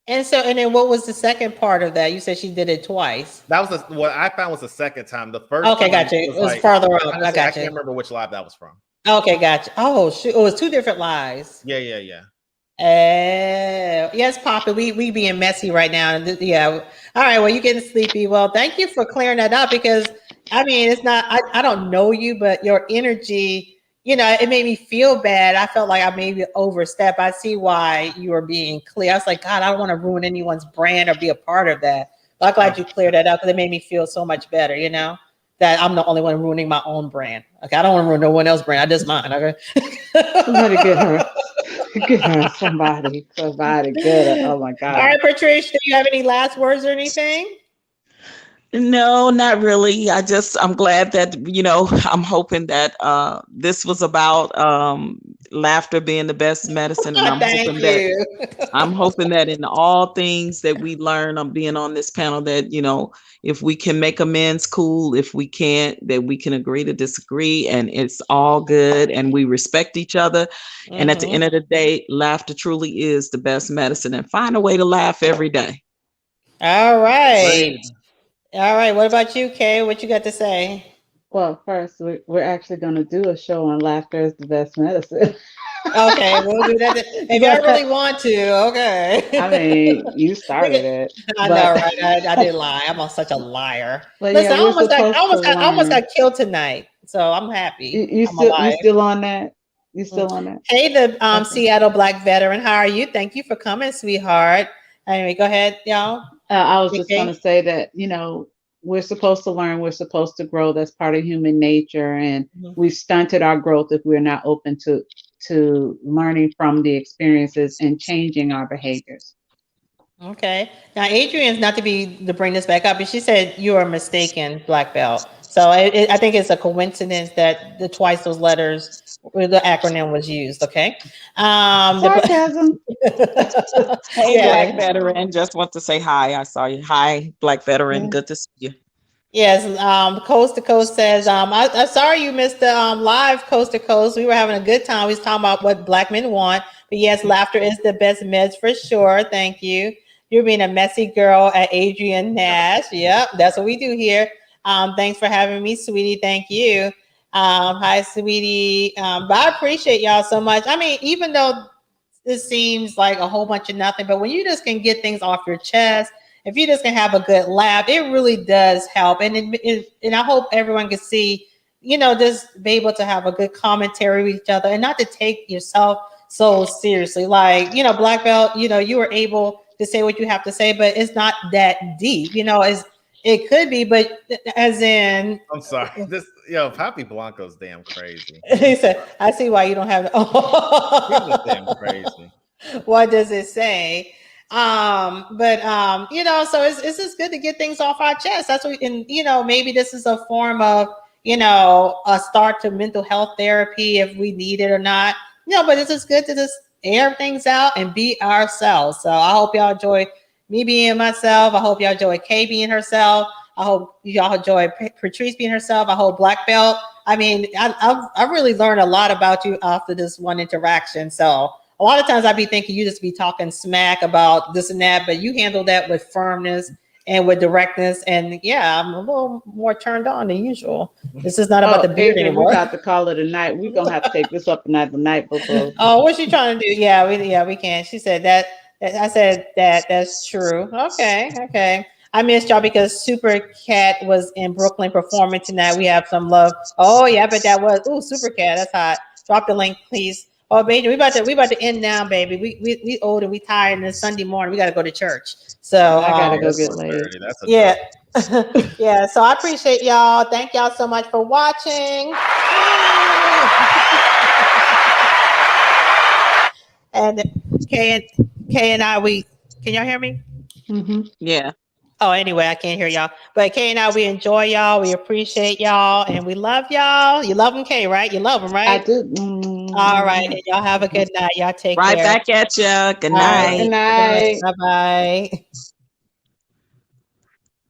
And then what was the second part of that? You said she did it twice. That was what I found was the second time. The first. Okay, gotcha. It was farther up. I can't remember which live that was from. Okay, gotcha. Oh shoot! It was 2 different lives. Yeah. Yes, Papa. We being messy right now. Yeah. All right. Well, you getting sleepy. Well, thank you for clearing that up because it's not. I don't know you, but your energy. It made me feel bad. I felt like I maybe overstepped. I see why you were being clear. I was like, God, I don't want to ruin anyone's brand or be a part of that. But I'm glad you cleared that up because it made me feel so much better. That I'm the only one ruining my own brand. Okay, I don't want to ruin no one else's brand. I just mine. Okay. Somebody get her. Get her. Somebody get her. Oh my God. All right, Patricia, do you have any last words or anything? No, not really. I'm glad that, I'm hoping that this was about laughter being the best medicine. And I'm hoping that in all things that we learn on being on this panel that, if we can make amends, cool. If we can't, that we can agree to disagree and it's all good and we respect each other. Mm-hmm. And at the end of the day, laughter truly is the best medicine and find a way to laugh every day. All right. All right. What about you, Kay? What you got to say? Well, first, we're actually going to do a show on laughter is the best medicine. Okay, we'll do that. If y'all really want to, okay. You started it. I know, right? I did lie. I'm such a liar. But listen, yeah, I almost got killed tonight, so I'm happy. You still on that? You still on that? Hey, the Seattle Black veteran, how are you? Thank you for coming, sweetheart. Anyway, go ahead, y'all. I was just going to say that, we're supposed to learn, we're supposed to grow. That's part of human nature. And we've stunted our growth if we're not open to learning from the experiences and changing our behaviors. Okay. Now, Adrian's not to bring this back up, but she said you are mistaken, black belt. So I think it's a coincidence that twice those letters, the acronym was used. Okay. Sarcasm. Hey, Black veteran. Just want to say hi. I saw you. Hi, Black veteran. Good to see you. Yes. Coast to Coast says, I'm sorry you missed the live Coast to Coast. We were having a good time. We was talking about what black men want. But yes, laughter is the best meds for sure. Thank you. You're being a messy girl at Adrian Nash. Yep, that's what we do here. Thanks for having me, sweetie. Thank you. Hi, sweetie. But I appreciate y'all so much. Even though this seems like a whole bunch of nothing, but when you just can get things off your chest, if you just can have a good laugh, it really does help. And I hope everyone can see, just be able to have a good commentary with each other and not to take yourself so seriously. Like, black belt, you were able to say what you have to say, but it's not that deep, it could be, but as in, I'm sorry. Papi Blanco's damn crazy. He said, I see why you don't have He's damn crazy. What does it say? So it's just good to get things off our chest. That's what, and maybe this is a form of, a start to mental health therapy if we need it or not. But it's just good to just air things out and be ourselves. So I hope y'all enjoy me being myself. I hope y'all enjoy Kay being herself. I hope y'all enjoy Patrice being herself. I hope Black Belt. I mean, I really learned a lot about you after this one interaction. So a lot of times I'd be thinking you just be talking smack about this and that, but you handle that with firmness and with directness. And yeah, I'm a little more turned on than usual. This is not about the beard Adrian, anymore. we're about to call it a night. We're gonna have to take this up another night before. Oh, what's she trying to do? Yeah, we can. She said that. I said that. That's true. Okay. I missed y'all because Super Cat was in Brooklyn performing tonight. We have some love. Oh yeah, but that was Super Cat. That's hot. Drop the link, please. Oh, baby, we about to end now, baby. We old and we tired, and it's Sunday morning. We got to go to church. So I gotta go get laid. That's a yeah. Yeah. So I appreciate y'all. Thank y'all so much for watching. And Kay and I, can y'all hear me? Mm-hmm. Yeah. Oh, anyway, I can't hear y'all. But Kay and I, we enjoy y'all. We appreciate y'all. And we love y'all. You love them, Kay, right? You love them, right? I do. All right. And y'all have a good night. Y'all take Right care. back at ya. Good All right. night. Good night. Bye-bye.